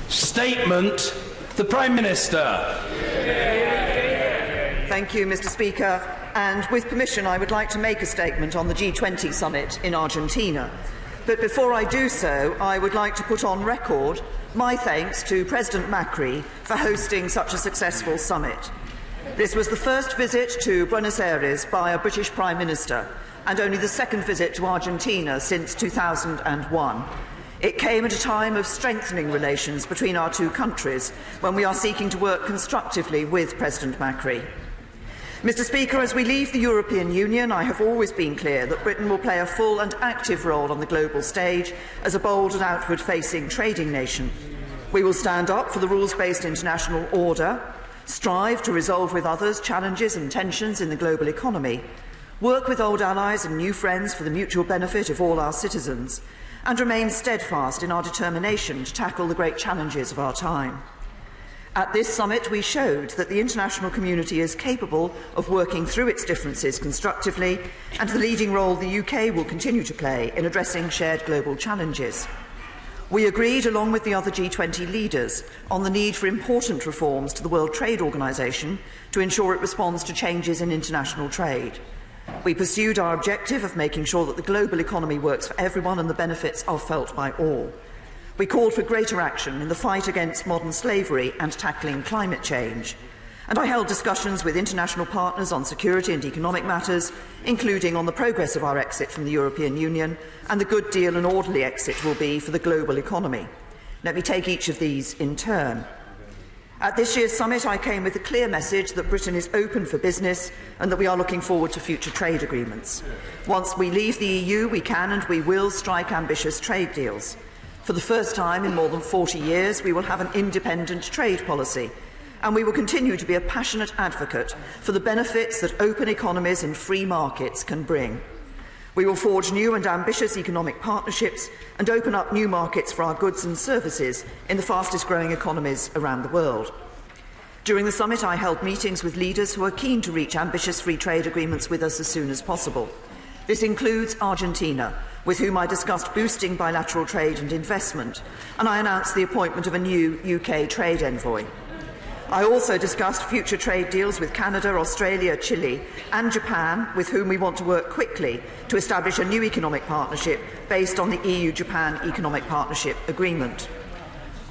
Statement. The Prime Minister. Thank you, Mr. Speaker. And with permission, I would like to make a statement on the G20 summit in Argentina. But before I do so, I would like to put on record my thanks to President Macri for hosting such a successful summit. This was the first visit to Buenos Aires by a British Prime Minister, and only the second visit to Argentina since 2001. It came at a time of strengthening relations between our two countries, when we are seeking to work constructively with President Macri. Mr. Speaker, as we leave the European Union, I have always been clear that Britain will play a full and active role on the global stage as a bold and outward-facing trading nation. We will stand up for the rules-based international order, strive to resolve with others challenges and tensions in the global economy, work with old allies and new friends for the mutual benefit of all our citizens, and remain steadfast in our determination to tackle the great challenges of our time. At this summit, we showed that the international community is capable of working through its differences constructively, and the leading role the UK will continue to play in addressing shared global challenges. We agreed, along with the other G20 leaders, on the need for important reforms to the World Trade Organization to ensure it responds to changes in international trade. We pursued our objective of making sure that the global economy works for everyone and the benefits are felt by all. We called for greater action in the fight against modern slavery and tackling climate change. And I held discussions with international partners on security and economic matters, including on the progress of our exit from the European Union and the good deal and orderly exit will be for the global economy. Let me take each of these in turn. At this year's summit, I came with a clear message that Britain is open for business and that we are looking forward to future trade agreements. Once we leave the EU, we can and we will strike ambitious trade deals. For the first time in more than 40 years, we will have an independent trade policy, and we will continue to be a passionate advocate for the benefits that open economies and free markets can bring. We will forge new and ambitious economic partnerships and open up new markets for our goods and services in the fastest-growing economies around the world. During the summit, I held meetings with leaders who are keen to reach ambitious free trade agreements with us as soon as possible. This includes Argentina, with whom I discussed boosting bilateral trade and investment, and I announced the appointment of a new UK trade envoy. I also discussed future trade deals with Canada, Australia, Chile and Japan, with whom we want to work quickly to establish a new economic partnership based on the EU-Japan Economic Partnership Agreement.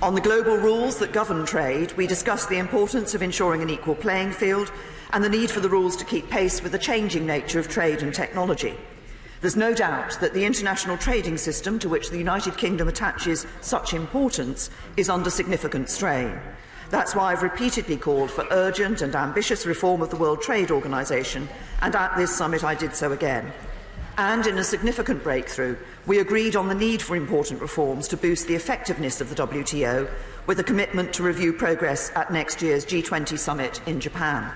On the global rules that govern trade, we discussed the importance of ensuring an equal playing field and the need for the rules to keep pace with the changing nature of trade and technology. There's no doubt that the international trading system, to which the United Kingdom attaches such importance, is under significant strain. That's why I've repeatedly called for urgent and ambitious reform of the World Trade Organization, and at this summit I did so again. And in a significant breakthrough, we agreed on the need for important reforms to boost the effectiveness of the WTO, with a commitment to review progress at next year's G20 summit in Japan.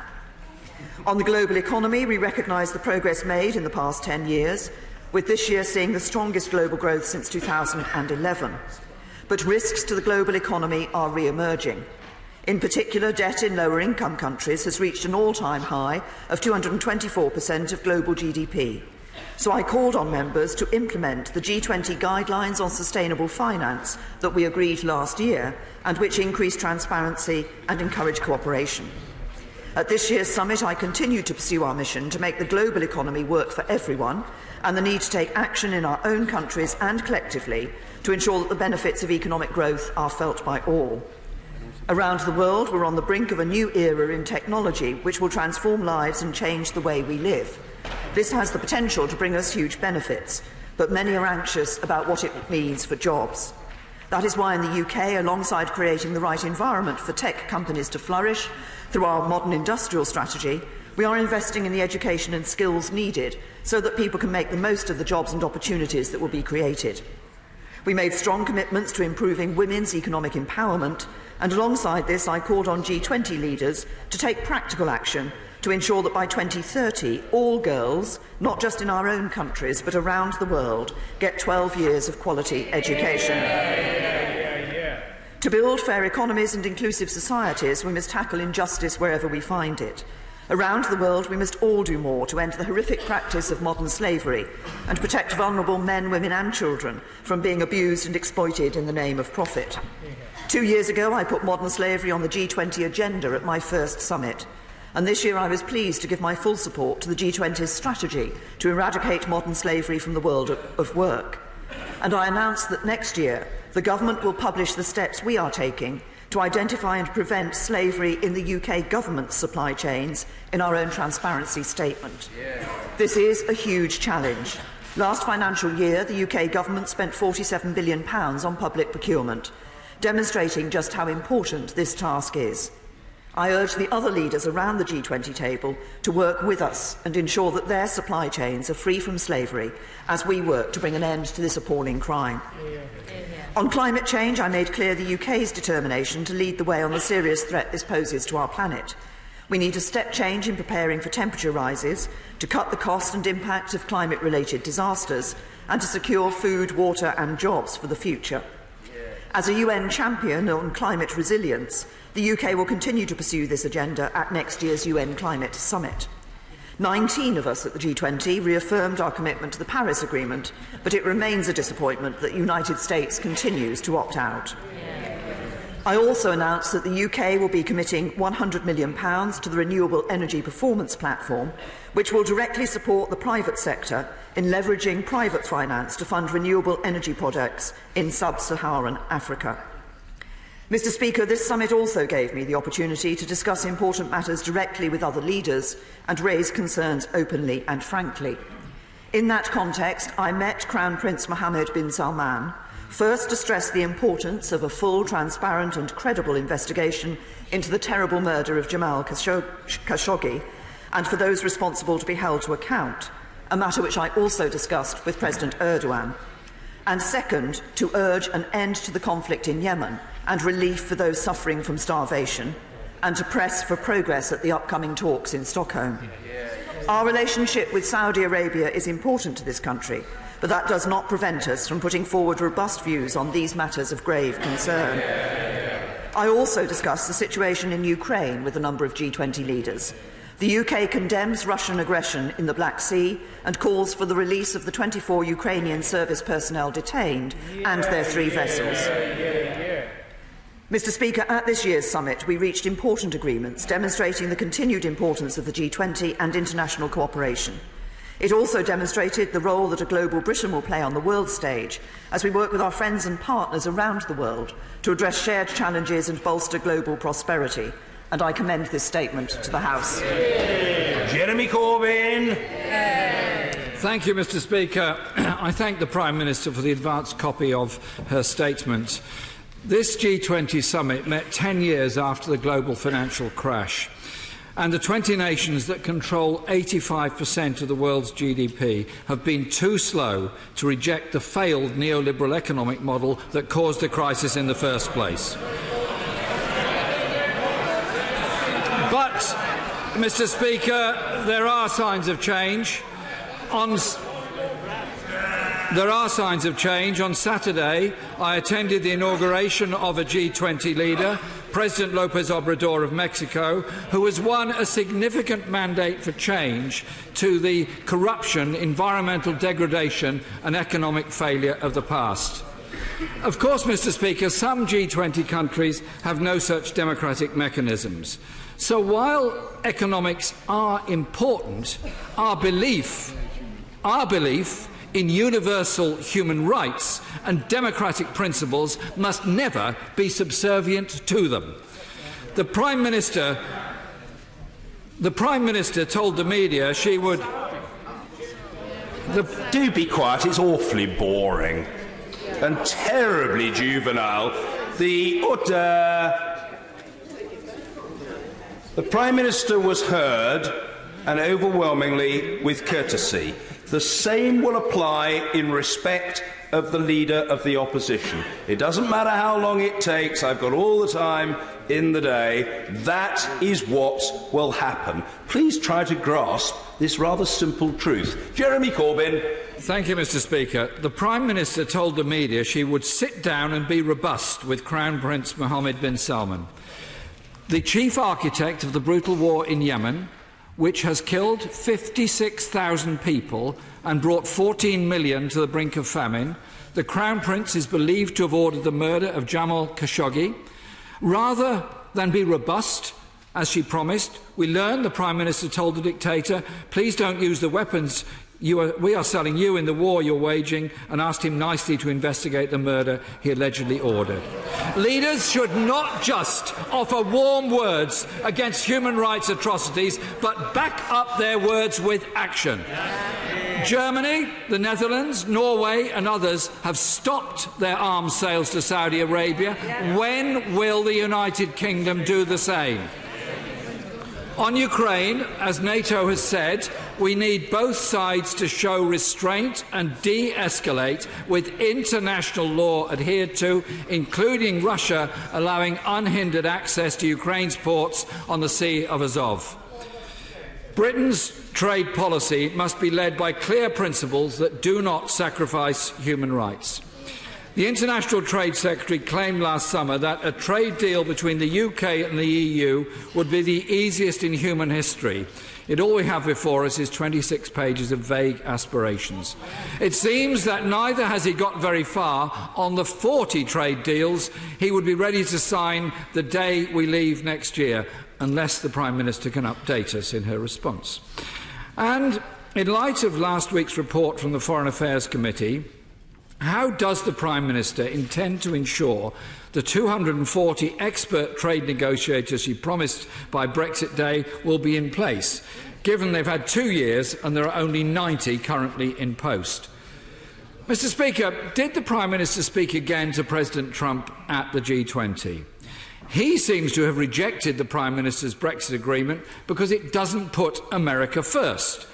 On the global economy, we recognise the progress made in the past 10 years, with this year seeing the strongest global growth since 2011. But risks to the global economy are re-emerging. In particular, debt in lower-income countries has reached an all-time high of 224% of global GDP. So I called on members to implement the G20 guidelines on sustainable finance that we agreed last year and which increase transparency and encourage cooperation. At this year's summit, I continue to pursue our mission to make the global economy work for everyone and the need to take action in our own countries and collectively to ensure that the benefits of economic growth are felt by all. Around the world, we're on the brink of a new era in technology which will transform lives and change the way we live. This has the potential to bring us huge benefits, but many are anxious about what it means for jobs. That is why in the UK, alongside creating the right environment for tech companies to flourish through our modern industrial strategy, we are investing in the education and skills needed so that people can make the most of the jobs and opportunities that will be created. We made strong commitments to improving women's economic empowerment, and alongside this I called on G20 leaders to take practical action to ensure that by 2030 all girls, not just in our own countries but around the world, get 12 years of quality education. To build fair economies and inclusive societies, we must tackle injustice wherever we find it. Around the world, we must all do more to end the horrific practice of modern slavery and protect vulnerable men, women and children from being abused and exploited in the name of profit. 2 years ago, I put modern slavery on the G20 agenda at my first summit. And this year I was pleased to give my full support to the G20's strategy to eradicate modern slavery from the world of work. And I announced that next year the government will publish the steps we are taking to identify and prevent slavery in the UK government's supply chains in our own transparency statement. This is a huge challenge. Last financial year, the UK government spent £47 billion on public procurement, demonstrating just how important this task is. I urge the other leaders around the G20 table to work with us and ensure that their supply chains are free from slavery as we work to bring an end to this appalling crime. On climate change, I made clear the UK's determination to lead the way on the serious threat this poses to our planet. We need a step change in preparing for temperature rises, to cut the cost and impact of climate-related disasters, and to secure food, water and jobs for the future. As a UN champion on climate resilience, the UK will continue to pursue this agenda at next year's UN Climate Summit. 19 of us at the G20 reaffirmed our commitment to the Paris Agreement, but it remains a disappointment that the United States continues to opt out. I also announced that the UK will be committing £100 million to the Renewable Energy Performance Platform, which will directly support the private sector in leveraging private finance to fund renewable energy projects in sub-Saharan Africa. Mr. Speaker, this summit also gave me the opportunity to discuss important matters directly with other leaders and raise concerns openly and frankly. In that context, I met Crown Prince Mohammed bin Salman, first to stress the importance of a full, transparent and credible investigation into the terrible murder of Jamal Khashoggi and for those responsible to be held to account, a matter which I also discussed with President Erdogan. And second, to urge an end to the conflict in Yemen and relief for those suffering from starvation, and to press for progress at the upcoming talks in Stockholm. Our relationship with Saudi Arabia is important to this country, but that does not prevent us from putting forward robust views on these matters of grave concern. I also discussed the situation in Ukraine with a number of G20 leaders. The UK condemns Russian aggression in the Black Sea and calls for the release of the 24 Ukrainian service personnel detained and their 3 vessels. Mr. Speaker, at this year's summit, we reached important agreements demonstrating the continued importance of the G20 and international cooperation. It also demonstrated the role that a global Britain will play on the world stage as we work with our friends and partners around the world to address shared challenges and bolster global prosperity. And I commend this statement to the House. Jeremy Corbyn. Thank you, Mr. Speaker. I thank the Prime Minister for the advance copy of her statement. This G20 summit met 10 years after the global financial crash, and the 20 nations that control 85% of the world's GDP have been too slow to reject the failed neoliberal economic model that caused the crisis in the first place. But, Mr. Speaker, there are signs of change. On Saturday, I attended the inauguration of a G20 leader, President López Obrador of Mexico, who has won a significant mandate for change to the corruption, environmental degradation and economic failure of the past. Of course, Mr. Speaker, some G20 countries have no such democratic mechanisms. So while economics are important, our belief in universal human rights and democratic principles must never be subservient to them. The Prime Minister told the media she would... Do be quiet, it's awfully boring and terribly juvenile. The Prime Minister was heard, and overwhelmingly with courtesy. The same will apply in respect of the Leader of the Opposition. It doesn't matter how long it takes, I've got all the time in the day. That is what will happen. Please try to grasp this rather simple truth. Jeremy Corbyn. Thank you, Mr. Speaker. The Prime Minister told the media she would sit down and be robust with Crown Prince Mohammed bin Salman, the chief architect of the brutal war in Yemen, which has killed 56,000 people and brought 14 million to the brink of famine, the Crown Prince is believed to have ordered the murder of Jamal Khashoggi. Rather than be robust, as she promised, we learn the Prime Minister told the dictator, please don't use the weapons we are selling you in the war you're waging, and asked him nicely to investigate the murder he allegedly ordered. Leaders should not just offer warm words against human rights atrocities, but back up their words with action. Germany, the Netherlands, Norway and others have stopped their arms sales to Saudi Arabia. When will the United Kingdom do the same? On Ukraine, as NATO has said, we need both sides to show restraint and de-escalate with international law adhered to, including Russia allowing unhindered access to Ukraine's ports on the Sea of Azov. Britain's trade policy must be led by clear principles that do not sacrifice human rights. The International Trade Secretary claimed last summer that a trade deal between the UK and the EU would be the easiest in human history. Yet all we have before us is 26 pages of vague aspirations. It seems that neither has he got very far on the 40 trade deals he would be ready to sign the day we leave next year, unless the Prime Minister can update us in her response. And in light of last week's report from the Foreign Affairs Committee, how does the Prime Minister intend to ensure the 240 expert trade negotiators she promised by Brexit Day will be in place, given they've had 2 years and there are only 90 currently in post? Mr. Speaker, did the Prime Minister speak again to President Trump at the G20? He seems to have rejected the Prime Minister's Brexit agreement because it doesn't put America first.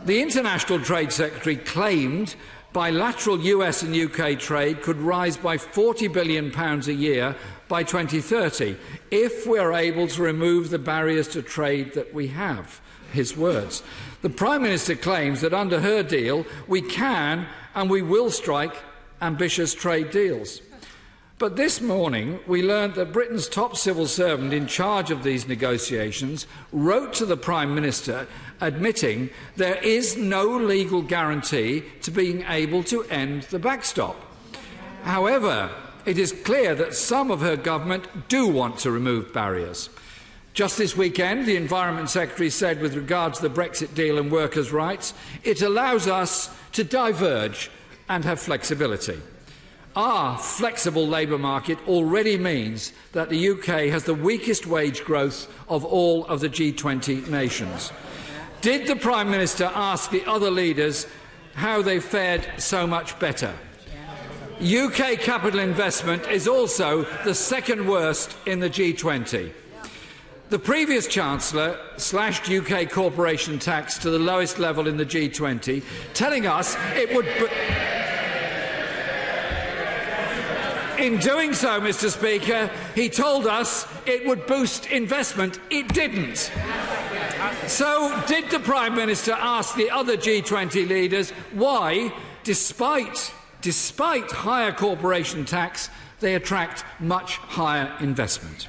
The International Trade Secretary claimed bilateral US and UK trade could rise by £40 billion a year by 2030 if we are able to remove the barriers to trade that we have. His words. The Prime Minister claims that under her deal we can and we will strike ambitious trade deals. But this morning we learned that Britain's top civil servant in charge of these negotiations wrote to the Prime Minister admitting there is no legal guarantee to being able to end the backstop. However, it is clear that some of her government do want to remove barriers. Just this weekend, the Environment Secretary said with regard to the Brexit deal and workers' rights, it allows us to diverge and have flexibility. Our flexible labour market already means that the UK has the weakest wage growth of all of the G20 nations. Did the Prime Minister ask the other leaders how they fared so much better? UK capital investment is also the second worst in the G20. The previous Chancellor slashed UK corporation tax to the lowest level in the G20, telling us it would... In doing so, Mr. Speaker, he told us it would boost investment. It didn't. So did the Prime Minister ask the other G20 leaders why, despite higher corporation tax, they attract much higher investment?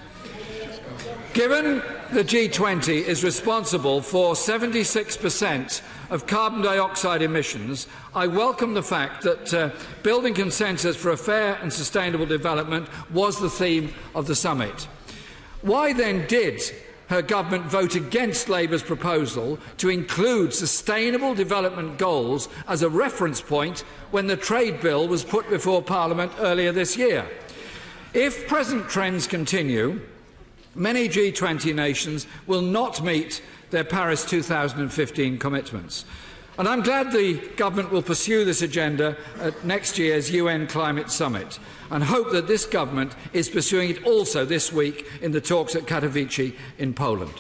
Given the G20 is responsible for 76% of carbon dioxide emissions, I welcome the fact that building consensus for a fair and sustainable development was the theme of the summit. Why then did her government vote against Labour's proposal to include sustainable development goals as a reference point when the trade bill was put before Parliament earlier this year? If present trends continue, many G20 nations will not meet their Paris 2015 commitments. And I'm glad the government will pursue this agenda at next year's UN Climate Summit, and hope that this government is pursuing it also this week in the talks at Katowice in Poland.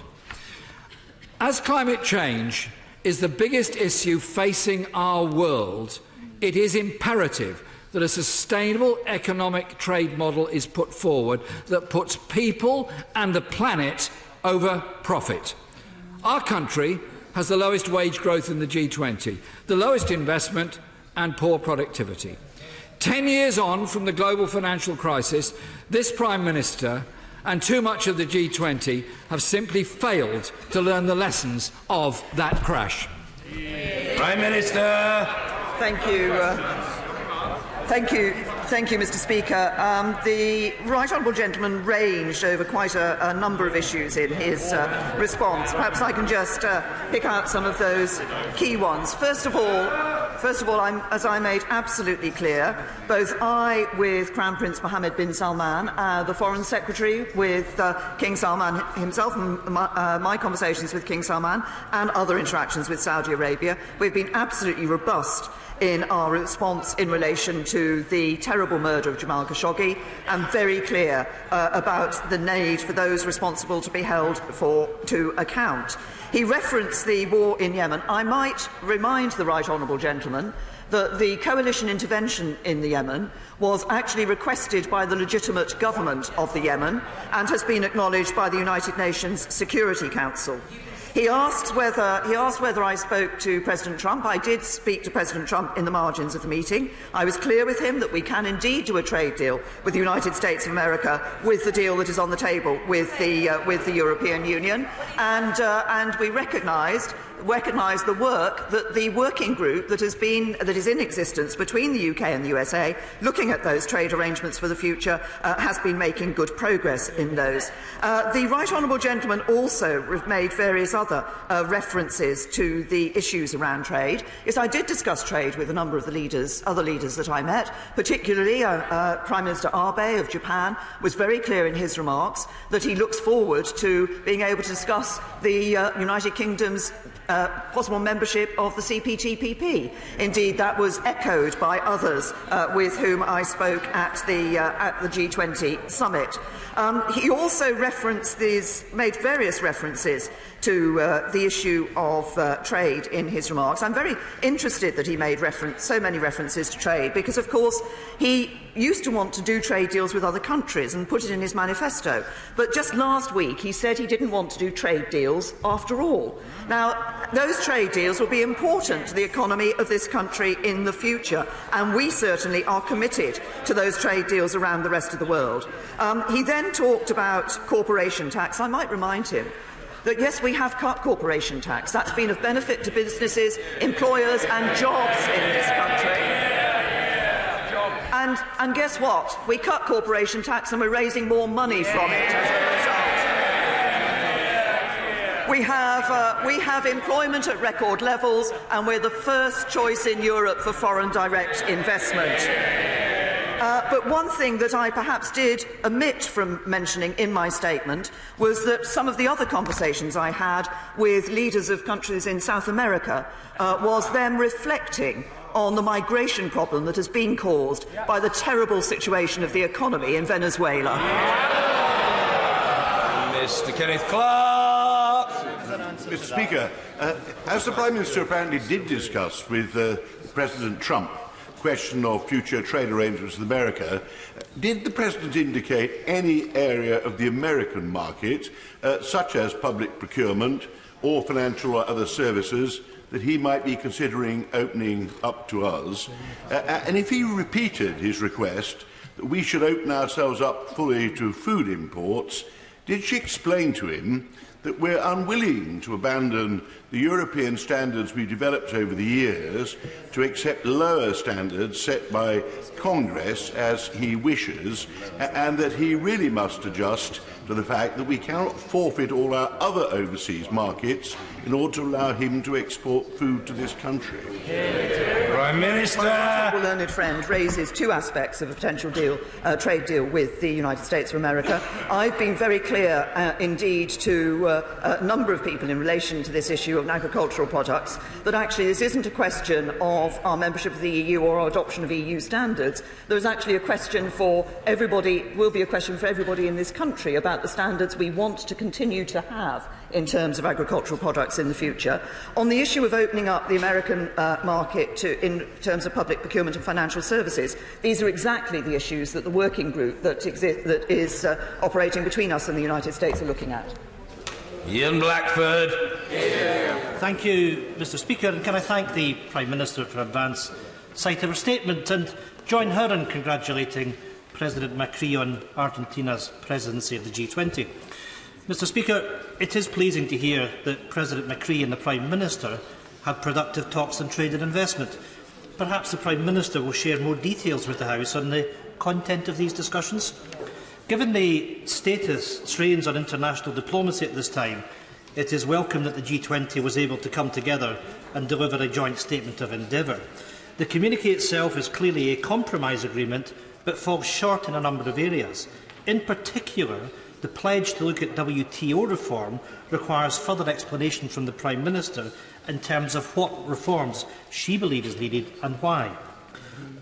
As climate change is the biggest issue facing our world, it is imperative that a sustainable economic trade model is put forward that puts people and the planet over profit. Our country has the lowest wage growth in the G20, the lowest investment and poor productivity. 10 years on from the global financial crisis, this Prime Minister and too much of the G20 have simply failed to learn the lessons of that crash. Prime Minister. Thank you. Thank you, Mr. Speaker. The right honourable gentleman ranged over quite a number of issues in his response. Perhaps I can just pick out some of those key ones. First of all, as I made absolutely clear, both I, with Crown Prince Mohammed bin Salman, the Foreign Secretary, with King Salman himself, and my conversations with King Salman, and other interactions with Saudi Arabia, we've been absolutely robust in our response in relation to the terrible murder of Jamal Khashoggi, and very clear about the need for those responsible to be held to account. He referenced the war in Yemen. I might remind the right honourable gentleman that the coalition intervention in the Yemen was actually requested by the legitimate government of the Yemen and has been acknowledged by the United Nations Security Council. He asked whether I spoke to President Trump. I did speak to President Trump in the margins of the meeting. I was clear with him that we can indeed do a trade deal with the United States of America, with the deal that is on the table with the European Union, and we recognised the work that the working group that is in existence between the UK and the USA, looking at those trade arrangements for the future, has been making good progress in those. The right honourable gentleman also made various other references to the issues around trade. Yes, I did discuss trade with a number of the other leaders that I met, particularly Prime Minister Abe of Japan was very clear in his remarks that he looks forward to being able to discuss the United Kingdom's possible membership of the CPTPP. Indeed, that was echoed by others with whom I spoke at the G20 summit. He also made various references to the issue of trade in his remarks. I'm very interested that he made so many references to trade because, of course, he used to want to do trade deals with other countries and put it in his manifesto. But just last week he said he didn't want to do trade deals after all. Now, those trade deals will be important to the economy of this country in the future, and we certainly are committed to those trade deals around the rest of the world. He then talked about corporation tax. I might remind him that, yes, we have cut corporation tax. That's been of benefit to businesses, employers and jobs in this country. And guess what? We cut corporation tax and we're raising more money from it as a result. We have employment at record levels, and we're the first choice in Europe for foreign direct investment. But one thing that I perhaps did omit from mentioning in my statement was that some of the other conversations I had with leaders of countries in South America was them reflecting on the migration problem that has been caused by the terrible situation of the economy in Venezuela. Mr. Kenneth Clark. Mr. Speaker, as the Prime Minister apparently did discuss with President Trump the question of future trade arrangements with America, did the President indicate any area of the American market, such as public procurement or financial or other services, that he might be considering opening up to us? And if he repeated his request that we should open ourselves up fully to food imports, did she explain to him that we're unwilling to abandon the European standards we developed over the years to accept lower standards set by Congress as he wishes, and that he really must adjust to the fact that we cannot forfeit all our other overseas markets in order to allow him to export food to this country? Prime Minister. My learned friend raises two aspects of a potential trade deal with the United States of America. I've been very clear indeed to a number of people in relation to this issue of agricultural products that actually this isn't a question of our membership of the EU or our adoption of EU standards. There is actually a question for everybody, will be a question for everybody in this country about the standards we want to continue to have in terms of agricultural products in the future. On the issue of opening up the American market in terms of public procurement and financial services, these are exactly the issues that the working group that is operating between us and the United States are looking at. Ian Blackford. Thank you, Mr. Speaker, and can I thank the Prime Minister for advance sight of her statement and join her in congratulating President Macri on Argentina's presidency of the G20. Mr. Speaker, it is pleasing to hear that President Macri and the Prime Minister had productive talks on trade and investment. Perhaps the Prime Minister will share more details with the House on the content of these discussions. Given the status strains on international diplomacy at this time, it is welcome that the G20 was able to come together and deliver a joint statement of endeavour. The communiqué itself is clearly a compromise agreement, but falls short in a number of areas. In particular, the pledge to look at WTO reform requires further explanation from the Prime Minister in terms of what reforms she believes is needed and why.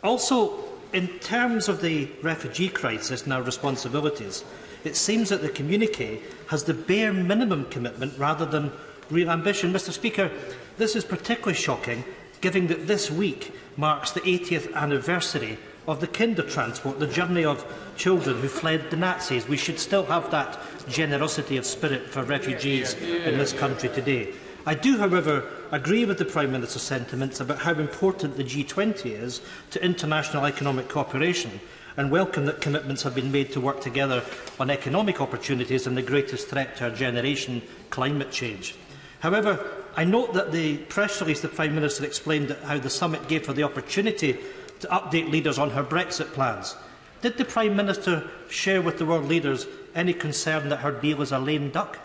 Also, in terms of the refugee crisis and our responsibilities, it seems that the communiqué has the bare minimum commitment rather than real ambition. Mr. Speaker, this is particularly shocking, given that this week marks the 80th anniversary of the Kindertransport, the journey of children who fled the Nazis. We should still have that generosity of spirit for refugees in this country today. I do, however, agree with the Prime Minister's sentiments about how important the G20 is to international economic cooperation, and welcome that commitments have been made to work together on economic opportunities and the greatest threat to our generation, climate change. However, I note that the press release the Prime Minister explained how the summit gave her the opportunity to update leaders on her Brexit plans. Did the Prime Minister share with the world leaders any concern that her deal is a lame duck?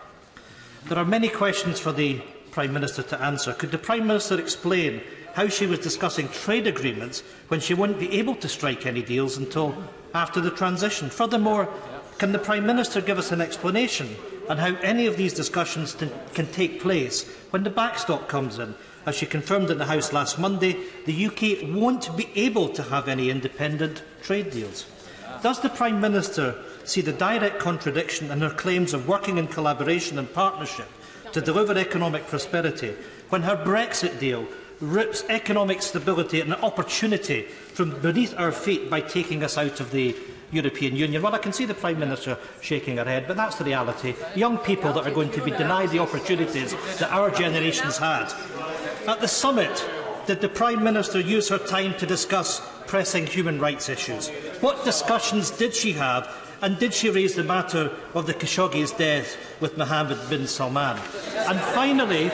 There are many questions for the Prime Minister to answer. Could the Prime Minister explain how she was discussing trade agreements when she wouldn't be able to strike any deals until after the transition? Furthermore, can the Prime Minister give us an explanation on how any of these discussions can take place when the backstop comes in? As she confirmed in the House last Monday, the UK won't be able to have any independent trade deals. Does the Prime Minister see the direct contradiction in her claims of working in collaboration and partnership to deliver economic prosperity when her Brexit deal rips economic stability and opportunity from beneath our feet by taking us out of the European Union? Well, I can see the Prime Minister shaking her head, but that's the reality. Young people that are going to be denied the opportunities that our generations had. At the summit, did the Prime Minister use her time to discuss pressing human rights issues? What discussions did she have, and did she raise the matter of the Khashoggi's death with Mohammed bin Salman? And finally,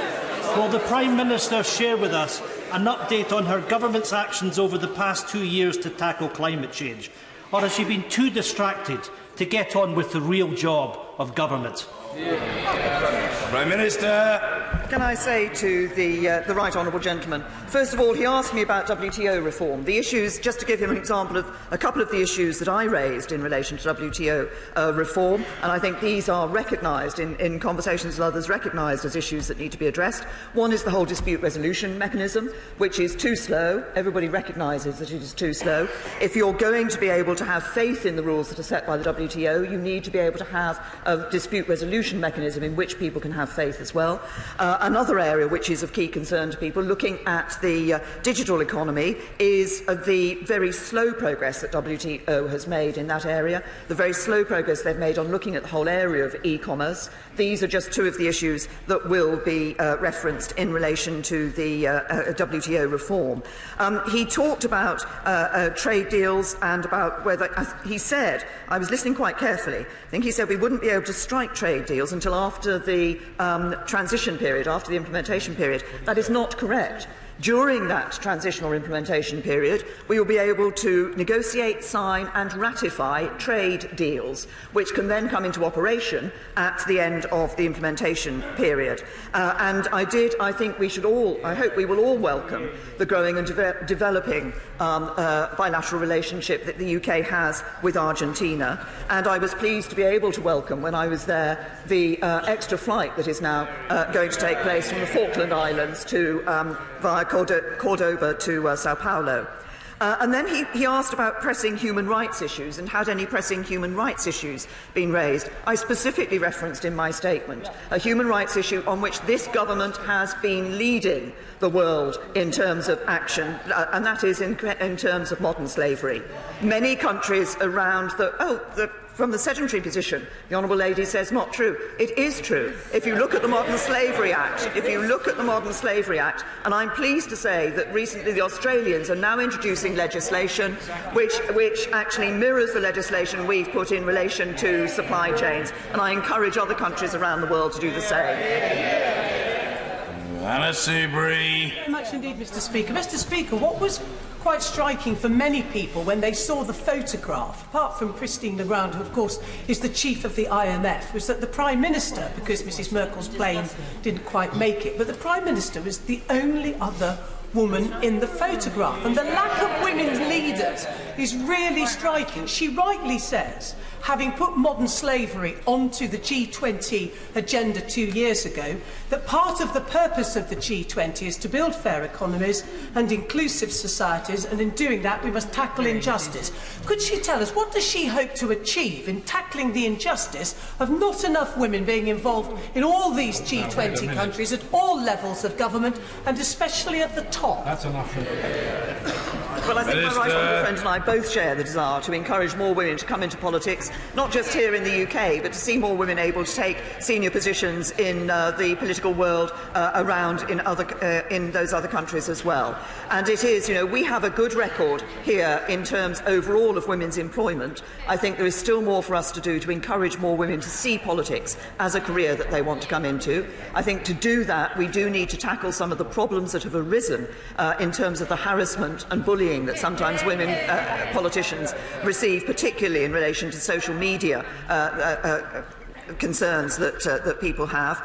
will the Prime Minister share with us an update on her government's actions over the past 2 years to tackle climate change? Or has she been too distracted to get on with the real job of government? Prime Minister. Can I say to the right honourable gentleman, first of all, he asked me about WTO reform. The issues, just to give him an example of a couple of the issues that I raised in relation to WTO reform, and I think these are recognised in conversations with others, recognised as issues that need to be addressed. One is the whole dispute resolution mechanism, which is too slow. Everybody recognises that it is too slow. If you're going to be able to have faith in the rules that are set by the WTO, you need to be able to have a dispute resolution mechanism in which people can have faith as well. Another area which is of key concern to people looking at the digital economy is the very slow progress that WTO has made in that area, the very slow progress they've made on looking at the whole area of e-commerce. These are just two of the issues that will be referenced in relation to the WTO reform. He talked about trade deals and about whether, he said, I was listening quite carefully, I think he said we wouldn't be able to strike trade deals until after the transition period, after the implementation period. That is not correct. During that transitional implementation period, we will be able to negotiate, sign and ratify trade deals, which can then come into operation at the end of the implementation period. And I think we should all, I hope we will all welcome the growing and developing bilateral relationship that the UK has with Argentina. And I was pleased to be able to welcome, when I was there, the extra flight that is now going to take place from the Falkland Islands to via Cordoba to Sao Paulo. And then he asked about pressing human rights issues and had any pressing human rights issues been raised. I specifically referenced in my statement a human rights issue on which this government has been leading the world in terms of action, and that is in terms of modern slavery. Many countries around from the sedentary position, the Honourable Lady says not true. It is true. If you look at the Modern Slavery Act, and I'm pleased to say that recently the Australians are now introducing legislation which actually mirrors the legislation we've put in relation to supply chains, and I encourage other countries around the world to do the same. Anna Soubry. Very much indeed, Mr. Speaker. Mr. Speaker, what was quite striking for many people when they saw the photograph, apart from Christine Lagarde, who of course is the chief of the IMF, was that the Prime Minister, because Mrs Merkel's plane didn't quite make it, but the Prime Minister was the only other woman in the photograph. And the lack of women leaders is really striking. She rightly says, having put modern slavery onto the G20 agenda 2 years ago, that part of the purpose of the G20 is to build fair economies and inclusive societies, and in doing that we must tackle injustice. Could she tell us, what does she hope to achieve in tackling the injustice of not enough women being involved in all these G20 countries at all levels of government, and especially at the top? That's enough. Well, I think my right honourable friend and I both share the desire to encourage more women to come into politics, not just here in the UK, but to see more women able to take senior positions in the political world around in those other countries as well. And it is, we have a good record here in terms overall of women's employment. I think there is still more for us to do to encourage more women to see politics as a career that they want to come into. I think to do that, we do need to tackle some of the problems that have arisen in terms of the harassment and bullying that sometimes women politicians receive, particularly in relation to social media concerns that people have.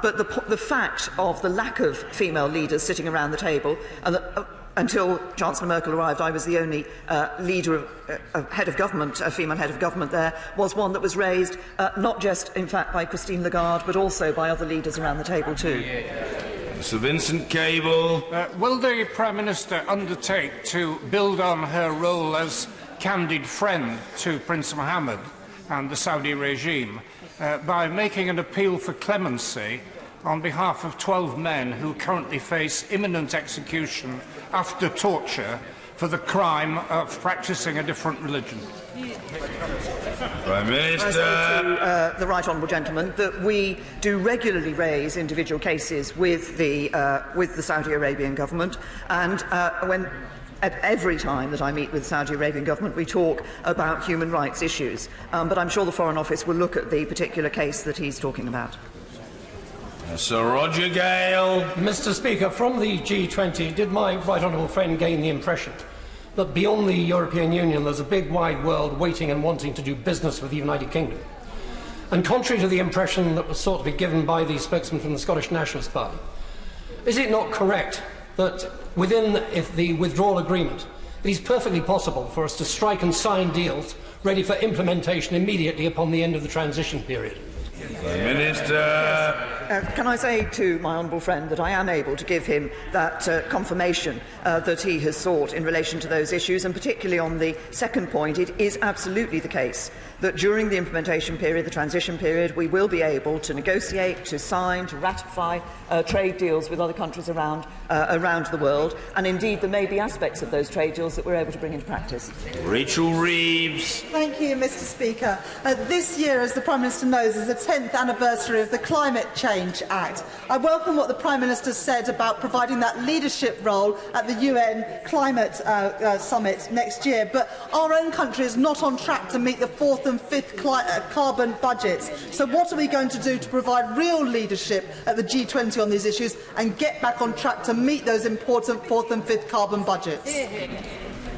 But the fact of the lack of female leaders sitting around the table, and until Chancellor Merkel arrived, I was the only leader of head of government, a female head of government there, was one that was raised not just, in fact, by Christine Lagarde, but also by other leaders around the table too. Sir Vincent Cable. Will the Prime Minister undertake to build on her role as candid friend to Prince Mohammed and the Saudi regime by making an appeal for clemency on behalf of 12 men who currently face imminent execution after torture for the crime of practising a different religion? Prime Minister. I say to the right honourable gentleman that we do regularly raise individual cases with the Saudi Arabian government, and at every time that I meet with the Saudi Arabian government, we talk about human rights issues. But I'm sure the Foreign Office will look at the particular case that he's talking about. Sir Roger Gale. Mr. Speaker, from the G20, did my right honourable friend gain the impression that beyond the European Union there's a big wide world waiting and wanting to do business with the United Kingdom? And contrary to the impression that was sought to be given by the spokesman from the Scottish Nationalist Party, is it not correct that within the withdrawal agreement it is perfectly possible for us to strike and sign deals ready for implementation immediately upon the end of the transition period? Prime Minister. Can I say to my honourable friend that I am able to give him that confirmation that he has sought in relation to those issues, and particularly on the second point, it is absolutely the case that during the implementation period, the transition period, we will be able to negotiate, to sign, to ratify trade deals with other countries around the world, and indeed there may be aspects of those trade deals that we're able to bring into practice. Rachel Reeves. Thank you, Mr. Speaker. This year, as the Prime Minister knows, is the 10th anniversary of the Climate Change Act. I welcome what the Prime Minister said about providing that leadership role at the UN Climate Summit next year, but our own country is not on track to meet the 4th and 5th carbon budgets. So what are we going to do to provide real leadership at the G20 on these issues and get back on track to meet those important 4th and 5th carbon budgets?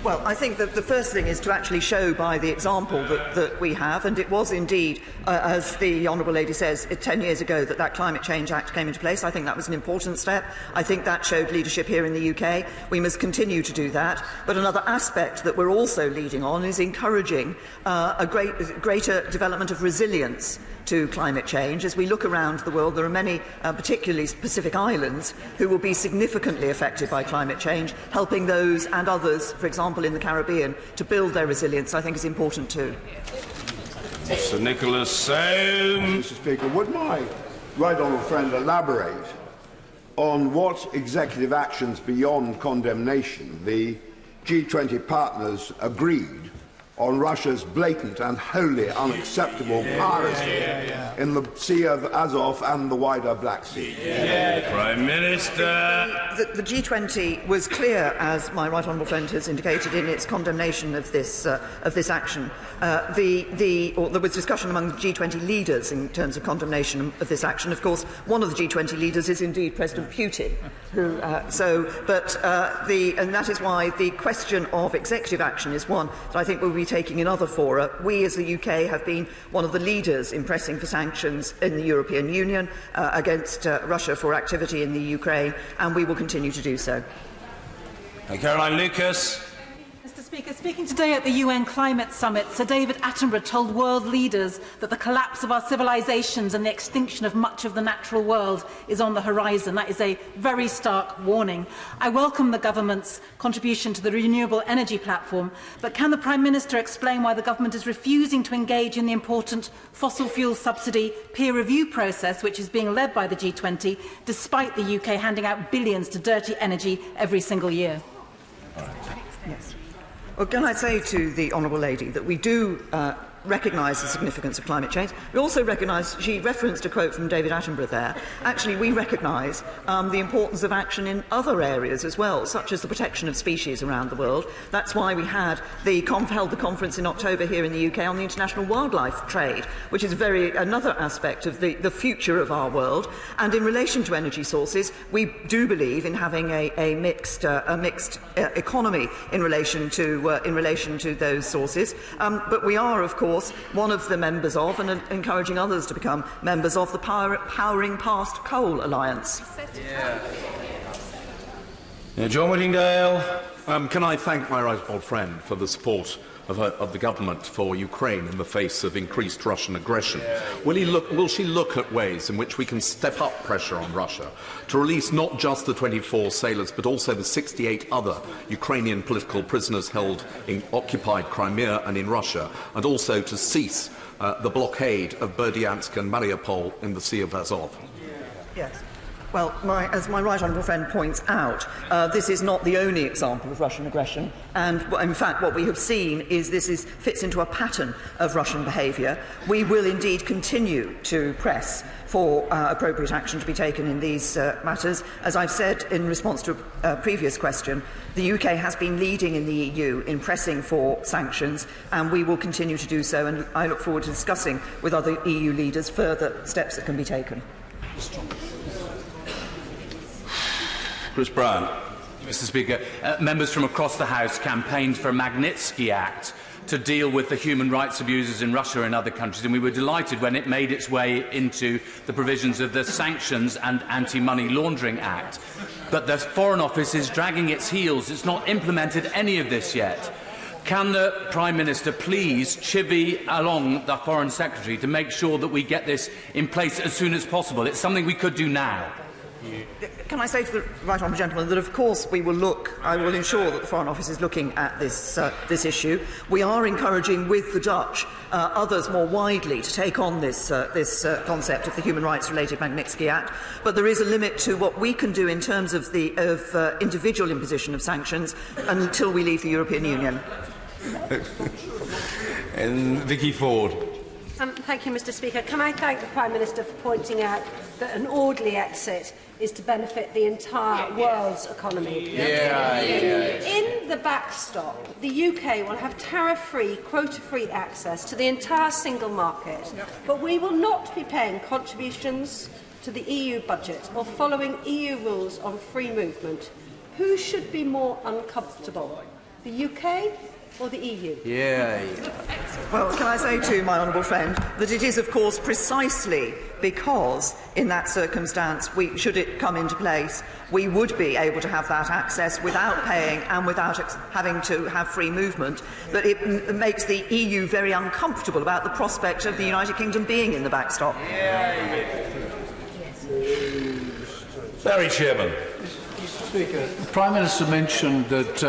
Well, I think that the first thing is to actually show by the example that we have, and it was indeed, as the Honourable Lady says, 10 years ago that Climate Change Act came into place. I think that was an important step. I think that showed leadership here in the UK. We must continue to do that. But another aspect that we're also leading on is encouraging a greater development of resilience to climate change. As we look around the world, there are many, particularly Pacific islands, who will be significantly affected by climate change. Helping those and others, for example in the Caribbean, to build their resilience, I think is important too. Sir Nicholas Soame. Mr. Speaker, would my right honourable friend elaborate on what executive actions beyond condemnation the G20 partners agreed on Russia's blatant and wholly unacceptable piracy in the Sea of Azov and the wider Black Sea. Prime Minister. The G20 was clear, as my right honourable friend has indicated, in its condemnation of this action. There was discussion among the G20 leaders in terms of condemnation of this action. Of course, one of the G20 leaders is indeed President Putin. And that is why the question of executive action is one that I think we'll be taking in other fora. We, as the UK, have been one of the leaders in pressing for sanctions in the European Union against Russia for activity in the Ukraine, and we will continue to do so. Caroline Lucas. Mr. Speaker, speaking today at the UN Climate Summit, Sir David Attenborough told world leaders that the collapse of our civilisations and the extinction of much of the natural world is on the horizon. That is a very stark warning. I welcome the government's contribution to the renewable energy platform, but can the Prime Minister explain why the government is refusing to engage in the important fossil fuel subsidy peer review process, which is being led by the G20, despite the UK handing out billions to dirty energy every single year? Yes. Well, can I say to the Honourable Lady that we do recognise the significance of climate change. We also recognise, she referenced a quote from David Attenborough there, actually we recognise the importance of action in other areas as well, such as the protection of species around the world. That's why we had held the conference in October here in the UK on the international wildlife trade, which is another aspect of the future of our world. And in relation to energy sources, we do believe in having a mixed economy in relation to those sources. But we are, of course, one of the members of, and encouraging others to become members of, the Powering Past Coal Alliance. John Whittingdale. Can I thank my right honourable friend for the support of the government for Ukraine in the face of increased Russian aggression? Will she look at ways in which we can step up pressure on Russia to release not just the 24 sailors but also the 68 other Ukrainian political prisoners held in occupied Crimea and in Russia, and also to cease the blockade of Berdyansk and Mariupol in the Sea of Azov? Yes. Well, as my right honourable friend points out, this is not the only example of Russian aggression, and in fact what we have seen is this fits into a pattern of Russian behaviour. We will indeed continue to press for appropriate action to be taken in these matters. As I've said in response to a previous question, the UK has been leading in the EU in pressing for sanctions, and we will continue to do so, and I look forward to discussing with other EU leaders further steps that can be taken. Chris Brown. Mr. Speaker, members from across the House campaigned for a Magnitsky Act to deal with the human rights abuses in Russia and other countries, and we were delighted when it made its way into the provisions of the Sanctions and Anti-Money Laundering Act. But the Foreign Office is dragging its heels. It's not implemented any of this yet. Can the Prime Minister please chivvy along the Foreign Secretary to make sure that we get this in place as soon as possible? It's something we could do now. Can I say to the right honourable gentleman that, of course, I will ensure that the Foreign Office is looking at this issue. We are encouraging, with the Dutch, others more widely to take on this concept of the human rights-related Magnitsky Act. But there is a limit to what we can do in terms of individual imposition of sanctions until we leave the European Union. And Vicky Ford. Thank you, Mr. Speaker. Can I thank the Prime Minister for pointing out that an orderly exit is to benefit the entire world's economy. In the backstop, the UK will have tariff-free, quota-free access to the entire single market, but we will not be paying contributions to the EU budget or following EU rules on free movement. Who should be more uncomfortable, the UK or the EU? Well, can I say to my honourable friend that it is, of course, precisely because in that circumstance, should it come into place, we would be able to have that access without paying and without having to have free movement, that it makes the EU very uncomfortable about the prospect of the United Kingdom being in the backstop. Barry Shearman. Mr. Speaker, the Prime Minister mentioned that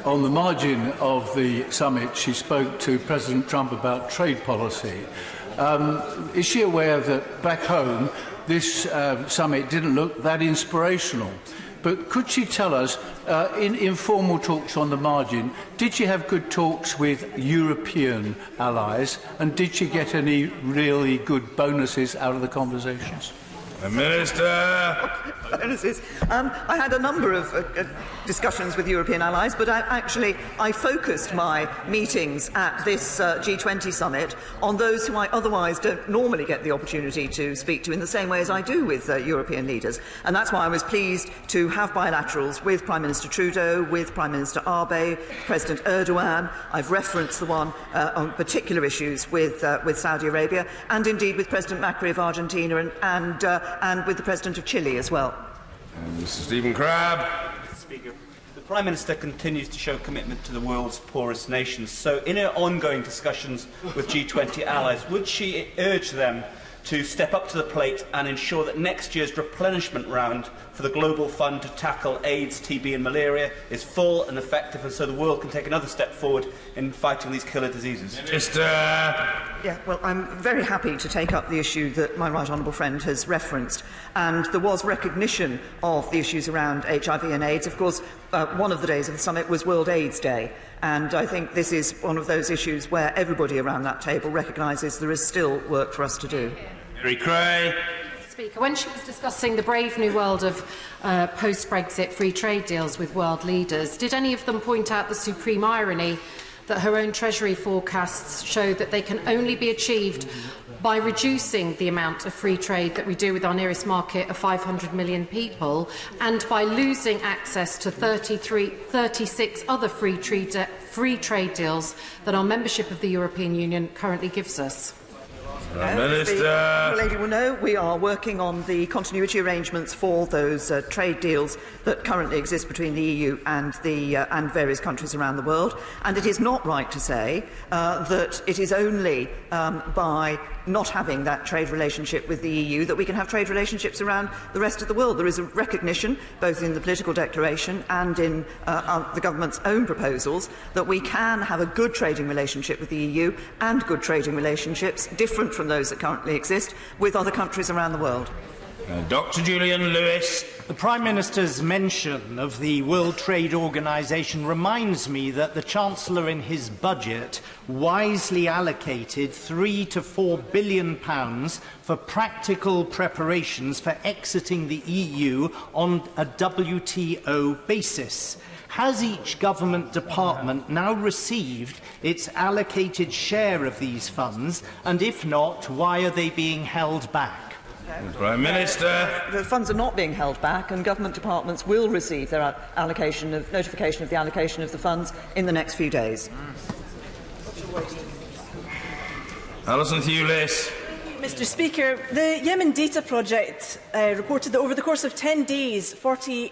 on the margin of the summit, she spoke to President Trump about trade policy. Is she aware that back home, this summit didn't look that inspirational? but could she tell us, in informal talks on the margin, did she have good talks with European allies, and did she get any really good bonuses out of the conversations? Minister. Bonuses. I had a number of discussions with European allies, but I focused my meetings at this G20 summit on those who I otherwise don't normally get the opportunity to speak to in the same way as I do with European leaders. And that's why I was pleased to have bilaterals with Prime Minister Trudeau, with Prime Minister Abe, President Erdogan. I've referenced the one on particular issues with Saudi Arabia, and indeed with President Macri of Argentina and with the President of Chile as well. Mr. Stephen Crabb. Speaker, the Prime Minister continues to show commitment to the world's poorest nations. So in her ongoing discussions with G20 allies, would she urge them to step up to the plate and ensure that next year's replenishment round for the Global Fund to tackle AIDS, TB and malaria is full and effective, and so the world can take another step forward in fighting these killer diseases? Yeah, well, I'm very happy to take up the issue that my right honourable friend has referenced. And there was recognition of the issues around HIV and AIDS. Of course, one of the days of the summit was World AIDS Day. And I think this is one of those issues where everybody around that table recognises there is still work for us to do. Mary Cray. Speaker, when she was discussing the brave new world of post-Brexit free trade deals with world leaders, did any of them point out the supreme irony that her own Treasury forecasts show that they can only be achieved by reducing the amount of free trade that we do with our nearest market of 500 million people, and by losing access to 36 other free trade deals that our membership of the European Union currently gives us? Minister. The lady will know we are working on the continuity arrangements for those trade deals that currently exist between the EU and various countries around the world. And it is not right to say that it is only by not having that trade relationship with the EU that we can have trade relationships around the rest of the world. There is a recognition, both in the political declaration and in the government's own proposals, that we can have a good trading relationship with the EU and good trading relationships, different from those that currently exist, with other countries around the world. Dr. Julian Lewis. The Prime Minister's mention of the World Trade Organization reminds me that the Chancellor in his budget wisely allocated £3 to £4 billion for practical preparations for exiting the EU on a WTO basis. Has each government department now received its allocated share of these funds? And if not, why are they being held back? Prime Minister. The funds are not being held back, and government departments will receive their notification of the allocation of the funds in the next few days. Alison Thewlis. Mr. Speaker, the Yemen Data Project reported that over the course of 10 days, 42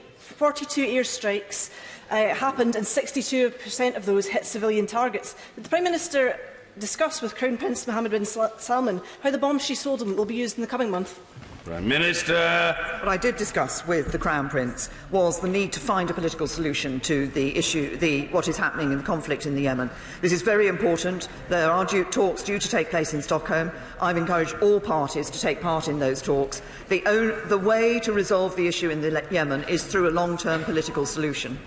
airstrikes happened, and 62% of those hit civilian targets. Did the Prime Minister discuss with Crown Prince Mohammed bin Salman how the bombs she sold him will be used in the coming month? Prime Minister. What I did discuss with the Crown Prince was the need to find a political solution to the issue, what is happening in the conflict in the Yemen. This is very important. There are talks due to take place in Stockholm. I've encouraged all parties to take part in those talks. The way to resolve the issue in the Yemen is through a long-term political solution.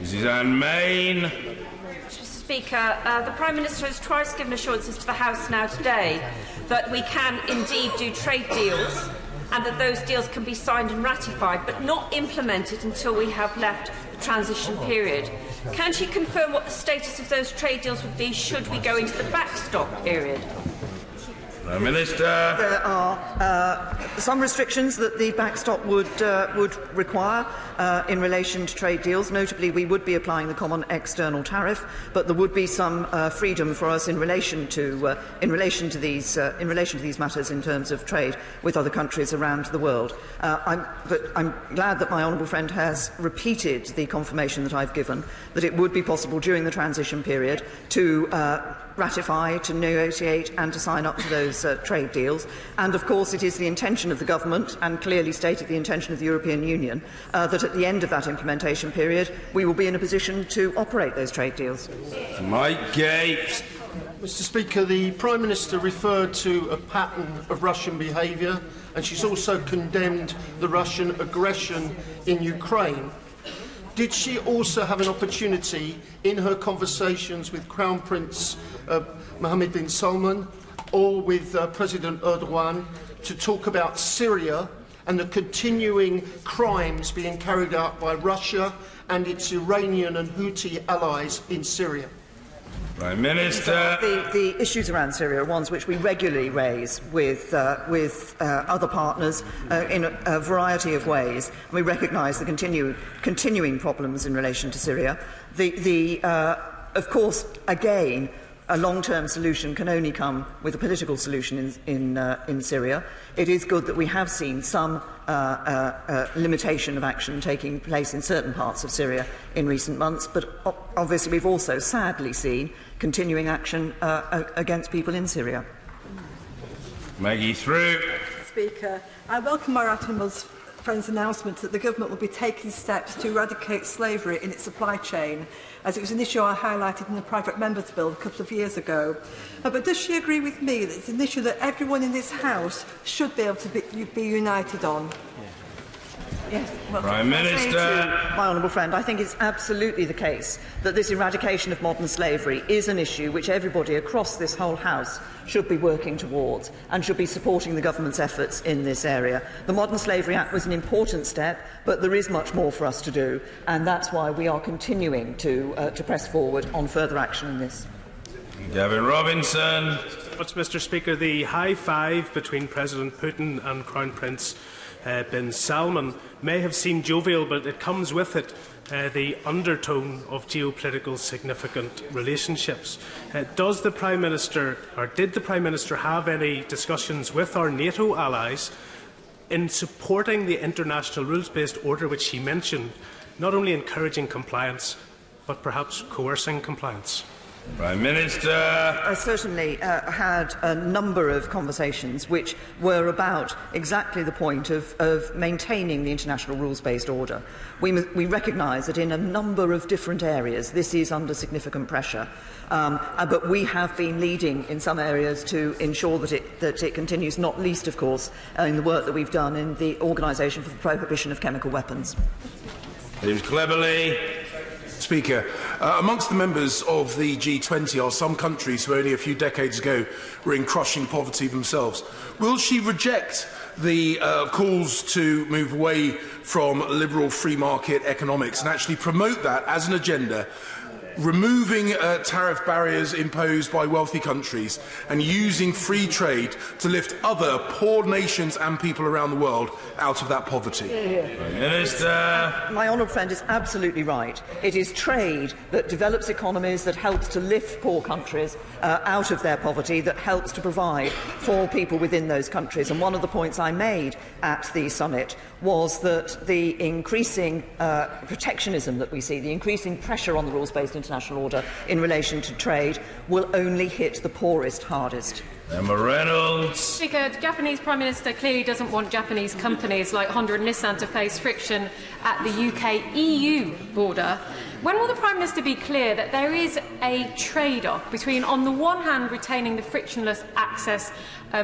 Mrs. Anne Main. Speaker, the Prime Minister has twice given assurances to the House now today that we can indeed do trade deals and that those deals can be signed and ratified, but not implemented until we have left the transition period. Can she confirm what the status of those trade deals would be should we go into the backstop period? Prime Minister. There are some restrictions that the backstop would require in relation to trade deals. Notably, we would be applying the common external tariff, but there would be some freedom for us in relation to these matters in terms of trade with other countries around the world. I'm glad that my honourable friend has repeated the confirmation that I've given that it would be possible during the transition period to ratify, to negotiate and to sign up to those trade deals. And of course it is the intention of the government, and clearly stated the intention of the European Union, that at the end of that implementation period we will be in a position to operate those trade deals. Mike Gates. Mr. Speaker, the Prime Minister referred to a pattern of Russian behaviour and she's also condemned the Russian aggression in Ukraine. Did she also have an opportunity in her conversations with Crown Prince Mohammed bin Salman or with President Erdogan to talk about Syria and the continuing crimes being carried out by Russia and its Iranian and Houthi allies in Syria? Prime Minister. The issues around Syria are ones which we regularly raise with other partners in a variety of ways. We recognise the continuing problems in relation to Syria. Of course, again, a long-term solution can only come with a political solution in Syria. It is good that we have seen some limitation of action taking place in certain parts of Syria in recent months, but obviously we've also sadly seen continuing action against people in Syria. Maggie through. Speaker, I welcome our Animals Friends' announcement that the government will be taking steps to eradicate slavery in its supply chain, as it was an issue I highlighted in the Private Members' Bill a couple of years ago. But does she agree with me that it's an issue that everyone in this House should be able to be united on? Yes. Well, Prime Minister. My honourable friend, I think it's absolutely the case that this eradication of modern slavery is an issue which everybody across this whole House should be working towards and should be supporting the government's efforts in this area. The Modern Slavery Act was an important step, but there is much more for us to do, and that's why we are continuing to press forward on further action in this. Gavin Robinson. Mr. Speaker, the high five between President Putin and Crown Prince bin Salman may have seemed jovial, but it comes with it the undertone of geopolitical significant relationships. Does the Prime Minister, or did the Prime Minister have any discussions with our NATO allies in supporting the international rules-based order which he mentioned, not only encouraging compliance, but perhaps coercing compliance? Prime Minister. I certainly had a number of conversations which were about exactly the point of maintaining the international rules-based order. We recognise that in a number of different areas this is under significant pressure, but we have been leading in some areas to ensure that it continues, not least, of course, in the work that we've done in the Organisation for the Prohibition of Chemical Weapons. James Cleverly. Speaker, amongst the members of the G20 are some countries who only a few decades ago were in crushing poverty themselves. Will she reject the calls to move away from liberal free market economics and actually promote that as an agenda, removing tariff barriers imposed by wealthy countries and using free trade to lift other poor nations and people around the world out of that poverty? Minister. My honourable friend is absolutely right. It is trade that develops economies, that helps to lift poor countries out of their poverty, that helps to provide for people within those countries. And one of the points I made at the summit was that the increasing protectionism that we see, the increasing pressure on the rules-based international order in relation to trade, will only hit the poorest hardest. Emma Reynolds. Speaker, the Japanese Prime Minister clearly doesn't want Japanese companies like Honda and Nissan to face friction at the UK-EU border. When will the Prime Minister be clear that there is a trade-off between, on the one hand, retaining the frictionless access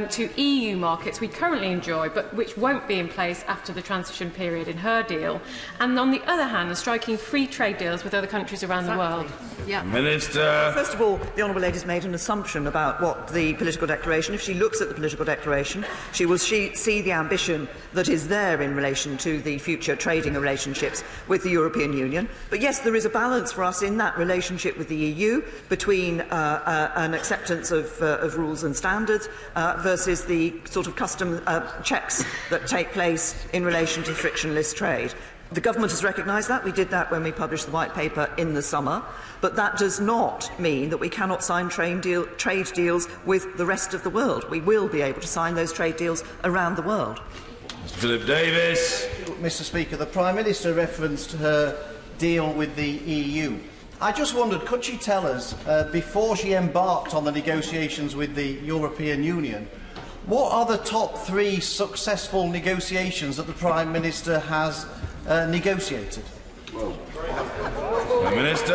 to EU markets we currently enjoy, but which won't be in place after the transition period in her deal, and on the other hand, striking free trade deals with other countries around the world? Yeah. Minister. First of all, the Honourable Lady's made an assumption about what the political declaration. If she looks at the political declaration, she will see the ambition that is there in relation to the future trading relationships with the European Union. But yes, there is a balance for us in that relationship with the EU between an acceptance of rules and standards versus the sort of custom checks that take place in relation to frictionless trade. The government has recognised that. We did that when we published the white paper in the summer. But that does not mean that we cannot sign trade deals with the rest of the world. We will be able to sign those trade deals around the world. Mr. Philip Davis. Mr. Speaker, the Prime Minister referenced her deal with the EU. I just wondered, could she tell us, before she embarked on the negotiations with the European Union, what are the top 3 successful negotiations that the Prime Minister has negotiated? Prime Minister.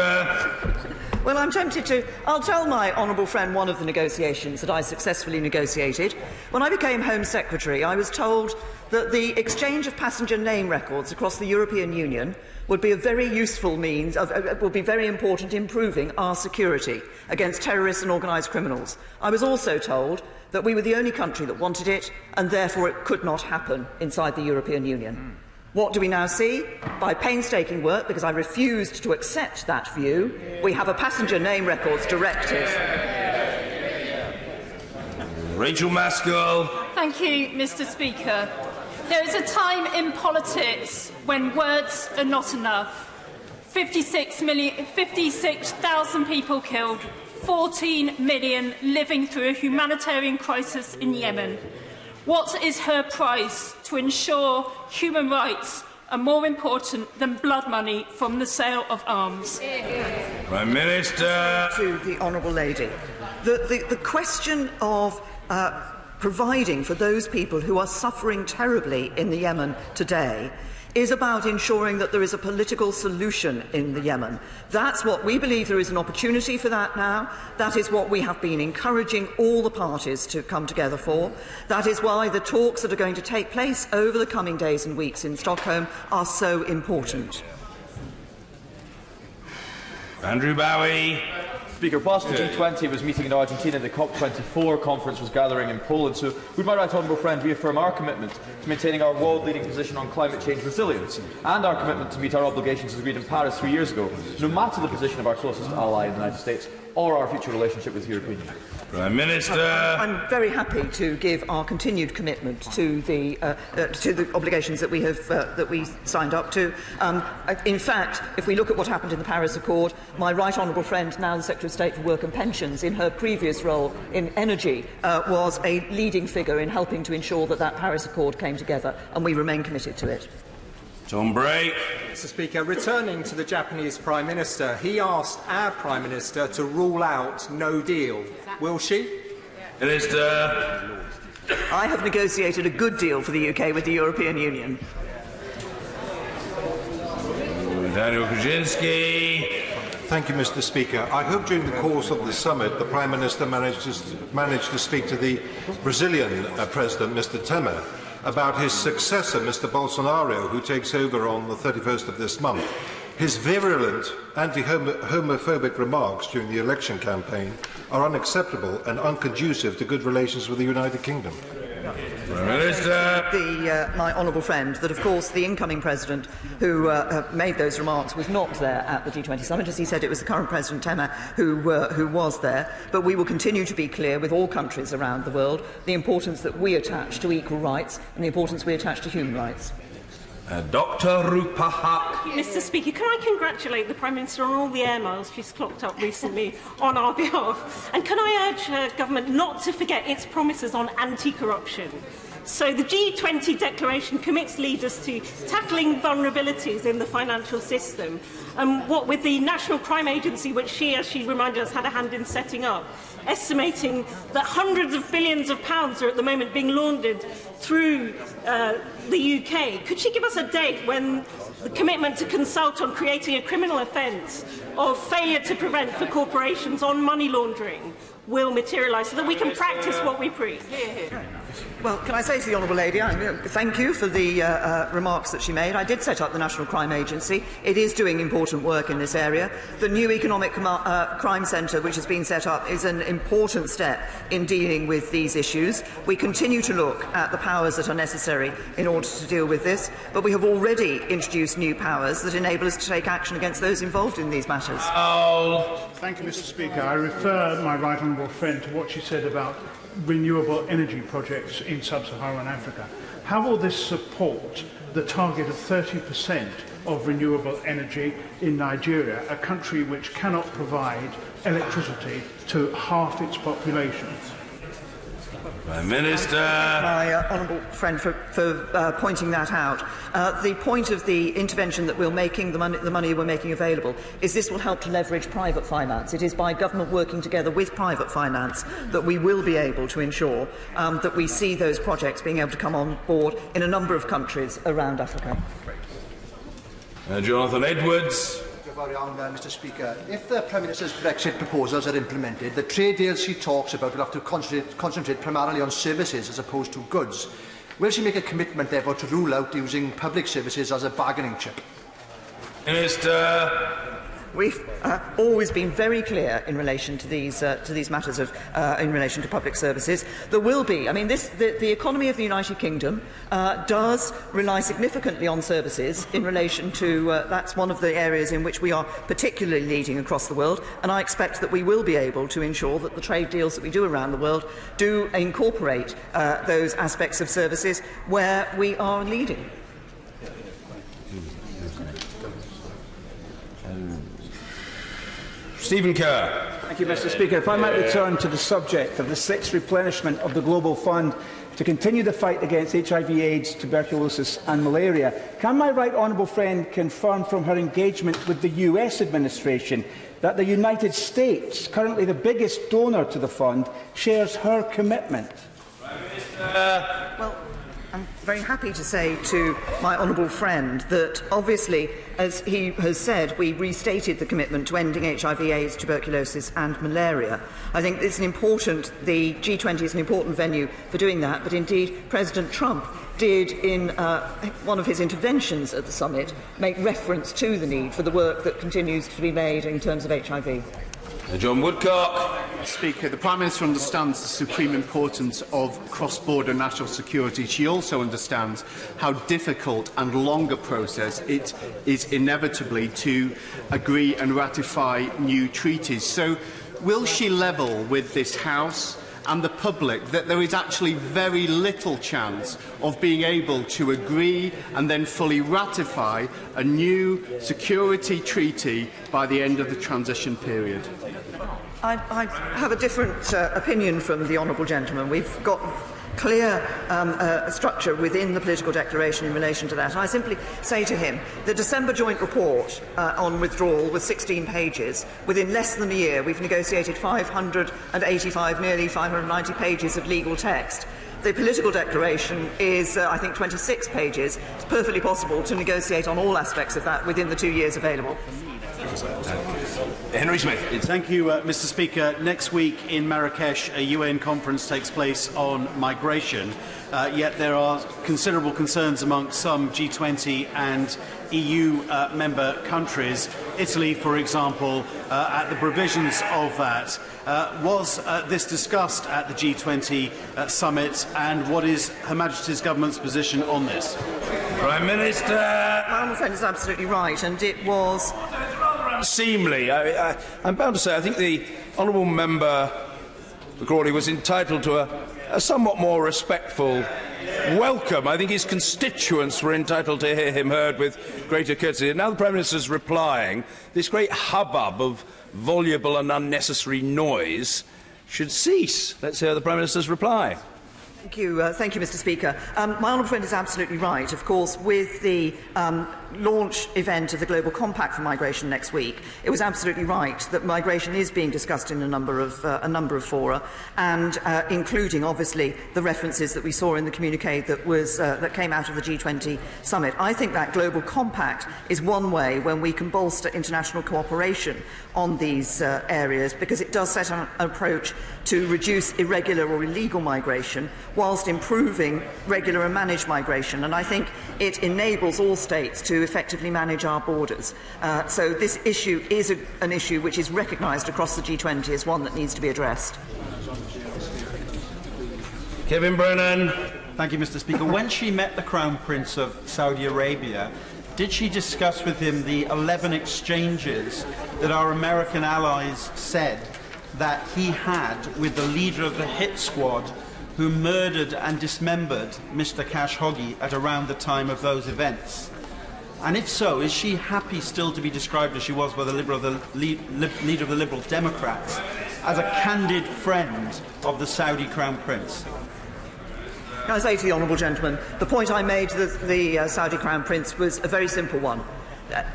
Well, I'm tempted to. I'll tell my honourable friend one of the negotiations that I successfully negotiated. When I became Home Secretary, I was told that the exchange of passenger name records across the European Union would be a very useful means, would be very important in improving our security against terrorists and organised criminals. I was also told that we were the only country that wanted it, and therefore it could not happen inside the European Union. What do we now see? By painstaking work, because I refused to accept that view, we have a passenger name records directive. Rachel Maskell. Thank you, Mr. Speaker. There is a time in politics when words are not enough. 56,000 people killed, 14 million living through a humanitarian crisis in Yemen. What is her price to ensure human rights are more important than blood money from the sale of arms? Prime Minister. To the honourable lady. The question of providing for those people who are suffering terribly in the Yemen today is about ensuring that there is a political solution in the Yemen. That's what we believe. There is an opportunity for that now. That is what we have been encouraging all the parties to come together for. That is why the talks that are going to take place over the coming days and weeks in Stockholm are so important. Andrew Bowie. Speaker, whilst the G20 was meeting in Argentina, the COP24 conference was gathering in Poland. So would my right honourable friend reaffirm our commitment to maintaining our world-leading position on climate change resilience and our commitment to meet our obligations agreed in Paris 3 years ago, no matter the position of our closest ally in the United States or our future relationship with the European Union? Prime Minister. I'm very happy to give our continued commitment to the obligations that we have signed up to. In fact, if we look at what happened in the Paris Accord, my right honourable friend, now the Secretary of State for Work and Pensions, in her previous role in energy, was a leading figure in helping to ensure that that Paris Accord came together, and we remain committed to it. Tom Bray. Mr. Speaker, returning to the Japanese Prime Minister, he asked our Prime Minister to rule out no deal. Will she? Minister. I have negotiated a good deal for the UK with the European Union. Daniel Kaczynski. Thank you, Mr. Speaker. I hope during the course of the summit the Prime Minister managed to speak to the Brazilian President, Mr. Temer, about his successor, Mr. Bolsonaro, who takes over on the 31st of this month. His virulent anti-homophobic remarks during the election campaign are unacceptable and unconducive to good relations with the United Kingdom. My honourable friend, that of course the incoming president who made those remarks was not there at the G20 summit. As he said, it was the current President Temer who was there. But we will continue to be clear with all countries around the world the importance that we attach to equal rights and the importance we attach to human rights. Dr. Rupa Haq. Mr. Speaker, can I congratulate the Prime Minister on all the air miles she's clocked up recently on our behalf? And can I urge her government not to forget its promises on anti-corruption? So the G20 declaration commits leaders to tackling vulnerabilities in the financial system, what with the National Crime Agency, which she, as she reminded us, had a hand in setting up, estimating that hundreds of billions of pounds are at the moment being laundered through the UK. Could she give us a date when the commitment to consult on creating a criminal offence of failure to prevent for corporations on money laundering will materialise, so that we can practice what we preach? Well, can I say to the honourable lady, thank you for the remarks that she made. I did set up the National Crime Agency. It is doing important work in this area. The new Economic Crime Centre, which has been set up, is an important step in dealing with these issues. We continue to look at the powers that are necessary in order to deal with this, but we have already introduced new powers that enable us to take action against those involved in these matters. Thank you, Mr. Speaker. I refer my right honourable friend to what she said about renewable energy projects in sub-Saharan Africa. How will this support the target of 30% of renewable energy in Nigeria, a country which cannot provide electricity to half its population? Prime Minister. My honourable friend for pointing that out. The point of the intervention that we're making, the money we're making available, is this will help to leverage private finance. It is by government working together with private finance that we will be able to ensure that we see those projects being able to come on board in a number of countries around Africa. Jonathan Edwards. Mr Speaker. If the Prime Minister's Brexit proposals are implemented, the trade deals she talks about will have to concentrate primarily on services as opposed to goods. Will she make a commitment, therefore, to rule out using public services as a bargaining chip? Minister. We've always been very clear in relation to these matters of in relation to public services. There will be. I mean, the economy of the United Kingdom does rely significantly on services in relation to. That's one of the areas in which we are particularly leading across the world, and I expect that we will be able to ensure that the trade deals that we do around the world do incorporate those aspects of services where we are leading. Stephen Kerr. Thank you, Mr Speaker. If I might return to the subject of the sixth replenishment of the Global Fund to continue the fight against HIV, AIDS, tuberculosis and malaria, can my right honourable friend confirm from her engagement with the US administration that the United States, currently the biggest donor to the fund, shares her commitment? Well, I'm very happy to say to my honourable friend that obviously, as he has said, we restated the commitment to ending HIV, AIDS, tuberculosis and malaria. I think it's the G20 is an important venue for doing that, but indeed President Trump did, in one of his interventions at the summit, make reference to the need for the work that continues to be made in terms of HIV. John Woodcock. Speaker, the Prime Minister understands the supreme importance of cross-border national security. She also understands how difficult and long a process it is inevitably to agree and ratify new treaties. So, will she level with this House and the public that there is actually very little chance of being able to agree and then fully ratify a new security treaty by the end of the transition period? I have a different opinion from the honourable gentleman. We've got clear structure within the political declaration in relation to that. And I simply say to him, the December joint report on withdrawal was 16 pages. Within less than a year, we've negotiated 585, nearly 590 pages of legal text. The political declaration is, I think, 26 pages. It's perfectly possible to negotiate on all aspects of that within the 2 years available. Henry Smith. Thank you, Mr Speaker. Next week in Marrakesh, a UN conference takes place on migration, yet there are considerable concerns amongst some G20 and EU member countries. Italy, for example, at the provisions of that. Was this discussed at the G20 summit, and what is Her Majesty's Government's position on this? Prime Minister. My honourable friend is absolutely right, and it was seemly. I'm bound to say I think the honourable member for Crawley was entitled to a somewhat more respectful welcome. I think his constituents were entitled to hear him heard with greater courtesy. And now the Prime Minister is replying. This great hubbub of voluble and unnecessary noise should cease. Let's hear the Prime Minister's reply. Thank you, Mr Speaker. My honourable friend is absolutely right. Of course, with the launch event of the Global Compact for Migration next week, it was absolutely right that migration is being discussed in a number of fora, and including, obviously, the references that we saw in the communiqué that came out of the G20 summit. I think that Global Compact is one way when we can bolster international cooperation on these areas, because it does set an approach to reduce irregular or illegal migration whilst improving regular and managed migration. And I think it enables all states to effectively manage our borders. So this issue is an issue which is recognised across the G20 as one that needs to be addressed. Kevin Brennan. Thank you, Mr Speaker. When she met the Crown Prince of Saudi Arabia, did she discuss with him the 11 exchanges that our American allies said that he had with the leader of the hit squad who murdered and dismembered Mr Khashoggi at around the time of those events? And if so, is she happy still to be described, as she was by the leader of the Liberal Democrats, as a candid friend of the Saudi Crown Prince? Can I say to the honourable gentleman, the point I made to the Saudi Crown Prince was a very simple one.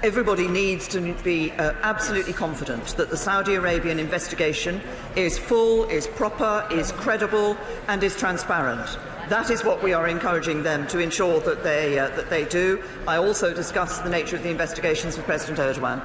Everybody needs to be absolutely confident that the Saudi Arabian investigation is full, is proper, is credible and is transparent. That is what we are encouraging them to ensure that they do. I also discussed the nature of the investigations with President Erdogan.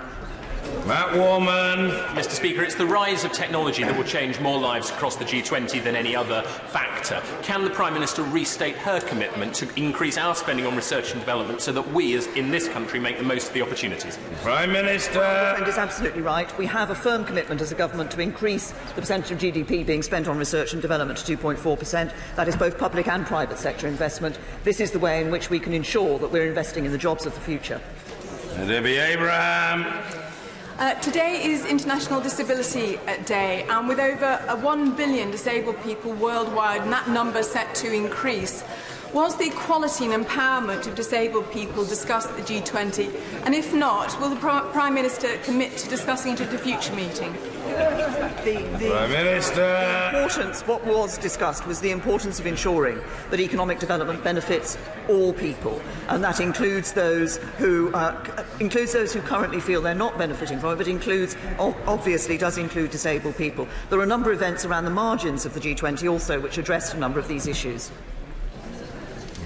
Matt Warman. Mr. Speaker, it's the rise of technology that will change more lives across the G20 than any other factor. Can the Prime Minister restate her commitment to increase our spending on research and development so that we, as in this country, make the most of the opportunities? Prime Minister. My friend is absolutely right. We have a firm commitment as a government to increase the percentage of GDP being spent on research and development to 2.4%. That is both public and private sector investment. This is the way in which we can ensure that we're investing in the jobs of the future. Debbie Abraham. Today is International Disability Day, and with over 1 billion disabled people worldwide, and that number set to increase, was the equality and empowerment of disabled people discussed at the G20? And if not, will the Prime Minister commit to discussing it at a future meeting? Prime Minister. What was discussed was the importance of ensuring that economic development benefits all people, and that includes those who currently feel they're not benefiting from it, but obviously does include disabled people. There are a number of events around the margins of the G20 also which addressed a number of these issues.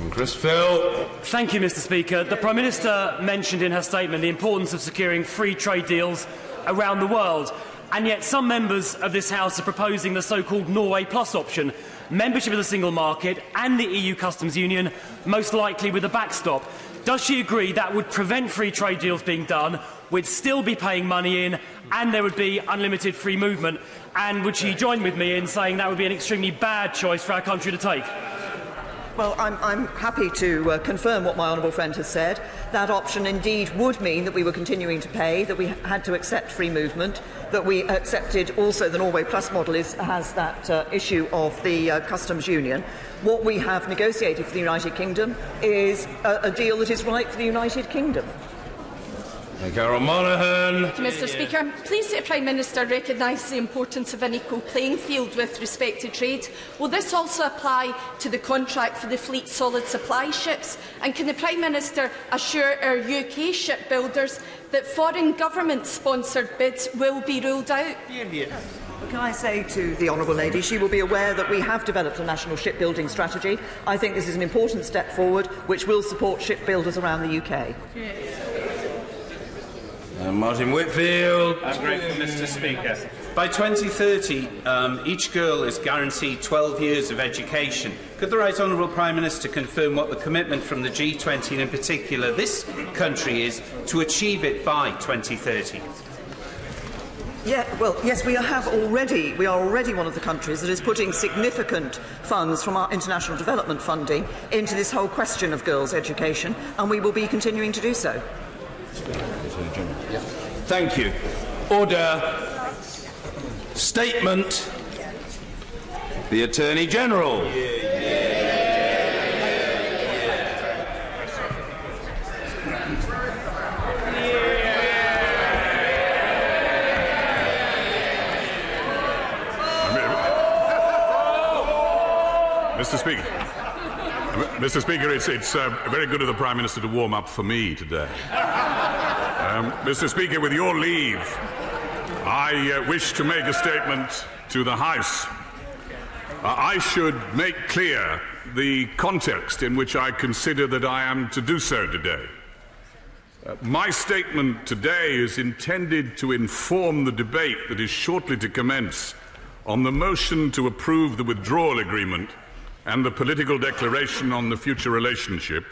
Chris Phil. Thank you, Mr. Speaker. The Prime Minister mentioned in her statement the importance of securing free trade deals around the world, and yet some members of this House are proposing the so-called Norway Plus option, membership of the single market and the EU customs union, most likely with a backstop. Does she agree that would prevent free trade deals being done, we'd still be paying money in, and there would be unlimited free movement? And would she join with me in saying that would be an extremely bad choice for our country to take? Well, I'm happy to confirm what my honourable friend has said. That option indeed would mean that we were continuing to pay, that we had to accept free movement, that we accepted also the Norway Plus model has that issue of the customs union. What we have negotiated for the United Kingdom is a deal that is right for the United Kingdom. Carol Monaghan. Mr. Speaker, I'm pleased that the Prime Minister recognises the importance of an equal playing field with respect to trade. Will this also apply to the contract for the fleet solid supply ships? And can the Prime Minister assure our UK shipbuilders that foreign government-sponsored bids will be ruled out? Can I say to the honourable lady, she will be aware that we have developed a national shipbuilding strategy. I think this is an important step forward which will support shipbuilders around the UK. Martin Whitfield. I'm grateful, Mr. Speaker. By 2030, each girl is guaranteed 12 years of education. Could the Right Honourable Prime Minister confirm what the commitment from the G20, and in particular this country, is to achieve it by 2030? Yes, we are already one of the countries that is putting significant funds from our international development funding into this whole question of girls' education, and we will be continuing to do so. Thank you. Order. Statement. The Attorney General. Mr. Speaker, it's very good of the Prime Minister to warm up for me today. Mr. Speaker, with your leave, I wish to make a statement to the House. I should make clear the context in which I consider that I am to do so today. My statement today is intended to inform the debate that is shortly to commence on the motion to approve the withdrawal agreement and the political declaration on the future relationship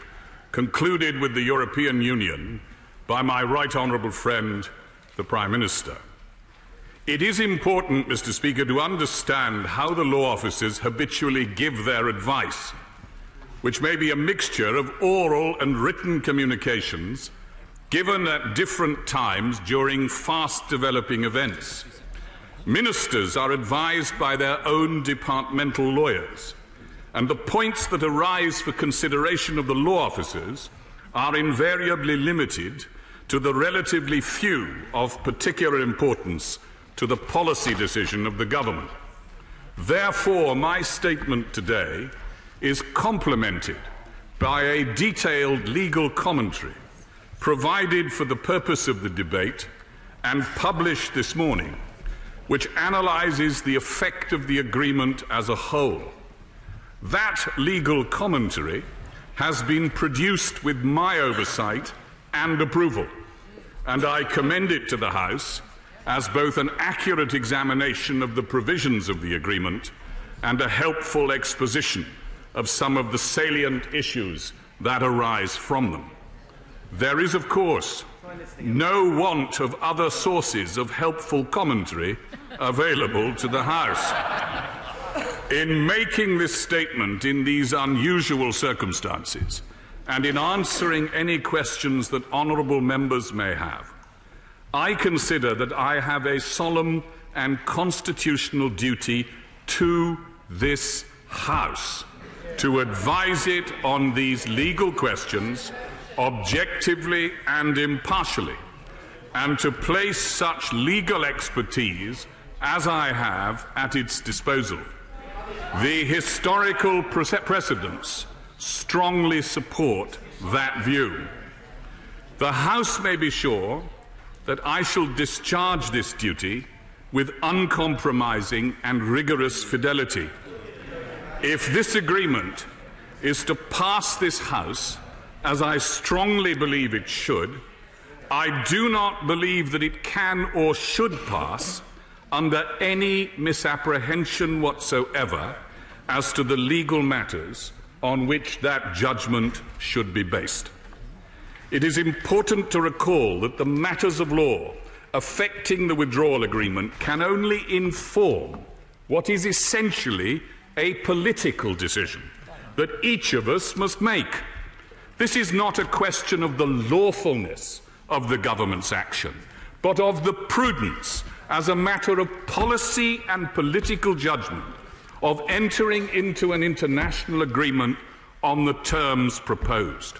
concluded with the European Union by my right honourable friend, the Prime Minister. It is important, Mr. Speaker, to understand how the law officers habitually give their advice, which may be a mixture of oral and written communications given at different times during fast-developing events. Ministers are advised by their own departmental lawyers, and the points that arise for consideration of the law officers are invariably limited to the relatively few of particular importance to the policy decision of the government. Therefore, my statement today is complemented by a detailed legal commentary provided for the purpose of the debate and published this morning, which analyses the effect of the agreement as a whole. That legal commentary has been produced with my oversight and approval, and I commend it to the House as both an accurate examination of the provisions of the agreement and a helpful exposition of some of the salient issues that arise from them. There is, of course, no want of other sources of helpful commentary available to the House. In making this statement in these unusual circumstances, and in answering any questions that honourable members may have, I consider that I have a solemn and constitutional duty to this House to advise it on these legal questions objectively and impartially, and to place such legal expertise as I have at its disposal. The historical precedents strongly support that view. The House may be sure that I shall discharge this duty with uncompromising and rigorous fidelity. If this agreement is to pass this House, as I strongly believe it should, I do not believe that it can or should pass under any misapprehension whatsoever as to the legal matters on which that judgment should be based. It is important to recall that the matters of law affecting the withdrawal agreement can only inform what is essentially a political decision that each of us must make. This is not a question of the lawfulness of the government's action, but of the prudence as a matter of policy and political judgment of entering into an international agreement on the terms proposed.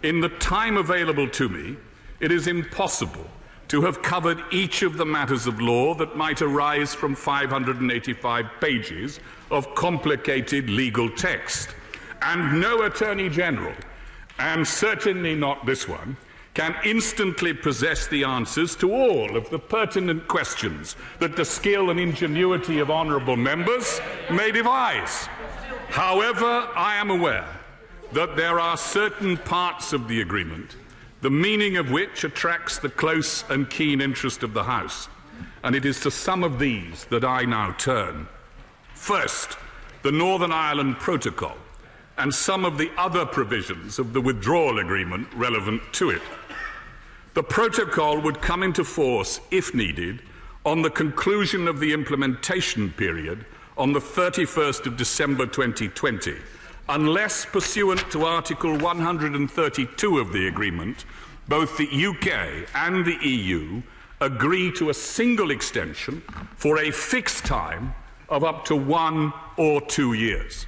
In the time available to me, it is impossible to have covered each of the matters of law that might arise from 585 pages of complicated legal text, and no Attorney General, and certainly not this one, can instantly possess the answers to all of the pertinent questions that the skill and ingenuity of honourable members may devise. However, I am aware that there are certain parts of the agreement, the meaning of which attracts the close and keen interest of the House, and it is to some of these that I now turn. First, the Northern Ireland Protocol and some of the other provisions of the withdrawal agreement relevant to it. The protocol would come into force, if needed, on the conclusion of the implementation period on the 31st of December 2020, unless, pursuant to Article 132 of the agreement, both the UK and the EU agree to a single extension for a fixed time of up to 1 or 2 years.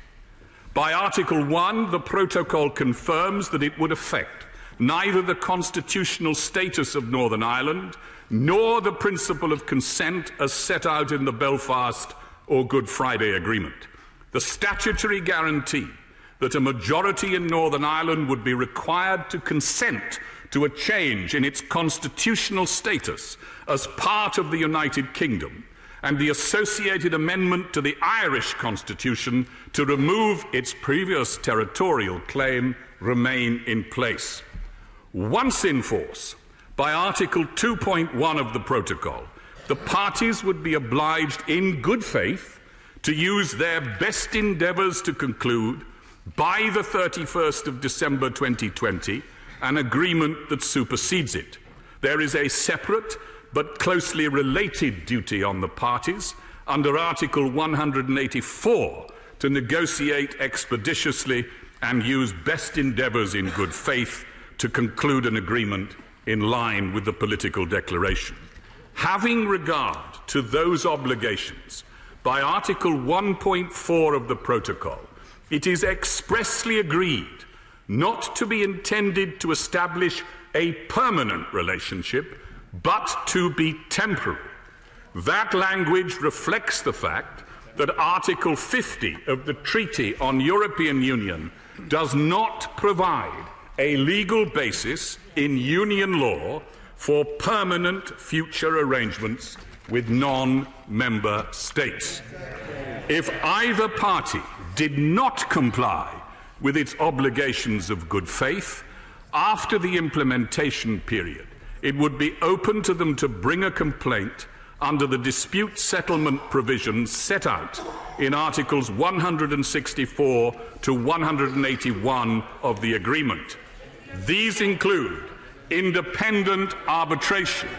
By Article 1, the protocol confirms that it would affect neither the constitutional status of Northern Ireland nor the principle of consent as set out in the Belfast or Good Friday Agreement. The statutory guarantee that a majority in Northern Ireland would be required to consent to a change in its constitutional status as part of the United Kingdom, and the associated amendment to the Irish Constitution to remove its previous territorial claim remain in place. Once in force, by Article 2.1 of the Protocol, the parties would be obliged in good faith to use their best endeavours to conclude, by the 31st of December 2020, an agreement that supersedes it. There is a separate but closely related duty on the parties under Article 184 to negotiate expeditiously and use best endeavours in good faith to conclude an agreement in line with the political declaration. Having regard to those obligations, by Article 1.4 of the Protocol, it is expressly agreed not to be intended to establish a permanent relationship, but to be temporary. That language reflects the fact that Article 50 of the Treaty on European Union does not provide a legal basis in Union law for permanent future arrangements with non-member states. If either party did not comply with its obligations of good faith after the implementation period, it would be open to them to bring a complaint under the dispute settlement provisions set out in Articles 164 to 181 of the Agreement. These include independent arbitration.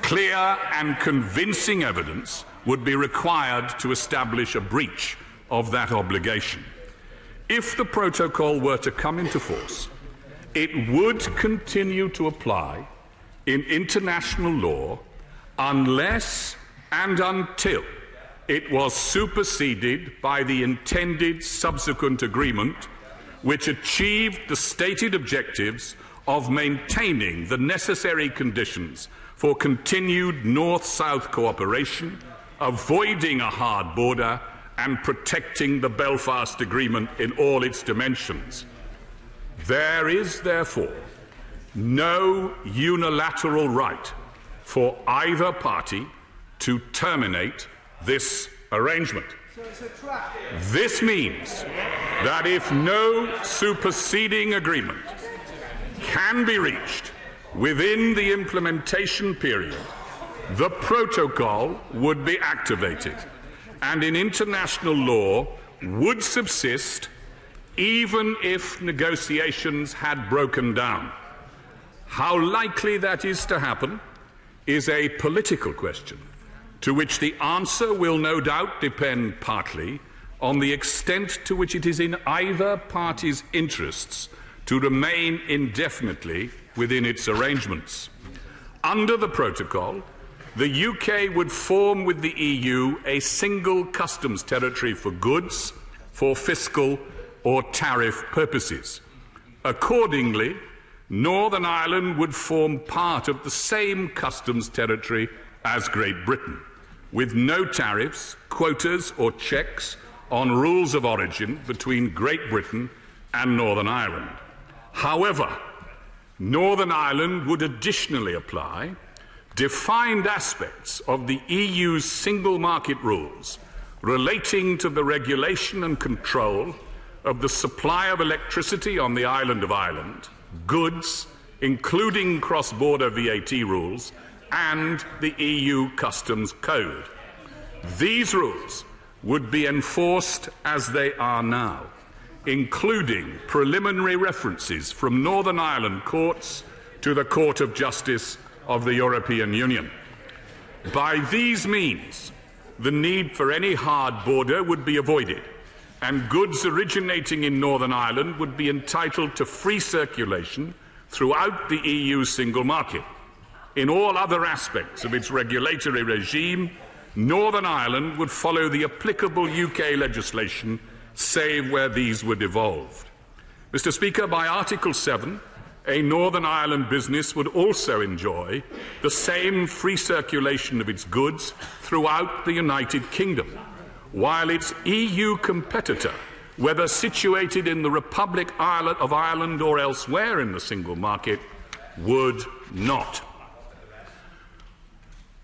Clear and convincing evidence would be required to establish a breach of that obligation. If the protocol were to come into force, it would continue to apply in international law unless and until it was superseded by the intended subsequent agreement which achieved the stated objectives of maintaining the necessary conditions for continued North-South cooperation, avoiding a hard border and protecting the Belfast Agreement in all its dimensions. There is, therefore, no unilateral right for either party to terminate this arrangement. This means that if no superseding agreement can be reached within the implementation period, the protocol would be activated and in international law would subsist even if negotiations had broken down. How likely that is to happen is a political question, to which the answer will no doubt depend partly on the extent to which it is in either party's interests to remain indefinitely within its arrangements. Under the protocol, the UK would form with the EU a single customs territory for goods for fiscal or tariff purposes. Accordingly, Northern Ireland would form part of the same customs territory as Great Britain, with no tariffs, quotas or checks on rules of origin between Great Britain and Northern Ireland. However, Northern Ireland would additionally apply defined aspects of the EU's single market rules relating to the regulation and control of the supply of electricity on the island of Ireland, goods, including cross-border VAT rules, and the EU Customs Code. These rules would be enforced as they are now, including preliminary references from Northern Ireland courts to the Court of Justice of the European Union. By these means, the need for any hard border would be avoided, and goods originating in Northern Ireland would be entitled to free circulation throughout the EU single market. In all other aspects of its regulatory regime, Northern Ireland would follow the applicable UK legislation, save where these were devolved. Mr. Speaker, by Article 7, a Northern Ireland business would also enjoy the same free circulation of its goods throughout the United Kingdom, while its EU competitor, whether situated in the Republic of Ireland or elsewhere in the single market, would not.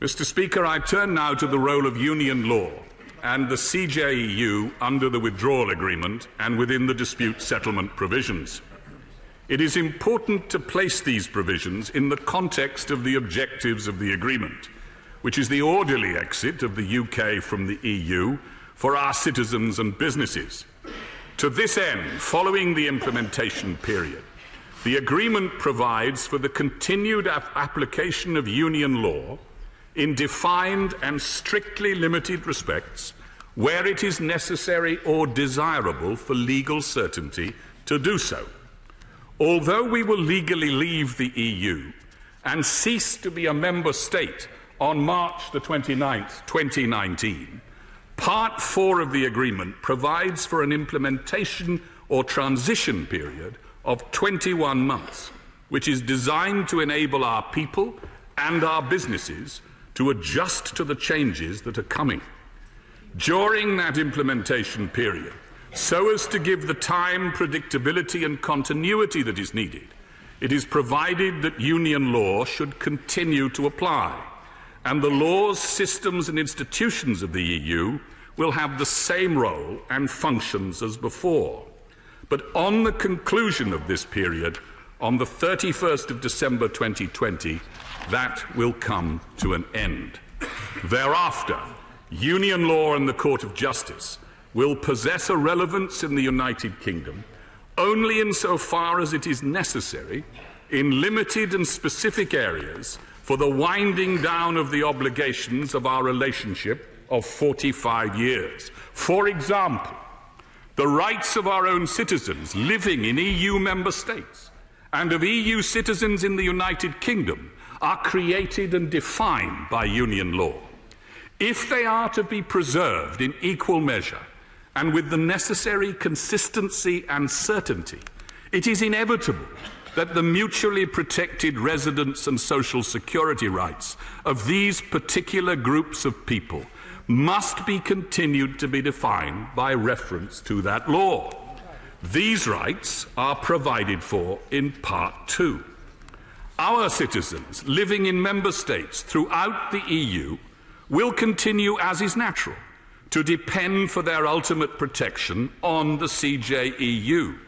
Mr. Speaker, I turn now to the role of union law and the CJEU under the withdrawal agreement and within the dispute settlement provisions. It is important to place these provisions in the context of the objectives of the agreement, which is the orderly exit of the UK from the EU for our citizens and businesses. To this end, following the implementation period, the agreement provides for the continued application of union law in defined and strictly limited respects where it is necessary or desirable for legal certainty to do so. Although we will legally leave the EU and cease to be a member state on March the 29th, 2019, Part 4 of the agreement provides for an implementation or transition period of 21 months, which is designed to enable our people and our businesses to adjust to the changes that are coming. During that implementation period, so as to give the time, predictability and continuity that is needed, it is provided that union law should continue to apply, and the laws, systems and institutions of the EU will have the same role and functions as before. But on the conclusion of this period on the 31st of December 2020, that will come to an end. Thereafter, Union law and the Court of Justice will possess a relevance in the United Kingdom only insofar as it is necessary in limited and specific areas for the winding down of the obligations of our relationship of 45 years. For example, the rights of our own citizens living in EU member states and of EU citizens in the United Kingdom are created and defined by Union law. If they are to be preserved in equal measure and with the necessary consistency and certainty, it is inevitable that the mutually protected residence and social security rights of these particular groups of people must be continued to be defined by reference to that law. These rights are provided for in Part 2. Our citizens living in member states throughout the EU will continue, as is natural, to depend for their ultimate protection on the CJEU,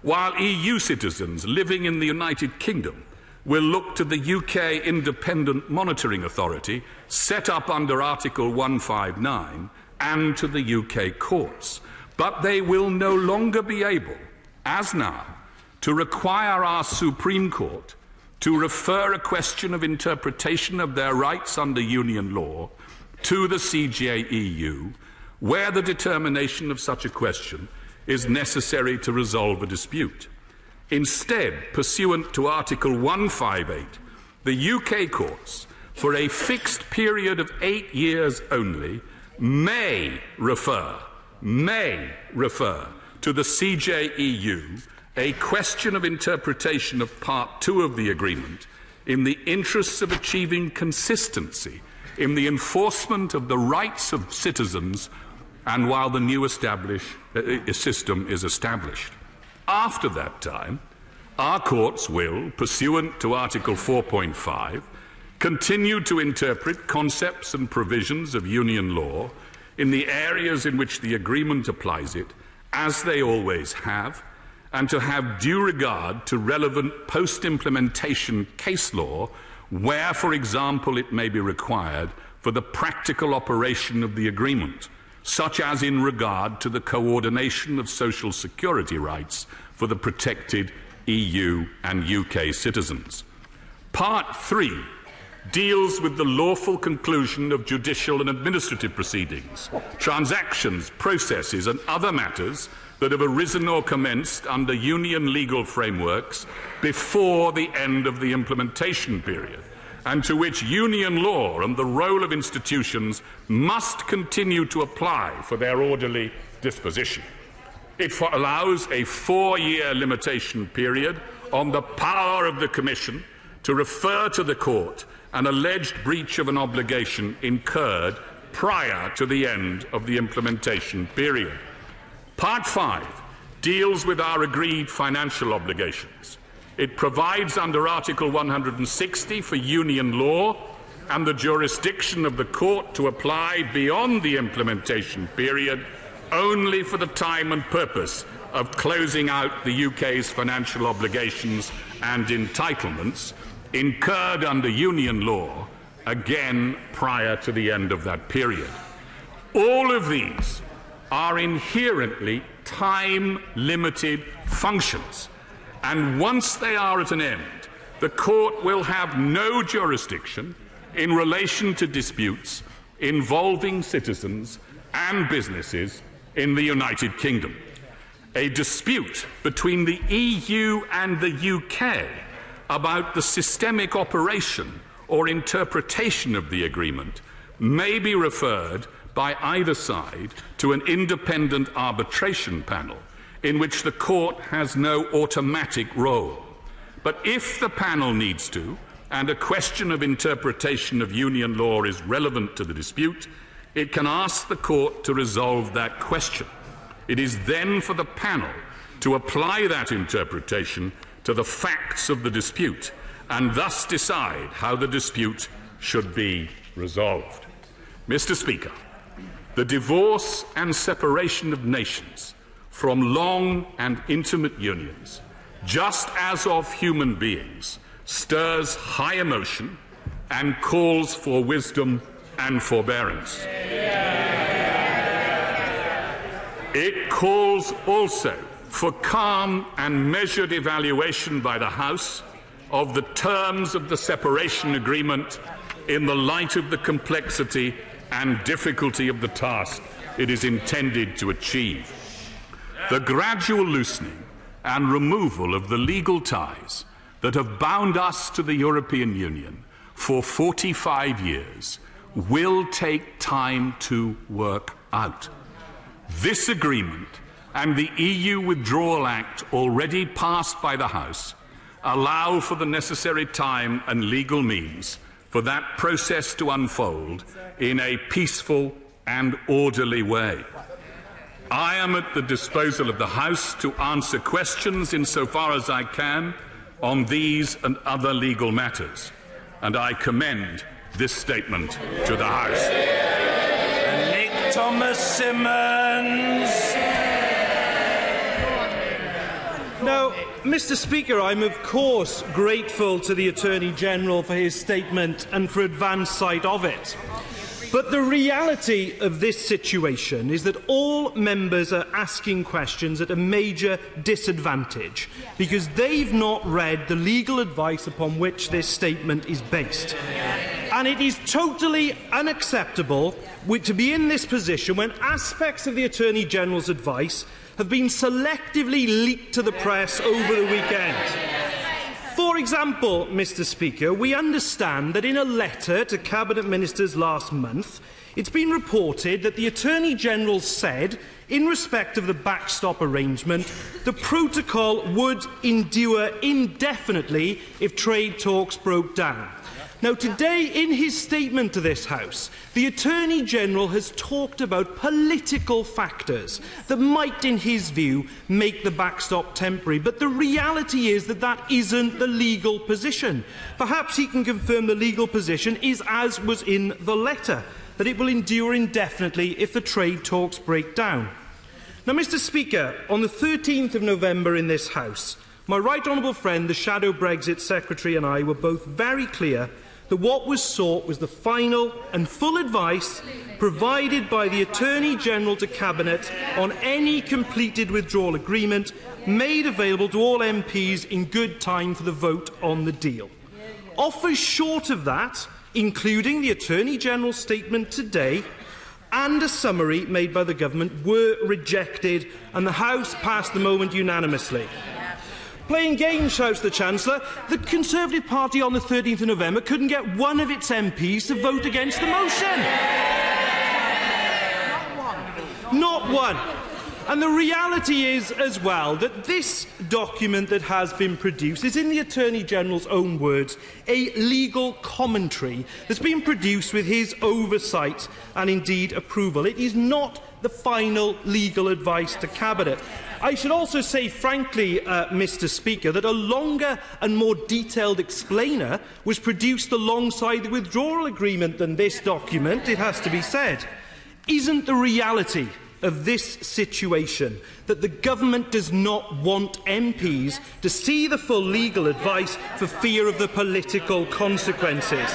while EU citizens living in the United Kingdom will look to the UK Independent Monitoring Authority set up under Article 159 and to the UK courts. But they will no longer be able, as now, to require our Supreme Court to refer a question of interpretation of their rights under Union law to the CJEU, where the determination of such a question is necessary to resolve a dispute. Instead, pursuant to Article 158, the UK courts, for a fixed period of 8 years only, may refer to the CJEU a question of interpretation of Part 2 of the agreement in the interests of achieving consistency in the enforcement of the rights of citizens and while the new system is established. After that time, our courts will, pursuant to Article 4.5, continue to interpret concepts and provisions of Union law in the areas in which the agreement applies it, as they always have, and to have due regard to relevant post-implementation case law where, for example, it may be required for the practical operation of the agreement, such as in regard to the coordination of social security rights for the protected EU and UK citizens. Part 3 deals with the lawful conclusion of judicial and administrative proceedings, transactions, processes and other matters that have arisen or commenced under Union legal frameworks before the end of the implementation period, and to which Union law and the role of institutions must continue to apply for their orderly disposition. It allows a 4-year limitation period on the power of the Commission to refer to the Court an alleged breach of an obligation incurred prior to the end of the implementation period. Part 5 deals with our agreed financial obligations. It provides under Article 160 for Union law and the jurisdiction of the Court to apply beyond the implementation period only for the time and purpose of closing out the UK's financial obligations and entitlements incurred under Union law, again prior to the end of that period. All of these are inherently time-limited functions, and once they are at an end, the Court will have no jurisdiction in relation to disputes involving citizens and businesses in the United Kingdom. A dispute between the EU and the UK about the systemic operation or interpretation of the agreement may be referred by either side to an independent arbitration panel in which the Court has no automatic role. But if the panel needs to, and a question of interpretation of Union law is relevant to the dispute, it can ask the Court to resolve that question. It is then for the panel to apply that interpretation to the facts of the dispute and thus decide how the dispute should be resolved. Mr. Speaker, the divorce and separation of nations from long and intimate unions just as of human beings, stirs high emotion and calls for wisdom and forbearance. It calls also for calm and measured evaluation by the House of the terms of the separation agreement in the light of the complexity and difficulty of the task it is intended to achieve. The gradual loosening and removal of the legal ties that have bound us to the European Union for 45 years will take time to work out. This agreement and the EU Withdrawal Act already passed by the House allow for the necessary time and legal means for that process to unfold in a peaceful and orderly way. I am at the disposal of the House to answer questions insofar as I can on these and other legal matters, and I commend this statement to the House. Nick Thomas Simmons. Now, Mr. Speaker, I'm of course grateful to the Attorney-General for his statement and for advance sight of it. But the reality of this situation is that all members are asking questions at a major disadvantage because they've not read the legal advice upon which this statement is based. And it is totally unacceptable to be in this position when aspects of the Attorney-General's advice have been selectively leaked to the press over the weekend. For example, Mr. Speaker, we understand that in a letter to Cabinet Ministers last month, it's been reported that the Attorney-General said, in respect of the backstop arrangement, the protocol would endure indefinitely if trade talks broke down. Now, today, in his statement to this House, the Attorney-General has talked about political factors that might, in his view, make the backstop temporary. But the reality is that that isn't the legal position. Perhaps he can confirm the legal position is as was in the letter, that it will endure indefinitely if the trade talks break down. Now, Mr. Speaker, on the 13th of November in this House, my right honourable friend, the Shadow Brexit Secretary, and I were both very clear that what was sought was the final and full advice provided by the Attorney-General to Cabinet on any completed withdrawal agreement made available to all MPs in good time for the vote on the deal. Offers short of that, including the Attorney-General's statement today and a summary made by the Government, were rejected, and the House passed the moment unanimously. Playing games, shouts the Chancellor. The Conservative Party on the 13th of November couldn't get one of its MPs to vote against the motion. Not one. And the reality is, as well, that this document that has been produced is, in the Attorney-General's own words, a legal commentary that's been produced with his oversight and, indeed, approval. It is not the final legal advice to Cabinet. I should also say, frankly, Mr. Speaker, that a longer and more detailed explainer was produced alongside the withdrawal agreement than this document, it has to be said. Isn't the reality of this situation that the Government does not want MPs to see the full legal advice for fear of the political consequences?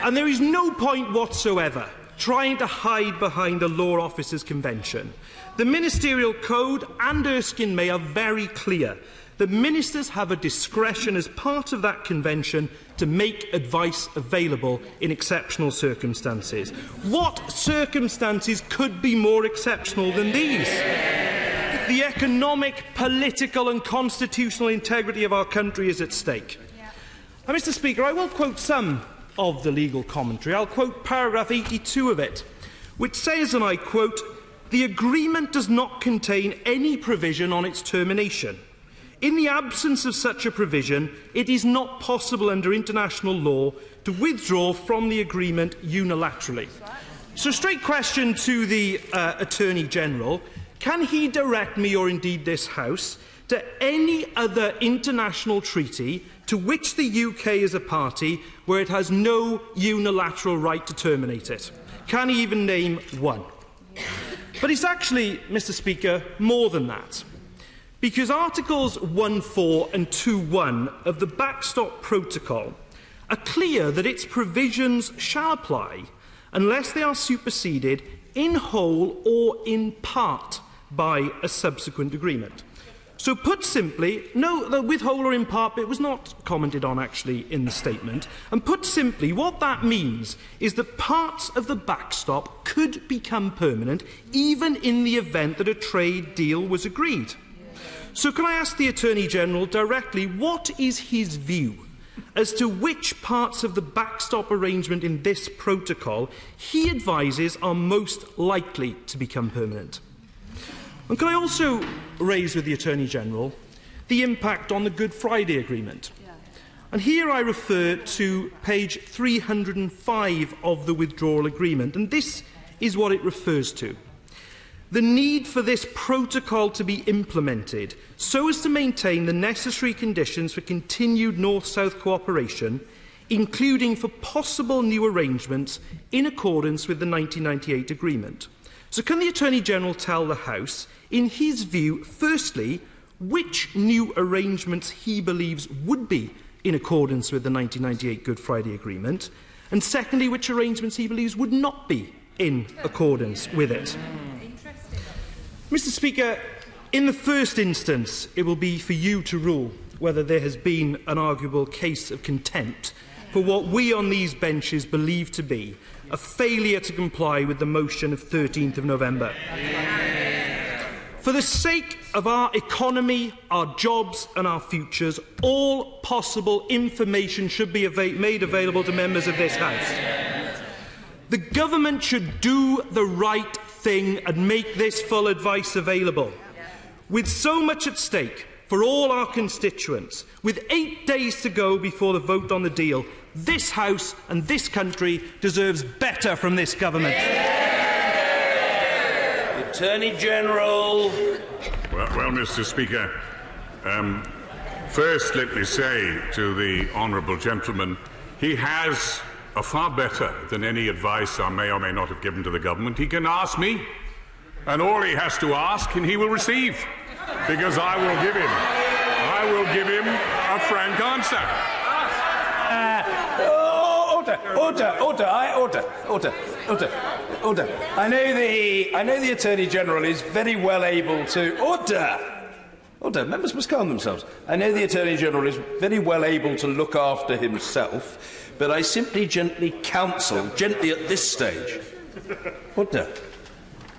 And there is no point whatsoever trying to hide behind the Law Officers' Convention. The Ministerial Code and Erskine May are very clear. The ministers have a discretion as part of that convention to make advice available in exceptional circumstances. What circumstances could be more exceptional than these? The economic, political and constitutional integrity of our country is at stake. Now, Mr. Speaker, I will quote some of the legal commentary. I'll quote paragraph 82 of it, which says, and I quote, "The agreement does not contain any provision on its termination. In the absence of such a provision, it is not possible under international law to withdraw from the agreement unilaterally." So, straight question to the Attorney-General. Can he direct me, or indeed this House, to any other international treaty to which the UK is a party where it has no unilateral right to terminate it? Can he even name one? But it's actually, Mr. Speaker, more than that. Because Articles 1.4 and 2.1 of the Backstop Protocol are clear that its provisions shall apply unless they are superseded in whole or in part by a subsequent agreement. So put simply, no, the with whole or in part bit was not commented on actually in the statement, and put simply, what that means is that parts of the backstop could become permanent even in the event that a trade deal was agreed. So can I ask the Attorney-General directly, what is his view as to which parts of the backstop arrangement in this protocol he advises are most likely to become permanent? And can I also raise with the Attorney-General the impact on the Good Friday Agreement? And here I refer to page 305 of the withdrawal agreement, and this is what it refers to. The need for this protocol to be implemented so as to maintain the necessary conditions for continued North-South cooperation, including for possible new arrangements in accordance with the 1998 agreement. So can the Attorney-General tell the House, in his view, firstly, which new arrangements he believes would be in accordance with the 1998 Good Friday Agreement, and secondly, which arrangements he believes would not be in accordance with it? Mr. Speaker, in the first instance, it will be for you to rule whether there has been an arguable case of contempt for what we on these benches believe to be a failure to comply with the motion of 13th of November. For the sake of our economy, our jobs and our futures, all possible information should be made available to members of this House. The government should do the right thing and make this full advice available. With so much at stake for all our constituents, with 8 days to go before the vote on the deal, this House and this country deserves better from this government. Attorney-General. Well, Mr. Speaker, first let me say to the honourable gentleman, he has a far better than any advice I may or may not have given to the government. He can ask me, and all he has to ask, and he will receive, because I will give him a frank answer. Order. I know the Attorney-General is very well able to... Order. Members must calm themselves. I know the Attorney-General is very well able to look after himself, but I simply gently at this stage,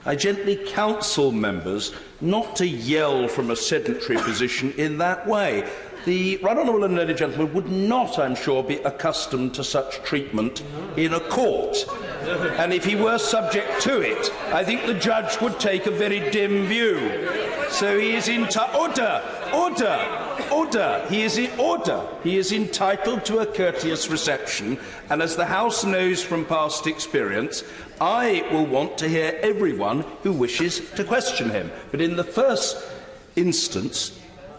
I gently counsel members not to yell from a sedentary position in that way. The Right Honourable and Learned Gentleman would not, I'm sure, be accustomed to such treatment in a court. And if he were subject to it, I think the judge would take a very dim view. So he is He is entitled to a courteous reception, and as the House knows from past experience, I will want to hear everyone who wishes to question him. But in the first instance,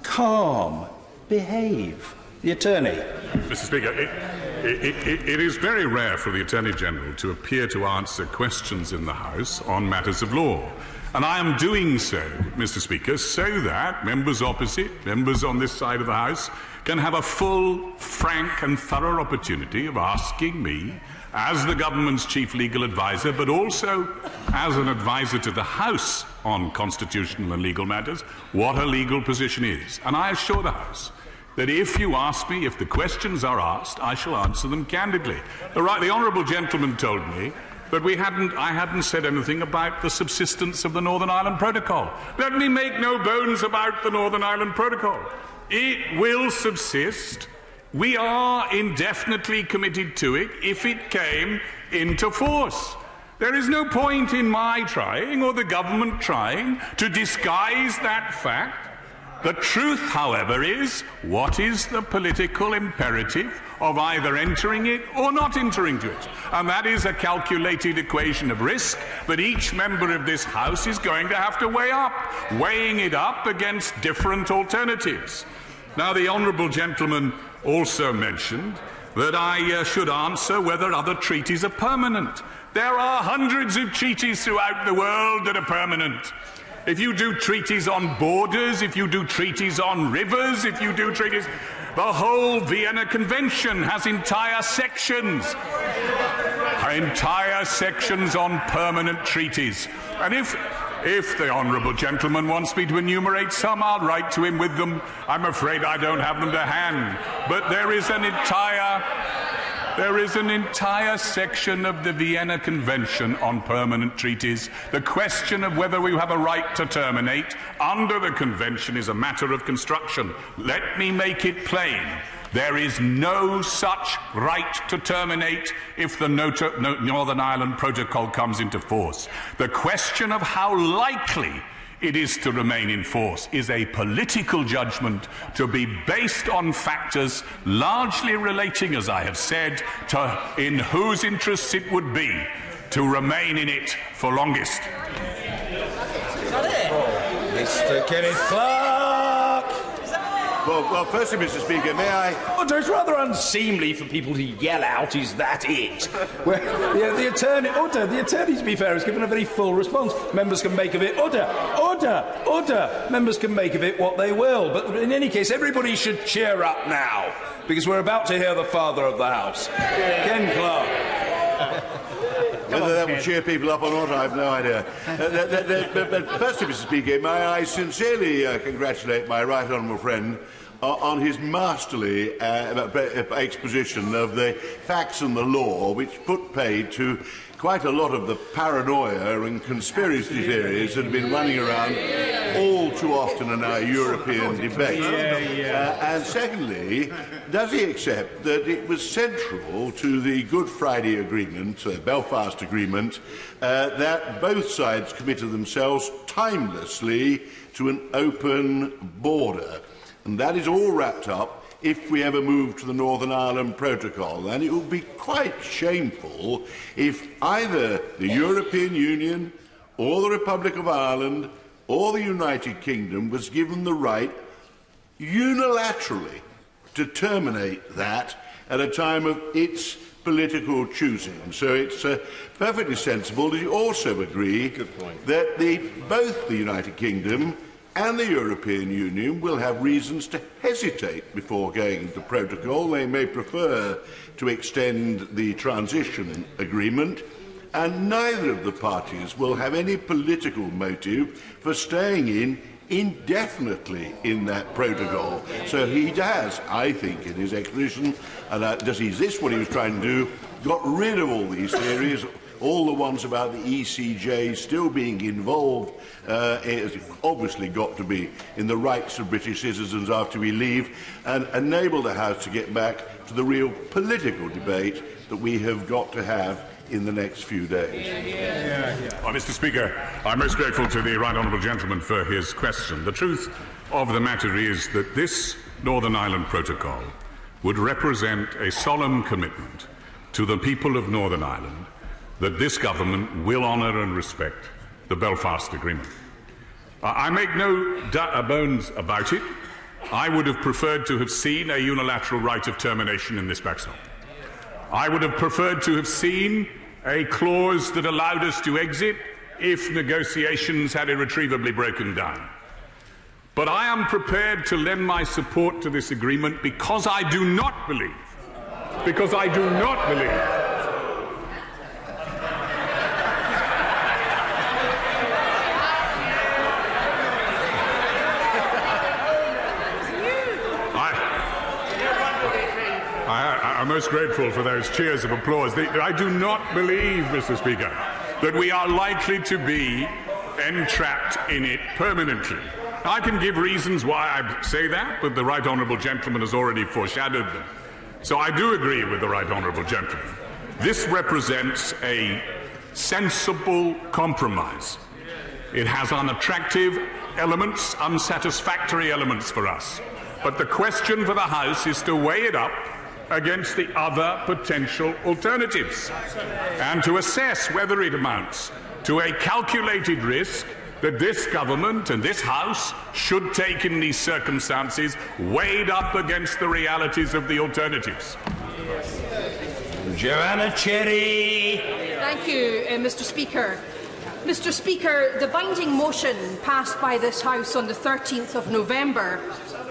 calm. Behave. The Attorney. Mr. Speaker, it is very rare for the Attorney-General to appear to answer questions in the House on matters of law. And I am doing so, Mr. Speaker, so that members opposite, members on this side of the House, can have a full, frank and thorough opportunity of asking me, as the government's chief legal adviser, but also as an adviser to the House on constitutional and legal matters, what her legal position is. And I assure the House that if you ask me, if the questions are asked, I shall answer them candidly. The honourable gentleman told me that I hadn't said anything about the subsistence of the Northern Ireland Protocol. Let me make no bones about the Northern Ireland Protocol. It will subsist. We are indefinitely committed to it if it came into force. There is no point in my trying, or the government trying, to disguise that fact. The truth, however, is, what is the political imperative of either entering it or not entering to it? And that is a calculated equation of risk that each member of this House is going to have to weigh up, weighing it up against different alternatives. Now, the honourable gentleman also mentioned that I should answer whether other treaties are permanent. There are hundreds of treaties throughout the world that are permanent. If you do treaties on borders, if you do treaties on rivers, if you do treaties... The whole Vienna Convention has entire sections on permanent treaties. And if the honourable gentleman wants me to enumerate some, I'll write to him with them. I'm afraid I don't have them to hand. But there is an entire section of the Vienna Convention on permanent treaties. The question of whether we have a right to terminate under the Convention is a matter of construction. Let me make it plain. There is no such right to terminate if the Northern Ireland Protocol comes into force. The question of how likely it is to remain in force is a political judgment to be based on factors largely relating, as I have said, to in whose interests it would be to remain in it for longest. Mr. Kenneth Clark. Well, firstly, Mr. Speaker, may I... Oh, it's rather unseemly for people to yell out, "Is that it?" Well, the attorney, to be fair, has given a very full response. Members can make of it, order. Members can make of it what they will. But in any case, everybody should cheer up now, because we're about to hear the Father of the House, Ken Clark. Whether that will cheer people up or not, I have no idea. But firstly, Mr. Speaker, may I sincerely congratulate my right honourable friend on his masterly exposition of the facts and the law, which put paid to quite a lot of the paranoia and conspiracy theories that have been running around all too often in our European debate. And secondly, does he accept that it was central to the Good Friday Agreement, Belfast Agreement, that both sides committed themselves timelessly to an open border? And that is all wrapped up if we ever move to the Northern Ireland Protocol. And it would be quite shameful if either the European Union or the Republic of Ireland or the United Kingdom was given the right unilaterally to terminate that at a time of its political choosing. So it's perfectly sensible. Do you also agree that both the United Kingdom and the European Union will have reasons to hesitate before going into protocol? They may prefer to extend the transition agreement, and neither of the parties will have any political motive for staying indefinitely in that protocol. So he has, I think, in his exposition, and is this what he was trying to do, got rid of all these theories, all the ones about the ECJ still being involved. It has obviously got to be in the rights of British citizens after we leave, and enable the House to get back to the real political debate that we have got to have in the next few days. Well, Mr. Speaker, I'm most grateful to the right honourable gentleman for his question. The truth of the matter is that this Northern Ireland Protocol would represent a solemn commitment to the people of Northern Ireland that this government will honour and respect the Belfast Agreement. I make no bones about it. I would have preferred to have seen a unilateral right of termination in this backstop. I would have preferred to have seen a clause that allowed us to exit if negotiations had irretrievably broken down. But I am prepared to lend my support to this agreement because I do not believe I'm most grateful for those cheers of applause. I do not believe, Mr. Speaker, that we are likely to be entrapped in it permanently. I can give reasons why I say that, but the right honourable gentleman has already foreshadowed them. So I do agree with the right honourable gentleman. This represents a sensible compromise. It has unattractive elements, unsatisfactory elements for us. But the question for the House is to weigh it up against the other potential alternatives and to assess whether it amounts to a calculated risk that this government and this House should take in these circumstances, weighed up against the realities of the alternatives. Joanna Cherry. Thank you, Mr. Speaker. Mr Speaker, the binding motion passed by this House on the 13th of November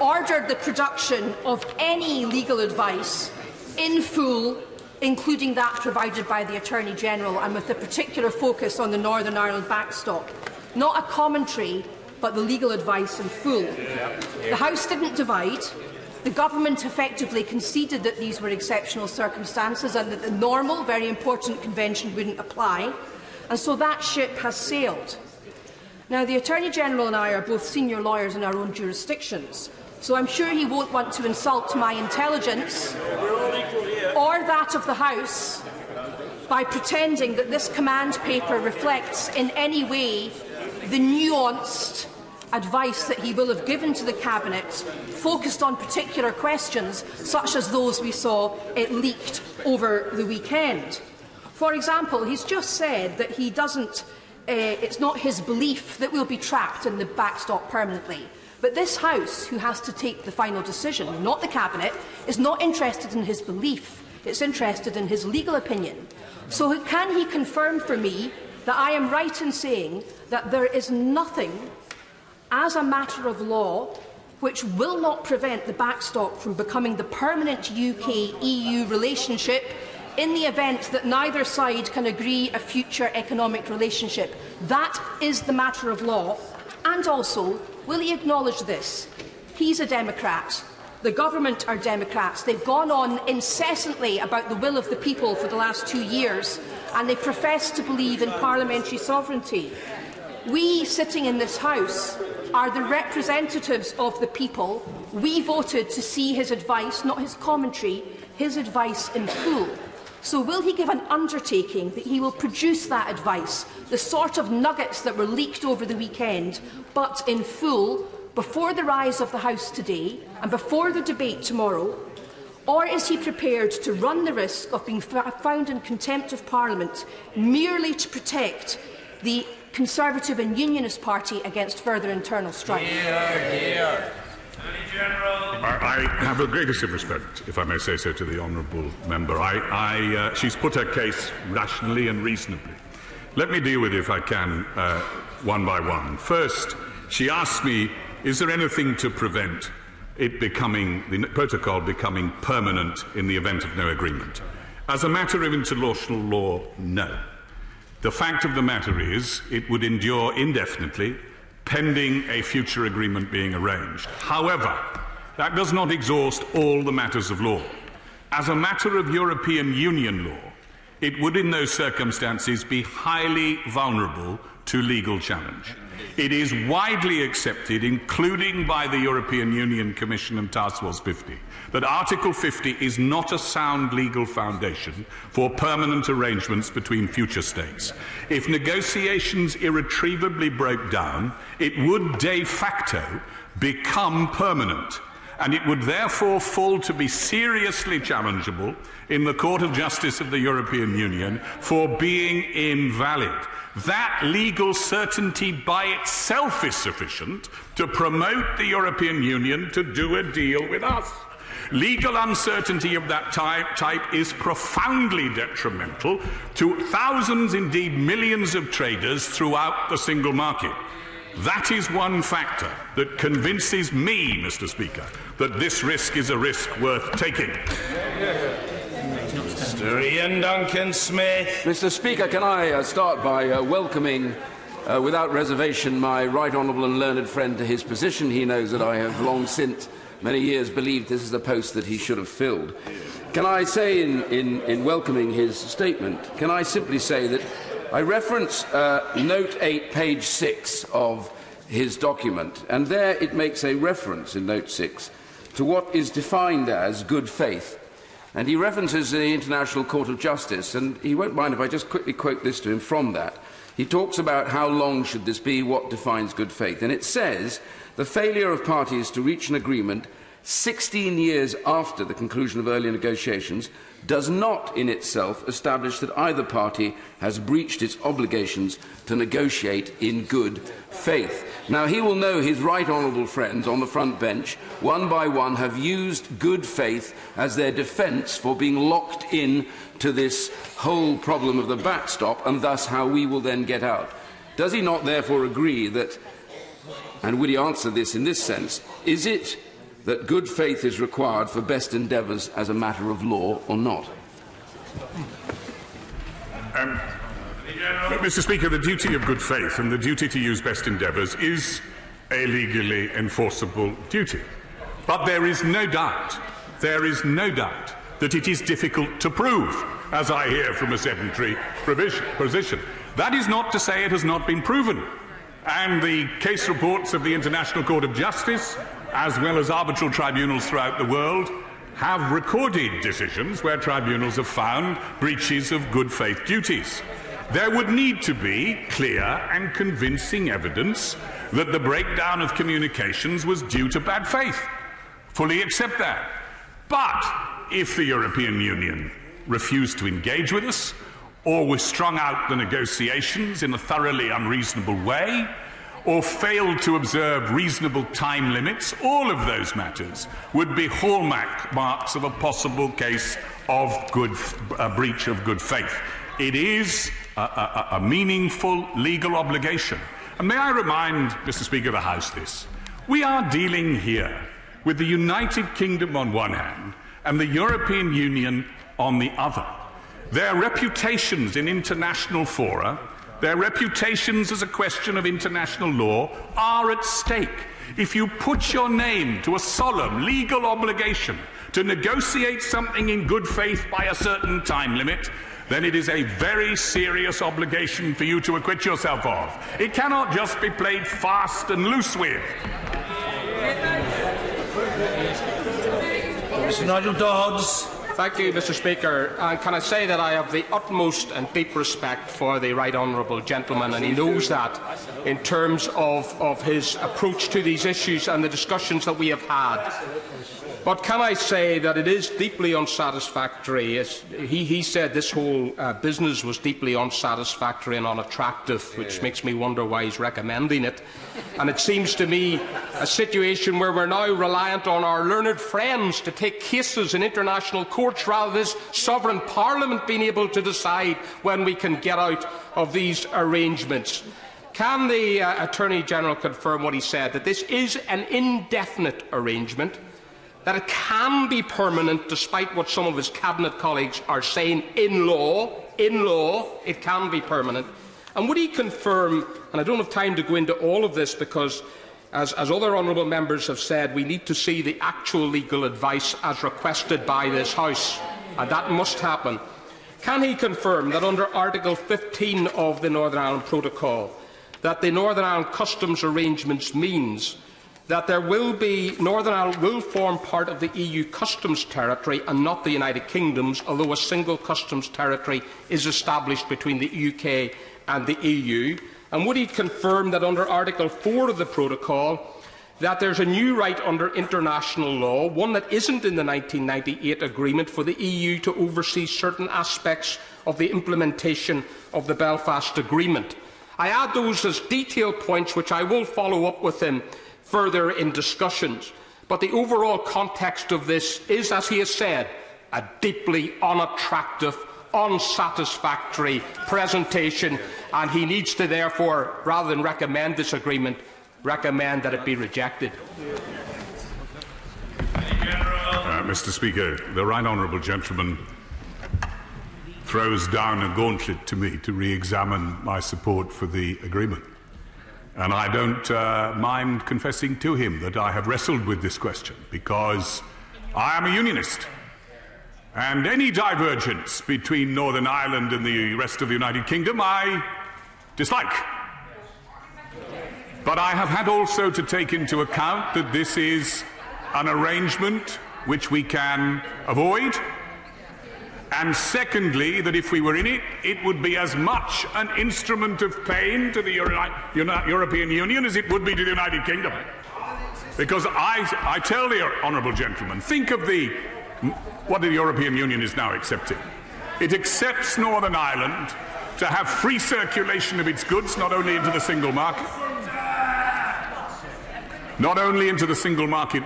ordered the production of any legal advice in full, including that provided by the Attorney-General, and with a particular focus on the Northern Ireland backstop. Not a commentary, but the legal advice in full. The House didn't divide. The Government effectively conceded that these were exceptional circumstances and that the normal, very important convention wouldn't apply, and so that ship has sailed. Now, the Attorney-General and I are both senior lawyers in our own jurisdictions, so I'm sure he won't want to insult my intelligence or that of the House by pretending that this command paper reflects in any way the nuanced advice that he will have given to the Cabinet, focused on particular questions such as those we saw it leaked over the weekend. For example, he's just said that he doesn't, it's not his belief that we'll be trapped in the backstop permanently. But this House, who has to take the final decision, not the Cabinet, is not interested in his belief. It's interested in his legal opinion. So can he confirm for me that I am right in saying that there is nothing, as a matter of law, which will not prevent the backstop from becoming the permanent UK-EU relationship in the event that neither side can agree a future economic relationship? That is the matter of law. And also, will he acknowledge this? He's a Democrat. The Government are Democrats. They've gone on incessantly about the will of the people for the last 2 years, and they profess to believe in parliamentary sovereignty. We, sitting in this House, are the representatives of the people. We voted to see his advice, not his commentary, his advice in full. So will he give an undertaking that he will produce that advice, the sort of nuggets that were leaked over the weekend, but in full, before the rise of the House today and before the debate tomorrow? Or is he prepared to run the risk of being found in contempt of Parliament merely to protect the Conservative and Unionist Party against further internal strife? I have the greatest of respect, if I may say so, to the honourable member. She's put her case rationally and reasonably. Let me deal with it, if I can, one by one. First, she asked me, is there anything to prevent it becoming, the protocol becoming permanent in the event of no agreement? As a matter of international law, no. The fact of the matter is, it would endure indefinitely, pending a future agreement being arranged. However, that does not exhaust all the matters of law. As a matter of European Union law, it would in those circumstances be highly vulnerable to legal challenge. It is widely accepted, including by the European Union Commission and Task Force 50, that Article 50 is not a sound legal foundation for permanent arrangements between future states. If negotiations irretrievably broke down, it would de facto become permanent, and it would therefore fall to be seriously challengeable in the Court of Justice of the European Union for being invalid. That legal certainty by itself is sufficient to promote the European Union to do a deal with us. Legal uncertainty of that type is profoundly detrimental to thousands, indeed millions of traders throughout the single market. That is one factor that convinces me, Mr. Speaker, that this risk is a risk worth taking. Mr. Ian Duncan-Smith. Mr. Speaker, can I start by welcoming, without reservation, my right honourable and learned friend to his position. He knows that I have long since, many years, believed this is a post that he should have filled. Can I say, in welcoming his statement, can I simply say that I reference Note 8, page 6 of his document, and there it makes a reference in Note 6 to what is defined as good faith. And he references the International Court of Justice, and he won't mind if I just quickly quote this to him from that. He talks about how long should this be, what defines good faith. And it says, the failure of parties to reach an agreement 16 years after the conclusion of earlier negotiations does not in itself establish that either party has breached its obligations to negotiate in good faith. Now, he will know his right honourable friends on the front bench, one by one, have used good faith as their defence for being locked in to this whole problem of the backstop, and thus how we will then get out. Does he not therefore agree that, and would he answer this in this sense, is it that good faith is required for best endeavours as a matter of law or not? Mr. Speaker, the duty of good faith and the duty to use best endeavours is a legally enforceable duty. But there is no doubt that it is difficult to prove, as I hear from a sedentary position. That is not to say it has not been proven. And the case reports of the International Court of Justice, as well as arbitral tribunals throughout the world, have recorded decisions where tribunals have found breaches of good faith duties. There would need to be clear and convincing evidence that the breakdown of communications was due to bad faith. Fully accept that. But if the European Union refused to engage with us, or was strung out the negotiations in a thoroughly unreasonable way, or failed to observe reasonable time limits, all of those matters would be hallmark marks of a possible case of breach of good faith. It is a meaningful legal obligation. And may I remind Mr. Speaker of the House this. We are dealing here with the United Kingdom on one hand and the European Union on the other. Their reputations in international fora, their reputations as a question of international law, are at stake. If you put your name to a solemn legal obligation to negotiate something in good faith by a certain time limit, then it is a very serious obligation for you to acquit yourself of. It cannot just be played fast and loose with. Mr. Nigel Dodds. Thank you, Mr. Speaker. And can I say that I have the utmost and deep respect for the right honourable gentleman, and he knows that in terms of his approach to these issues and the discussions that we have had. But can I say that it is deeply unsatisfactory? He said this whole business was deeply unsatisfactory and unattractive, which makes me wonder why he's recommending it. And it seems to me a situation where we're now reliant on our learned friends to take cases in international courts rather than this sovereign parliament being able to decide when we can get out of these arrangements. Can the Attorney-General confirm what he said, that this is an indefinite arrangement, that it can be permanent despite what some of his cabinet colleagues are saying in law, it can be permanent? And would he confirm, and I don't have time to go into all of this because, as other honourable members have said, we need to see the actual legal advice as requested by this House, and that must happen. Can he confirm that under Article 15 of the Northern Ireland Protocol, that the Northern Ireland customs arrangements means that Northern Ireland will form part of the EU customs territory and not the United Kingdom's, although a single customs territory is established between the UK and the EU? And would he confirm that under Article 4 of the Protocol, that there is a new right under international law, one that isn't in the 1998 agreement, for the EU to oversee certain aspects of the implementation of the Belfast Agreement? I add those as detailed points which I will follow up with him further in discussions. But the overall context of this is, as he has said, a deeply unattractive, unsatisfactory presentation, and he needs to therefore, rather than recommend this agreement, recommend that it be rejected. Mr. Speaker, the right honourable gentleman throws down a gauntlet to me to re-examine my support for the agreement. And I don't mind confessing to him that I have wrestled with this question because I am a unionist. And any divergence between Northern Ireland and the rest of the United Kingdom I dislike. But I have had also to take into account that this is an arrangement which we can avoid. And secondly, that if we were in it, it would be as much an instrument of pain to the European Union as it would be to the United Kingdom. Because I tell the honourable gentleman, think of what the European Union is now accepting. It accepts Northern Ireland to have free circulation of its goods, not only into the single market,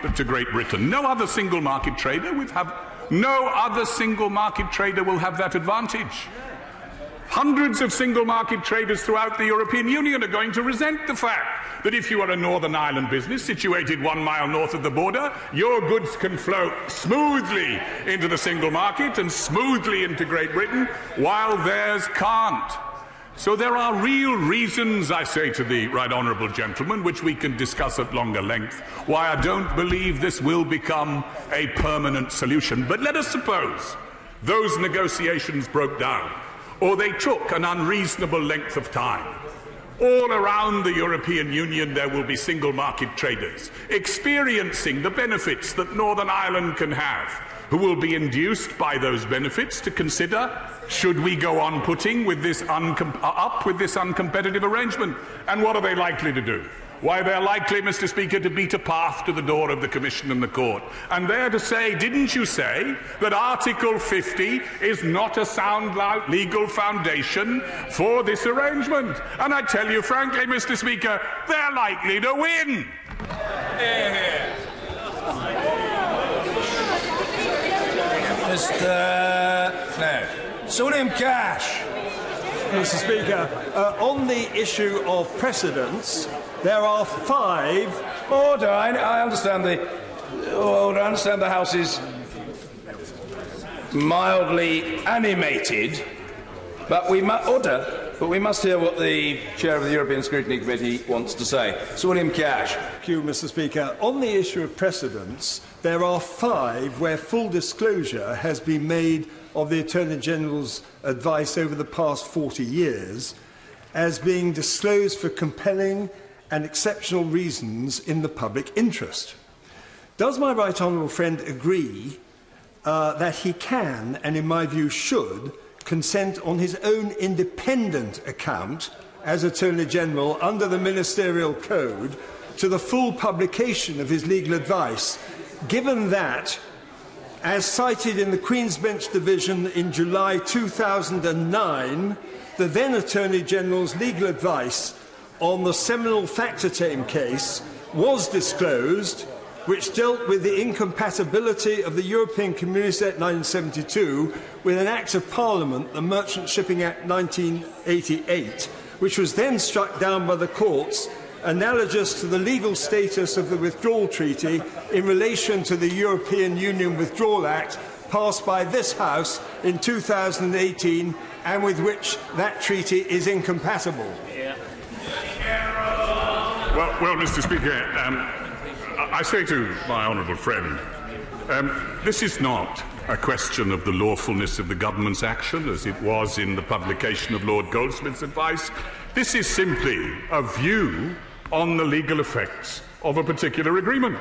but to Great Britain. No other single market trader will have that advantage. Hundreds of single market traders throughout the European Union are going to resent the fact that if you are a Northern Ireland business situated 1 mile north of the border, your goods can flow smoothly into the single market and smoothly into Great Britain, while theirs can't. So there are real reasons, I say to the right honourable gentleman, which we can discuss at longer length, why I don't believe this will become a permanent solution. But let us suppose those negotiations broke down, or they took an unreasonable length of time. All around the European Union there will be single market traders experiencing the benefits that Northern Ireland can have, who will be induced by those benefits to consider, should we go on putting with this uncompetitive arrangement? And what are they likely to do? Why, they're likely, Mr. Speaker, to beat a path to the door of the Commission and the Court, and there to say, didn't you say that Article 50 is not a sound legal foundation for this arrangement? And I tell you frankly, Mr. Speaker, they're likely to win. William Cash. Mr. Speaker, on the issue of precedents, there are 5. Order. I understand the order. I understand the House is mildly animated, but we must hear what the Chair of the European Scrutiny Committee wants to say. Sir William Cash. Thank you, Mr. Speaker. On the issue of precedents, there are 5 where full disclosure has been made of the Attorney General's advice over the past 40 years as being disclosed for compelling and exceptional reasons in the public interest. Does my right honourable friend agree that he can, and in my view should, consent on his own independent account as Attorney General under the Ministerial Code to the full publication of his legal advice, given that, as cited in the Queen's Bench Division in July 2009, the then Attorney General's legal advice on the seminal Factortame case was disclosed, which dealt with the incompatibility of the European Communities Act 1972 with an Act of Parliament, the Merchant Shipping Act 1988, which was then struck down by the courts, analogous to the legal status of the Withdrawal Treaty in relation to the European Union Withdrawal Act passed by this House in 2018 and with which that treaty is incompatible. Well, Mr. Speaker, I say to my honourable friend, this is not a question of the lawfulness of the government's action, as it was in the publication of Lord Goldsmith's advice. This is simply a view on the legal effects of a particular agreement.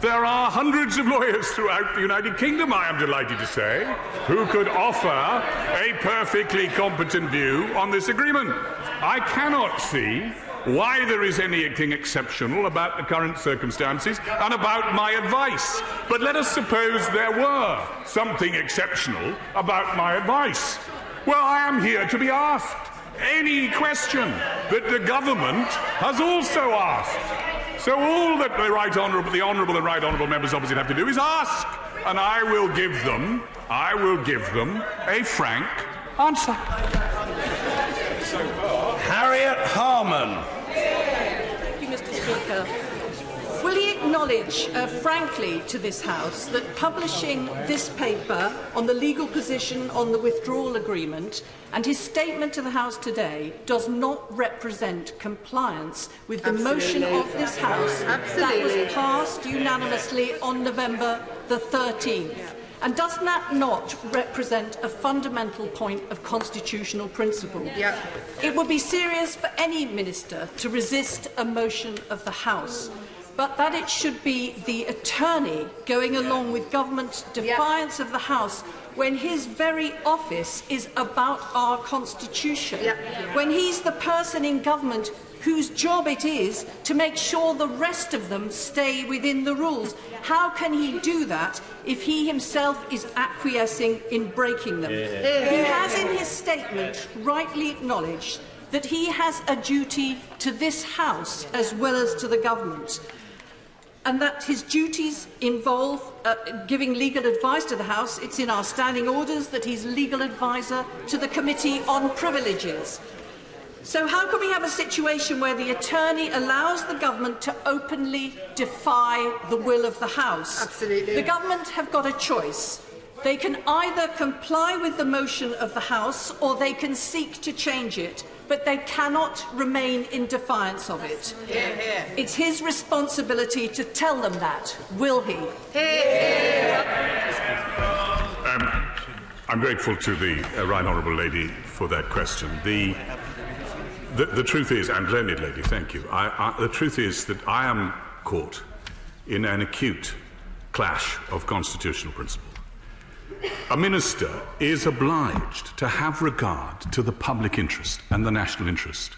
There are hundreds of lawyers throughout the United Kingdom, I am delighted to say, who could offer a perfectly competent view on this agreement. I cannot see why there is anything exceptional about the current circumstances and about my advice. But let us suppose there were something exceptional about my advice. Well, I am here to be asked any question that the government has also asked. So all that the honourable and right honourable members opposite have to do is ask, and I will give them a frank answer. Harriet Harman. Thank you, Mr. Speaker. Will he acknowledge frankly to this House that publishing this paper on the legal position on the withdrawal agreement and his statement to the House today does not represent compliance with the motion of this House that was passed unanimously on November the 13th? And does that not represent a fundamental point of constitutional principle? Yep. It would be serious for any minister to resist a motion of the House, but that it should be the attorney going along with government defiance of the House when his very office is about our constitution, when he's the person in government whose job it is to make sure the rest of them stay within the rules. How can he do that if he himself is acquiescing in breaking them? He has in his statement rightly acknowledged that he has a duty to this House as well as to the government. and that his duties involve giving legal advice to the House. It's in our standing orders that he's legal advisor to the Committee on Privileges. So how can we have a situation where the attorney allows the government to openly defy the will of the House? Absolutely. The government have got a choice. They can either comply with the motion of the House or they can seek to change it, but they cannot remain in defiance of it. Hear, hear. It's his responsibility to tell them that, will he? Hear. I'm grateful to the right honourable lady for that question. The truth is, and learned lady, thank you. The truth is that I am caught in an acute clash of constitutional principle. A minister is obliged to have regard to the public interest and the national interest.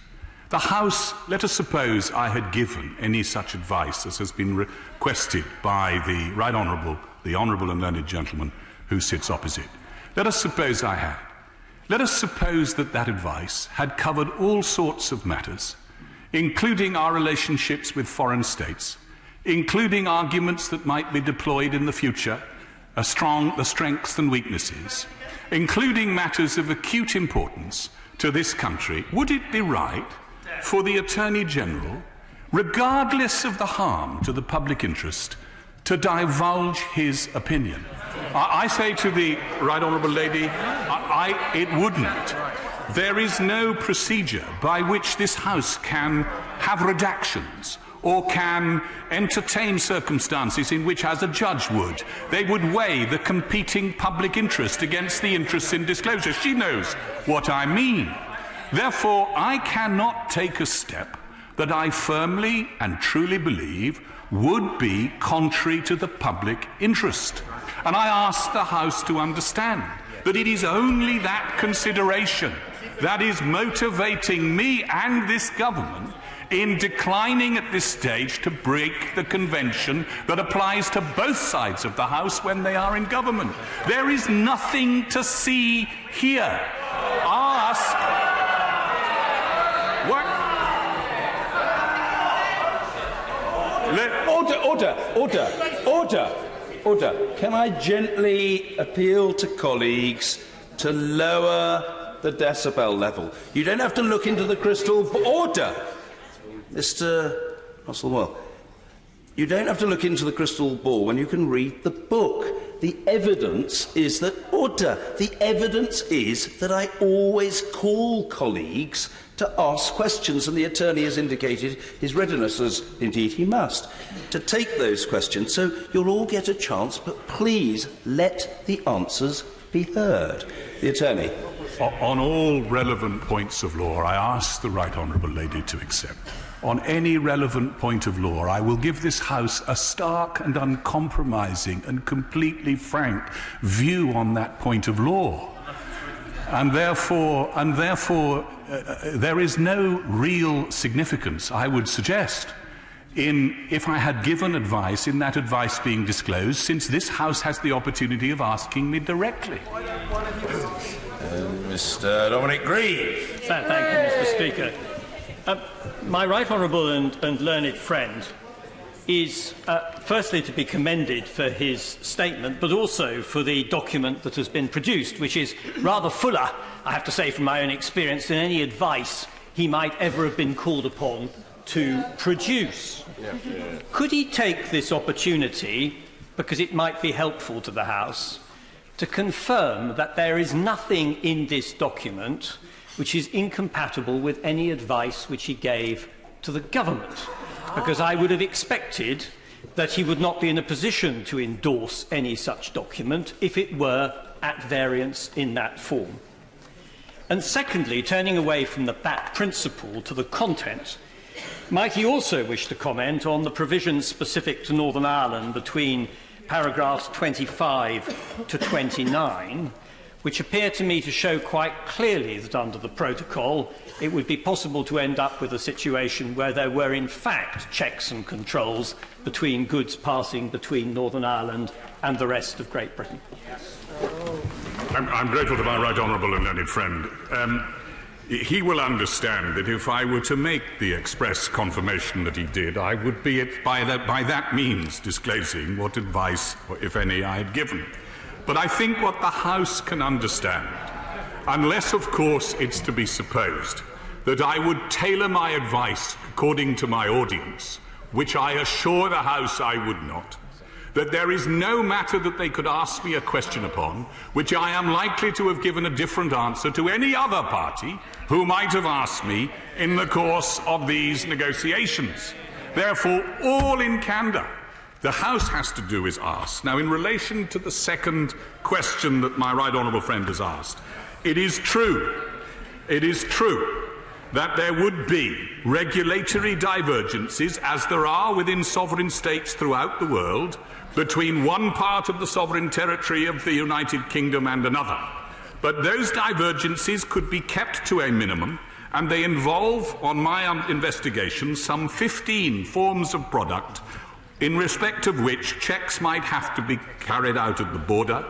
The House, let us suppose I had given any such advice as has been requested by the right honourable, the honourable and learned gentleman who sits opposite. Let us suppose I had. Let us suppose that that advice had covered all sorts of matters, including our relationships with foreign states, including arguments that might be deployed in the future, the strengths and weaknesses, including matters of acute importance to this country. Would it be right for the Attorney General, regardless of the harm to the public interest, to divulge his opinion? I say to the right honourable lady, it wouldn't. There is no procedure by which this House can have redactions or can entertain circumstances in which, as a judge would, they would weigh the competing public interest against the interests in disclosure. She knows what I mean. Therefore, I cannot take a step that I firmly and truly believe would be contrary to the public interest. And I ask the House to understand that it is only that consideration that is motivating me and this government in declining at this stage to break the convention that applies to both sides of the House when they are in government. There is nothing to see here. Ask... Order. Can I gently appeal to colleagues to lower the decibel level? You don't have to look into the crystal ball. Order! Mr. Russell-Well, you don't have to look into the crystal ball when you can read the book. The evidence is that... Order! The evidence is that I always call colleagues to ask questions, and the attorney has indicated his readiness, as indeed he must, to take those questions. So you'll all get a chance, but please let the answers be heard. The attorney. On all relevant points of law, I ask the right honourable lady to accept. On any relevant point of law, I will give this House a stark and uncompromising and completely frank view on that point of law. And therefore, there is no real significance, I would suggest, if I had given advice, in that advice being disclosed, since this House has the opportunity of asking me directly. Mr. Dominic Grieve. Thank you, Mr. Speaker. My right honourable and learned friend is firstly to be commended for his statement, but also for the document that has been produced, which is rather fuller, I have to say from my own experience, than any advice he might ever have been called upon to produce. Could he take this opportunity, because it might be helpful to the House, to confirm that there is nothing in this document which is incompatible with any advice which he gave to the government? Because I would have expected that he would not be in a position to endorse any such document if it were at variance in that form. And secondly, turning away from the BAT principle to the content, might he also wish to comment on the provisions specific to Northern Ireland between paragraphs 25 to 29, which appear to me to show quite clearly that under the protocol it would be possible to end up with a situation where there were in fact checks and controls between goods passing between Northern Ireland and the rest of Great Britain. I'm grateful to my right honourable and learned friend. he will understand that if I were to make the express confirmation that he did, I would be by that means disclosing what advice, if any, I had given. But I think what the House can understand, unless, of course, it's to be supposed that I would tailor my advice according to my audience, which I assure the House I would not, that there is no matter that they could ask me a question upon which I am likely to have given a different answer to any other party who might have asked me in the course of these negotiations. Therefore, all in candour, the House has to do is ask. Now, in relation to the second question that my right honourable friend has asked, it is true that there would be regulatory divergences, as there are within sovereign states throughout the world, between one part of the sovereign territory of the United Kingdom and another. But those divergences could be kept to a minimum, and they involve, on my investigation, some 15 forms of product in respect of which checks might have to be carried out at the border.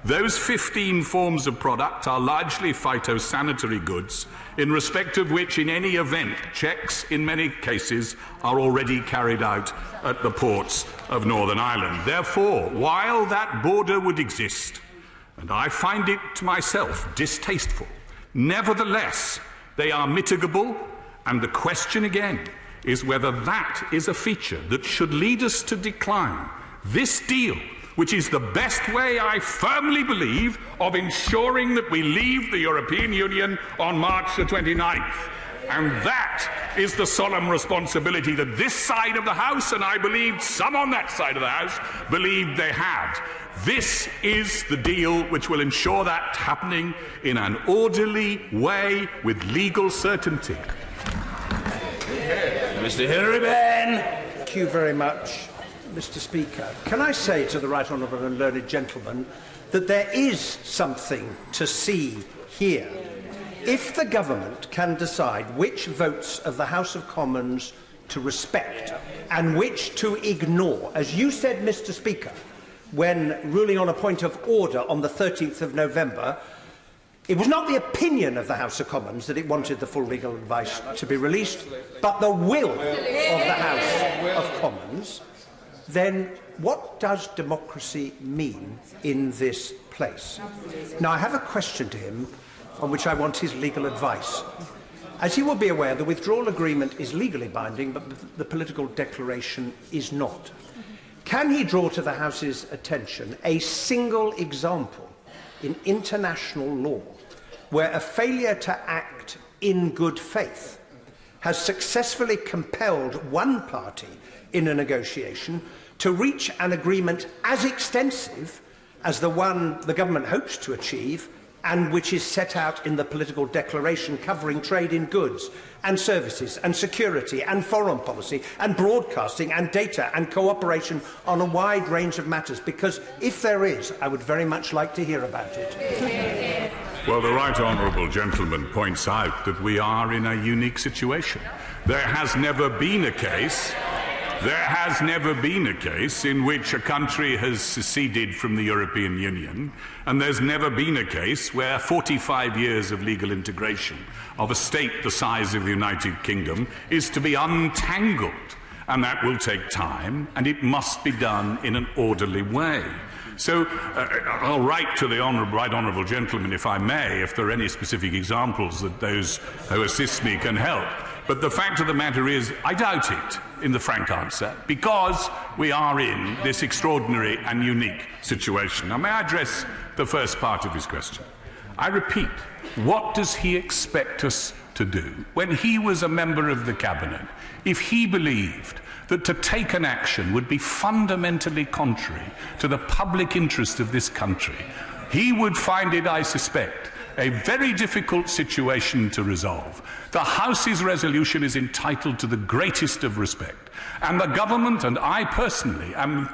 Those 15 forms of product are largely phytosanitary goods, in respect of which, in any event, checks, in many cases, are already carried out at the ports of Northern Ireland. Therefore, while that border would exist, and I find it myself distasteful, nevertheless, they are mitigable, and the question again is whether that is a feature that should lead us to decline this deal, which is the best way, I firmly believe, of ensuring that we leave the European Union on March the 29th. And that is the solemn responsibility that this side of the House, and I believe some on that side of the House, believed they had. This is the deal which will ensure that happening in an orderly way with legal certainty. Mr. Hilary Benn. Thank you very much, Mr. Speaker. Can I say to the right honourable and learned gentleman that there is something to see here? If the government can decide which votes of the House of Commons to respect and which to ignore, as you said, Mr. Speaker, when ruling on a point of order on the 13th of November, it was not the opinion of the House of Commons that it wanted the full legal advice to be released, but the will of the House of Commons. Then what does democracy mean in this place? Now, I have a question to him on which I want his legal advice. As you will be aware, the withdrawal agreement is legally binding, but the political declaration is not. Can he draw to the House's attention a single example in international law where a failure to act in good faith has successfully compelled one party in a negotiation to reach an agreement as extensive as the one the government hopes to achieve and which is set out in the political declaration covering trade in goods and services and security and foreign policy and broadcasting and data and cooperation on a wide range of matters? Because if there is, I would very much like to hear about it. Well, the right honourable gentleman points out that we are in a unique situation. There has never been a case in which a country has seceded from the European Union, and there's never been a case where 45 years of legal integration of a state the size of the United Kingdom is to be untangled, and that will take time, and it must be done in an orderly way. So I'll write to the right honourable gentleman, if I may, if there are any specific examples that those who assist me can help. But the fact of the matter is, I doubt it, in the frank answer, because we are in this extraordinary and unique situation. Now, may I address the first part of his question? I repeat, what does he expect us to do? When he was a member of the Cabinet, if he believed that to take an action would be fundamentally contrary to the public interest of this country, he would find it, I suspect, a very difficult situation to resolve. The House's resolution is entitled to the greatest of respect, and the government and I personally am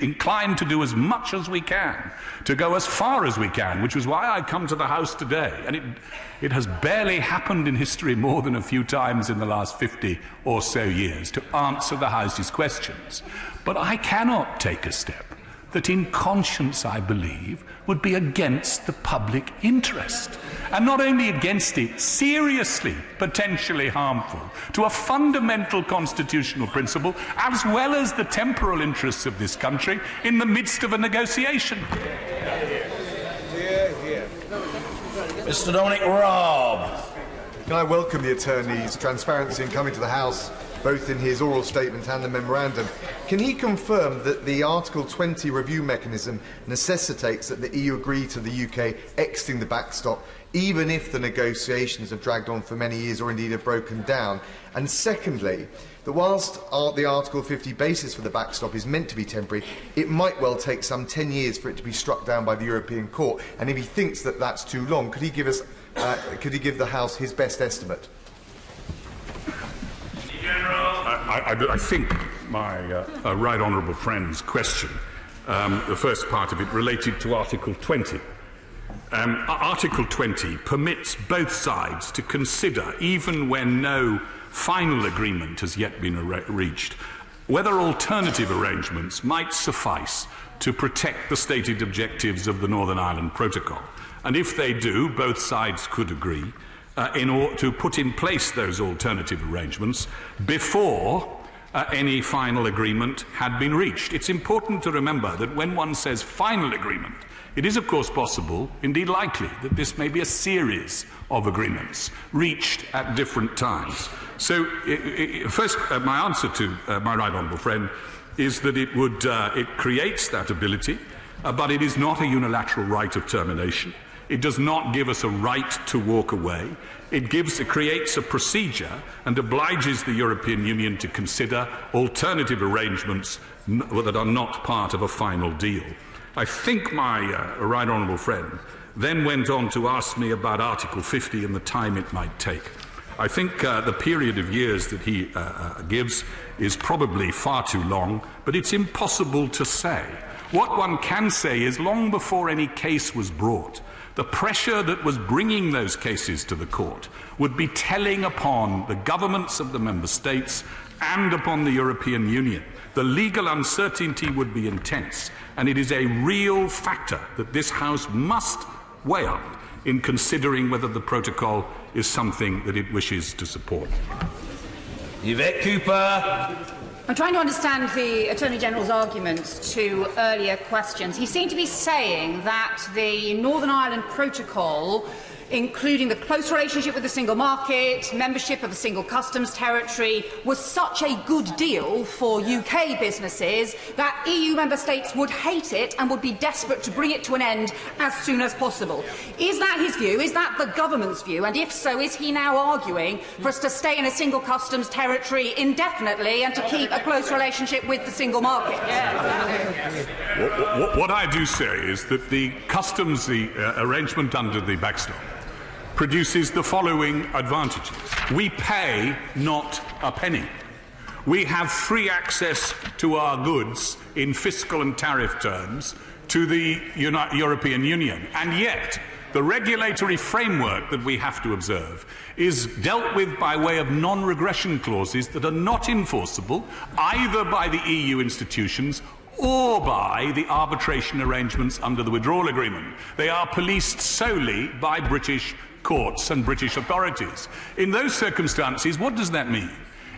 inclined to do as much as we can, to go as far as we can, which is why I come to the House today. And it has barely happened in history more than a few times in the last 50 or so years to answer the House's questions. But I cannot take a step that in conscience, I believe, would be against the public interest. And not only against it, seriously, potentially harmful to a fundamental constitutional principle, as well as the temporal interests of this country in the midst of a negotiation. Mr. Dominic Raab. Can I welcome the attorney's transparency in coming to the House, both in his oral statement and the memorandum? Can he confirm that the Article 20 review mechanism necessitates that the EU agree to the UK exiting the backstop, even if the negotiations have dragged on for many years or indeed have broken down? And secondly, that whilst the Article 50 basis for the backstop is meant to be temporary, it might well take some 10 years for it to be struck down by the European Court. And if he thinks that that's too long, could he give us, could he give the House his best estimate? I think my right honourable friend's question, the first part of it, related to Article 20. Article 20 permits both sides to consider, even when no final agreement has yet been reached, whether alternative arrangements might suffice to protect the stated objectives of the Northern Ireland Protocol. And if they do, both sides could agree in order to put in place those alternative arrangements before any final agreement had been reached. It's important to remember that when one says final agreement, it is, of course, possible, indeed likely, that this may be a series of agreements reached at different times. So, first, my answer to my right honourable friend is that it creates that ability, but it is not a unilateral right of termination. It does not give us a right to walk away. It creates a procedure and obliges the European Union to consider alternative arrangements that are not part of a final deal. I think my right honourable friend then went on to ask me about Article 50 and the time it might take. I think the period of years that he gives is probably far too long, but it's impossible to say. What one can say is, long before any case was brought, the pressure that was bringing those cases to the court would be telling upon the governments of the member states and upon the European Union. The legal uncertainty would be intense, and it is a real factor that this House must weigh up in considering whether the protocol is something that it wishes to support. Yvette Cooper. I'm trying to understand the Attorney-General's arguments to earlier questions. He seemed to be saying that the Northern Ireland Protocol, including the close relationship with the single market, membership of a single customs territory, was such a good deal for UK businesses that EU member states would hate it and would be desperate to bring it to an end as soon as possible. Is that his view? Is that the government's view? And if so, is he now arguing for us to stay in a single customs territory indefinitely and to keep a close relationship with the single market? What I do say is that the customs, the arrangement under the backstop, produces the following advantages. We pay not a penny. We have free access to our goods in fiscal and tariff terms to the European Union. And yet, the regulatory framework that we have to observe is dealt with by way of non-regression clauses that are not enforceable either by the EU institutions or by the arbitration arrangements under the withdrawal agreement. They are policed solely by British courts and British authorities. In those circumstances, what does that mean?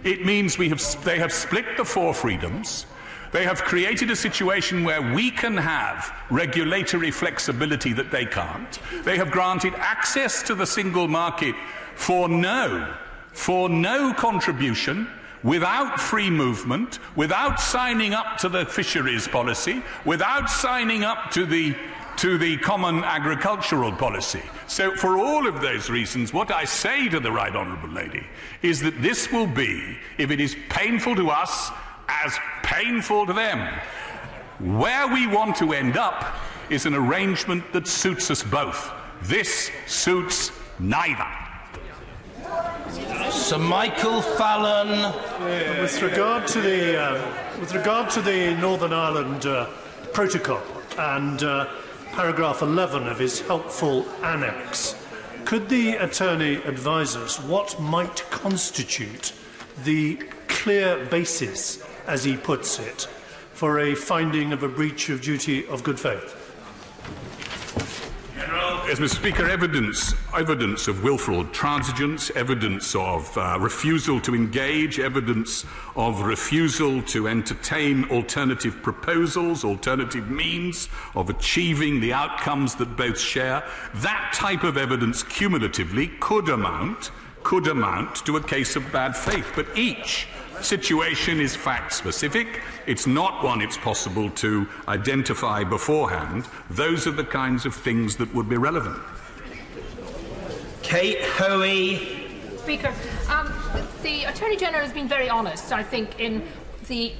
It means they have split the four freedoms. They have created a situation where we can have regulatory flexibility that they can't. They have granted access to the single market for no contribution, without free movement, without signing up to the fisheries policy, without signing up to the common agricultural policy. So for all of those reasons, what I say to the right honourable lady is that this will be, if it is painful to us, as painful to them. Where we want to end up is an arrangement that suits us both. This suits neither. Sir Michael Fallon. With regard to the Northern Ireland Protocol and paragraph 11 of his helpful annex, could the attorney advise us what might constitute the clear basis, as he puts it, for a finding of a breach of duty of good faith? Yes, Mr. Speaker, evidence of wilful transigence, evidence of refusal to engage, evidence of refusal to entertain alternative proposals, alternative means of achieving the outcomes that both share. That type of evidence cumulatively could amount to a case of bad faith. But each situation is fact-specific. It's not one it's possible to identify beforehand. Those are the kinds of things that would be relevant. Kate Hoey. Speaker, the Attorney-General has been very honest, I think, in the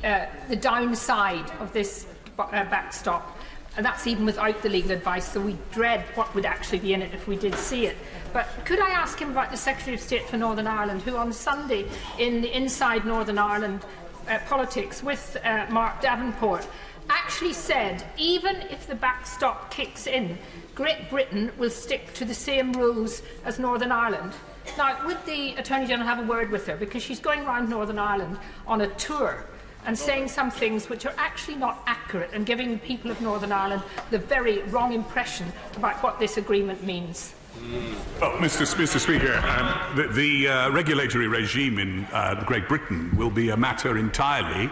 downside of this backstop. And that's even without the legal advice, so we dread what would actually be in it if we did see it. But could I ask him about the Secretary of State for Northern Ireland, who on Sunday in the Inside Northern Ireland Politics with Mark Davenport actually said, even if the backstop kicks in, Great Britain will stick to the same rules as Northern Ireland. Now, would the Attorney-General have a word with her? Because she's going around Northern Ireland on a tour and saying some things which are actually not accurate and giving the people of Northern Ireland the very wrong impression about what this agreement means. Well, Mr. Speaker, the regulatory regime in Great Britain will be a matter entirely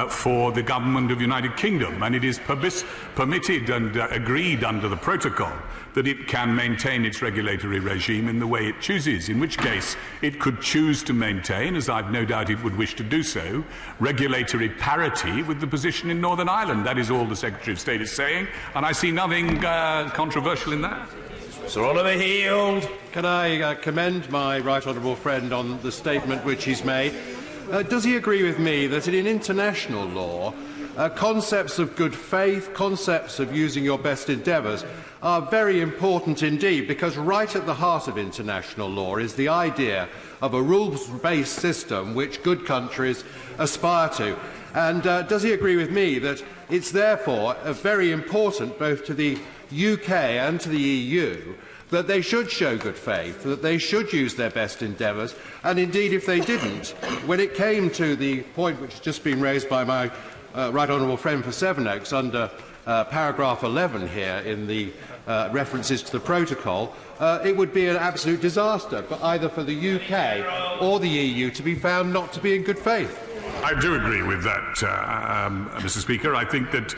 for the government of the United Kingdom, and it is permitted and agreed under the protocol that it can maintain its regulatory regime in the way it chooses, in which case it could choose to maintain, as I've no doubt it would wish to do so, regulatory parity with the position in Northern Ireland. That is all the Secretary of State is saying, and I see nothing controversial in that. Sir Oliver Heald. Can I commend my right honourable friend on the statement which he's made? Does he agree with me that in international law, concepts of good faith, concepts of using your best endeavours are very important indeed, because right at the heart of international law is the idea of a rules-based system which good countries aspire to. And does he agree with me that it's therefore very important both to the UK and to the EU that they should show good faith, that they should use their best endeavours, and indeed if they didn't, when it came to the point which has just been raised by my right honourable friend for Sevenoaks under paragraph 11 here in the references to the protocol, it would be an absolute disaster, but either for the UK or the EU to be found not to be in good faith. I do agree with that, Mr. Speaker. I think that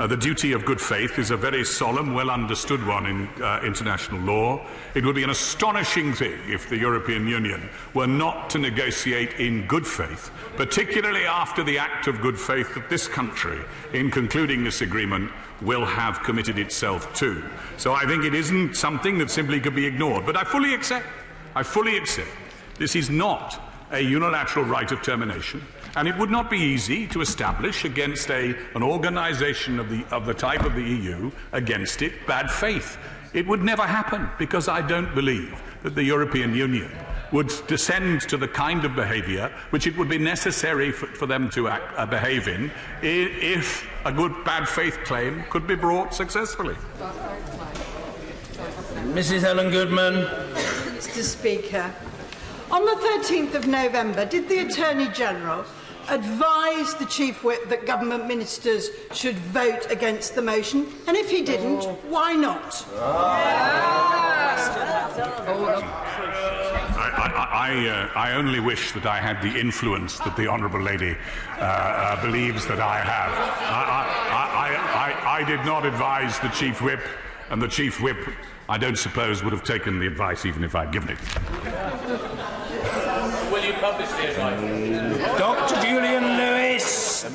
the duty of good faith is a very solemn, well-understood one in international law. It would be an astonishing thing if the European Union were not to negotiate in good faith, particularly after the act of good faith that this country, in concluding this agreement, will have committed itself to. So I think it isn't something that simply could be ignored. But I fully accept, this is not a unilateral right of termination. And it would not be easy to establish against an organisation of the type of the EU, against it, bad faith. It would never happen, because I don't believe that the European Union would descend to the kind of behaviour which it would be necessary for them to behave in if a good bad faith claim could be brought successfully. Mrs. Helen Goodman. Mr. Speaker, on the 13th of November, did the Attorney-General advise the Chief Whip that government ministers should vote against the motion? And if he didn't, why not? I only wish that I had the influence that the Honourable Lady believes that I have. I did not advise the Chief Whip, and the Chief Whip, I don't suppose, would have taken the advice even if I'd given it. Will you publish the advice? Dr. Julian Lewis.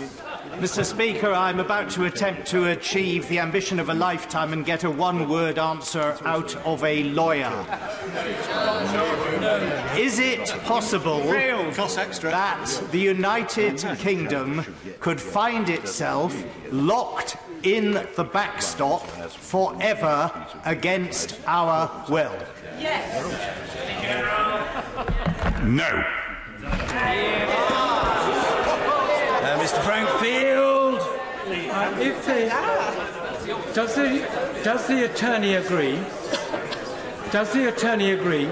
Mr. Speaker, I'm about to attempt to achieve the ambition of a lifetime and get a one-word answer out of a lawyer. Is it possible that the United Kingdom could find itself locked in the backstop forever against our will? Yes. No. Mr. Frank Field. Does the attorney agree? Does the attorney agree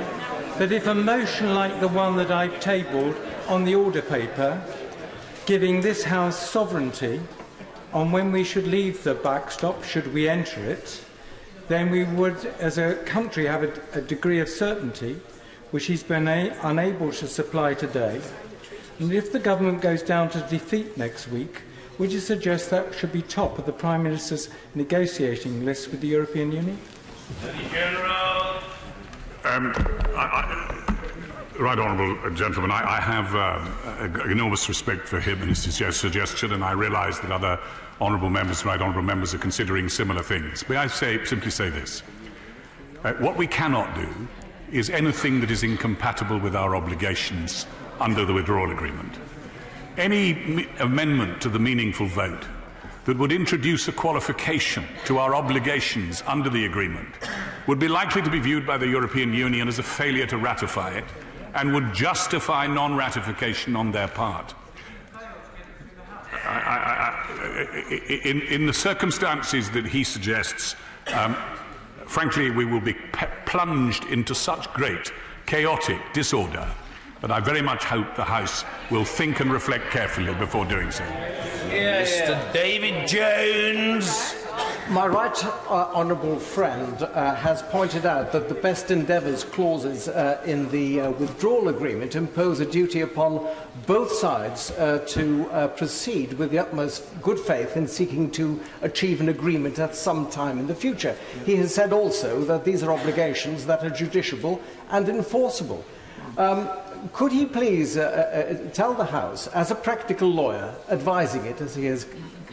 that if a motion like the one that I've tabled on the order paper, giving this House sovereignty on when we should leave the backstop, should we enter it, then we would, as a country, have a degree of certainty which he's been unable to supply today. And if the government goes down to defeat next week, would you suggest that should be top of the Prime Minister's negotiating list with the European Union? General. Right Honourable Gentleman, I have enormous respect for him and his suggestion, and I realise that other honourable members, right honourable members, are considering similar things. May I simply say this? What we cannot do is anything that is incompatible with our obligations under the withdrawal agreement. Any amendment to the meaningful vote that would introduce a qualification to our obligations under the agreement would be likely to be viewed by the European Union as a failure to ratify it and would justify non-ratification on their part. In the circumstances that he suggests, frankly, we will be plunged into such great chaotic disorder that I very much hope the House will think and reflect carefully before doing so. Mr. David Jones. My right honourable friend has pointed out that the best endeavours clauses in the withdrawal agreement impose a duty upon both sides to proceed with the utmost good faith in seeking to achieve an agreement at some time in the future. He has said also that these are obligations that are judiciable and enforceable. Could he please tell the House, as a practical lawyer, advising it, as he has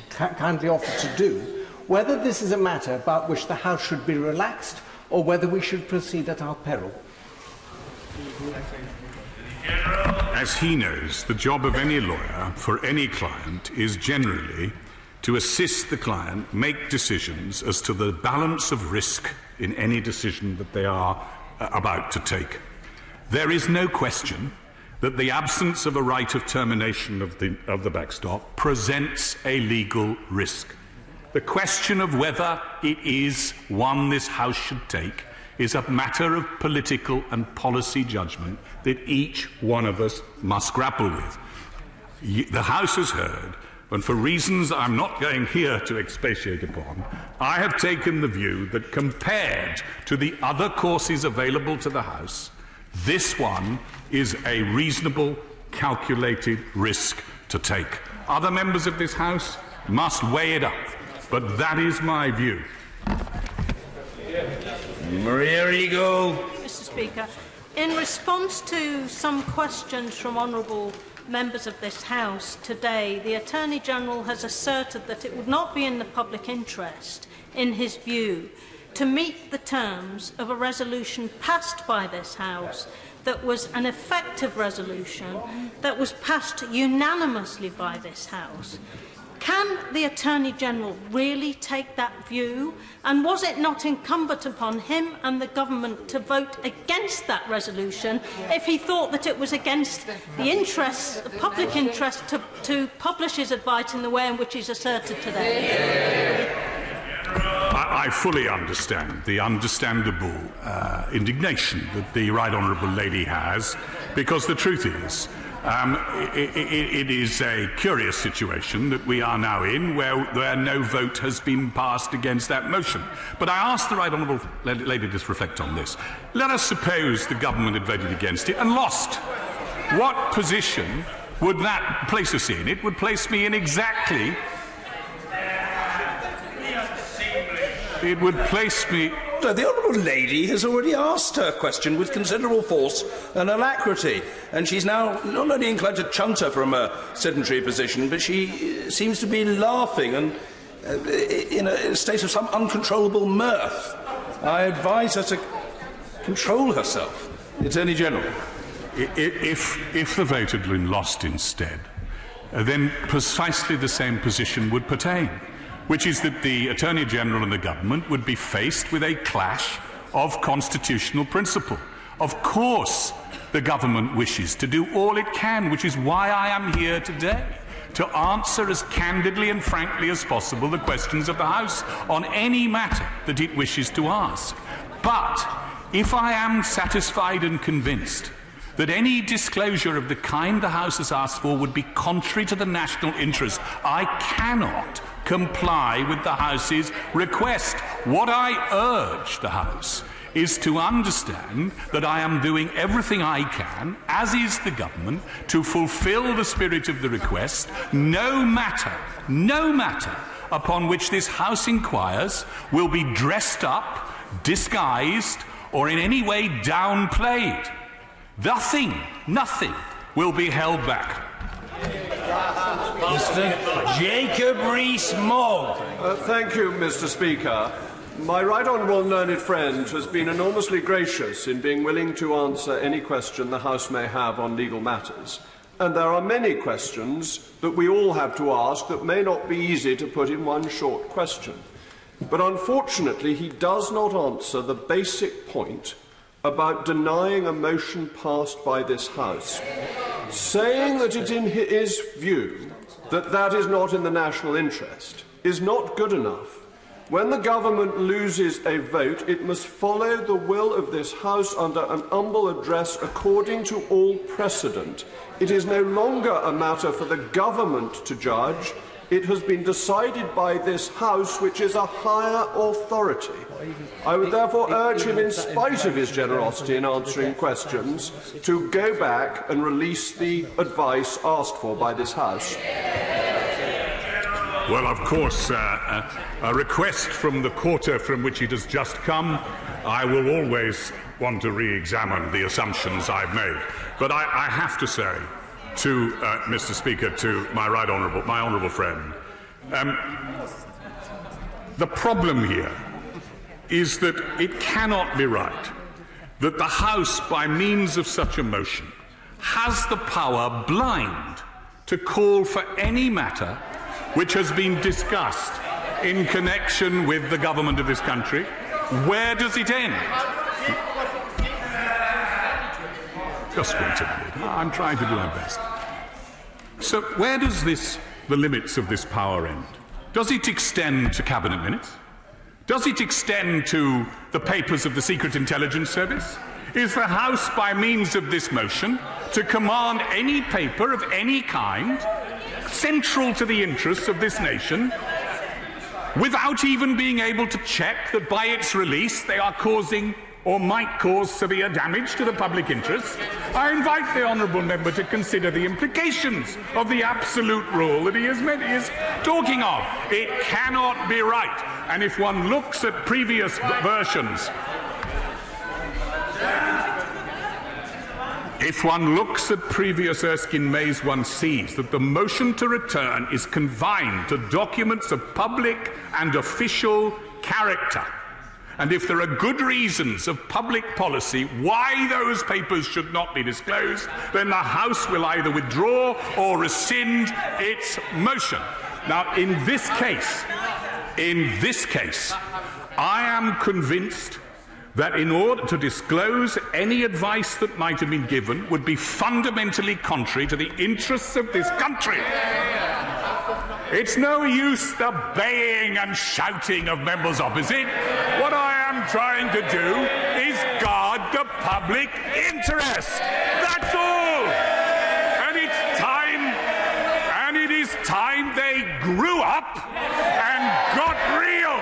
kindly offered to do, whether this is a matter about which the House should be relaxed or whether we should proceed at our peril? As he knows, the job of any lawyer for any client is generally to assist the client make decisions as to the balance of risk in any decision that they are about to take. There is no question that the absence of a right of termination of the backstop presents a legal risk. The question of whether it is one this House should take is a matter of political and policy judgment that each one of us must grapple with. The House has heard, and for reasons I'm not going here to expatiate upon, I have taken the view that compared to the other courses available to the House, this one is a reasonable, calculated risk to take. Other members of this House must weigh it up, but that is my view. Maria Eagle. Mr. Speaker, in response to some questions from honourable members of this House today, the Attorney-General has asserted that it would not be in the public interest, in his view, to meet the terms of a resolution passed by this House that was an effective resolution that was passed unanimously by this House. Can the Attorney-General really take that view? And was it not incumbent upon him and the government to vote against that resolution if he thought that it was against the interests, the public interest, to publish his advice in the way in which he's asserted today? I fully understand the understandable indignation that the Right Honourable Lady has, because the truth is, it is a curious situation that we are now in where no vote has been passed against that motion. But I ask the Right Honourable Lady to reflect on this. Let us suppose the government had voted against it and lost. What position would that place us in? It would place me in exactly... It would place me... The Honourable Lady has already asked her question with considerable force and alacrity, and she's now not only inclined to chunter from a sedentary position, but she seems to be laughing and in a state of some uncontrollable mirth. I advise her to control herself. The Attorney-General. If the vote had been lost instead, then precisely the same position would pertain, which is that the Attorney-General and the government would be faced with a clash of constitutional principle. Of course, the government wishes to do all it can, which is why I am here today, to answer as candidly and frankly as possible the questions of the House on any matter that it wishes to ask. But if I am satisfied and convinced that any disclosure of the kind the House has asked for would be contrary to the national interest, I cannot comply with the House's request. What I urge the House is to understand that I am doing everything I can, as is the government, to fulfil the spirit of the request, no matter upon which this House inquires will be dressed up, disguised, or in any way downplayed. Nothing will be held back. Mr. Jacob Rees-Mogg. Thank you, Mr. Speaker. My right honourable and learned friend has been enormously gracious in being willing to answer any question the House may have on legal matters. And there are many questions that we all have to ask that may not be easy to put in one short question. But unfortunately, he does not answer the basic point about denying a motion passed by this House, saying that it's in his view that that is not in the national interest is not good enough. When the government loses a vote, it must follow the will of this House under an humble address according to all precedent. It is no longer a matter for the government to judge. It has been decided by this House, which is a higher authority. I would therefore urge him, in spite of his generosity in answering questions, to go back and release the advice asked for by this House. Well, of course, a request from the quarter from which it has just come, I will always want to re-examine the assumptions I've made. But I have to say to Mr. Speaker, to my honourable friend, the problem here is that it cannot be right that the House, by means of such a motion, has the power blind to call for any matter which has been discussed in connection with the government of this country. Where does it end? Just wait a minute. I'm trying to do my best. So where does the limits of this power end? Does it extend to cabinet minutes? Does it extend to the papers of the Secret Intelligence Service? Is the House, by means of this motion, to command any paper of any kind central to the interests of this nation, without even being able to check that by its release they are causing or might cause severe damage to the public interest? I invite the honourable member to consider the implications of the absolute rule that he is talking of. It cannot be right. And if one looks at previous versions, if one looks at previous Erskine Mays, one sees that the motion to return is confined to documents of public and official character. And if there are good reasons of public policy why those papers should not be disclosed, then the House will either withdraw or rescind its motion. Now, in this case, I am convinced that in order to disclose any advice that might have been given would be fundamentally contrary to the interests of this country. It's no use the baying and shouting of members opposite. What I am trying to do is guard the public interest. That's all. And it's time, and it is time they grew up and got real.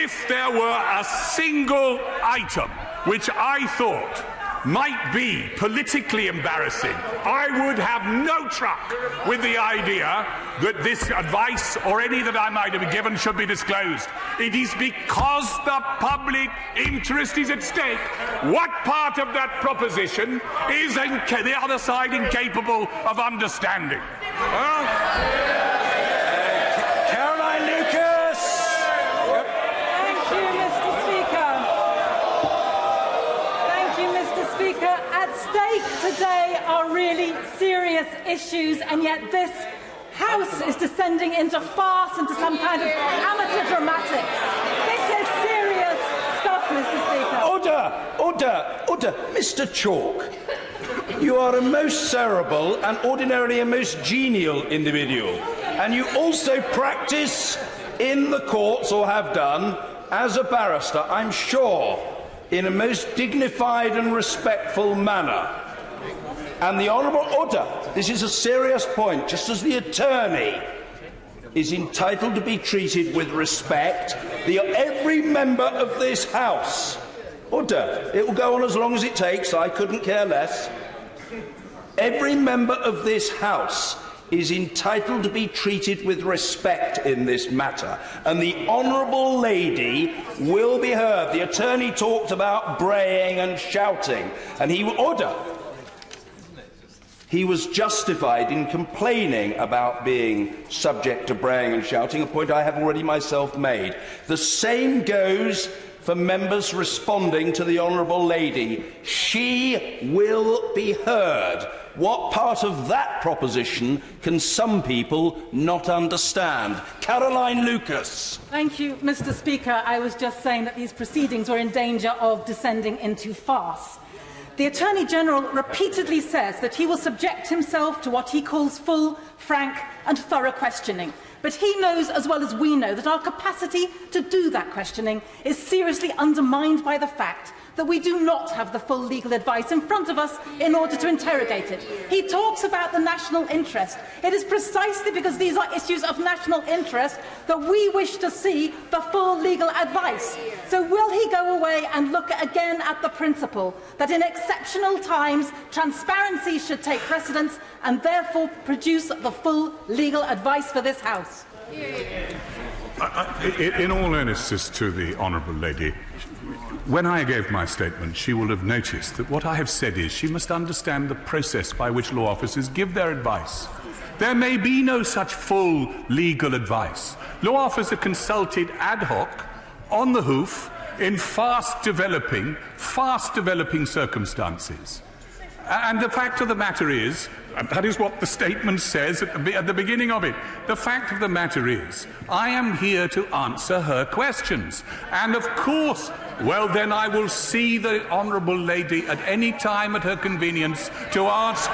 If there were a single item which I thought might be politically embarrassing, I would have no truck with the idea that this advice or any that I might have been given should be disclosed. It is because the public interest is at stake. What part of that proposition is the other side incapable of understanding? Caroline Lucas! Thank you, Mr. Speaker. Thank you, Mr. Speaker. At stake today are really serious issues, and yet this House is descending into farce, into some kind of amateur dramatics. This is serious stuff, Mr. Speaker. Order! Mr. Chalk, you are a most cerebral and ordinarily a most genial individual, and you also practice in the courts, or have done, as a barrister, I'm sure, in a most dignified and respectful manner. And the Honourable Order, this is a serious point, just as the attorney is entitled to be treated with respect. Every member of this House. Order. It will go on as long as it takes. I couldn't care less. Every member of this House is entitled to be treated with respect in this matter, and the honourable lady will be heard. The attorney talked about braying and shouting, and he was justified in complaining about being subject to braying and shouting, a point I have already myself made. The same goes for members responding to the honourable lady. She will be heard. What part of that proposition can some people not understand? Caroline Lucas. Thank you, Mr. Speaker. I was just saying that these proceedings were in danger of descending into farce. The Attorney-General repeatedly says that he will subject himself to what he calls full, frank and thorough questioning. But he knows as well as we know that our capacity to do that questioning is seriously undermined by the fact that we do not have the full legal advice in front of us in order to interrogate it. He talks about the national interest. It is precisely because these are issues of national interest that we wish to see the full legal advice. So will he go away and look again at the principle that in exceptional times transparency should take precedence and therefore produce the full legal advice for this House? In all earnestness to the honourable lady, when I gave my statement, she will have noticed that what I have said is she must understand the process by which law officers give their advice. There may be no such full legal advice. Law officers are consulted ad hoc, on the hoof, in fast-developing circumstances. And the fact of the matter is, that is what the statement says at the beginning of it. The fact of the matter is, I am here to answer her questions. And of course, well, then I will see the honourable lady at any time at her convenience to ask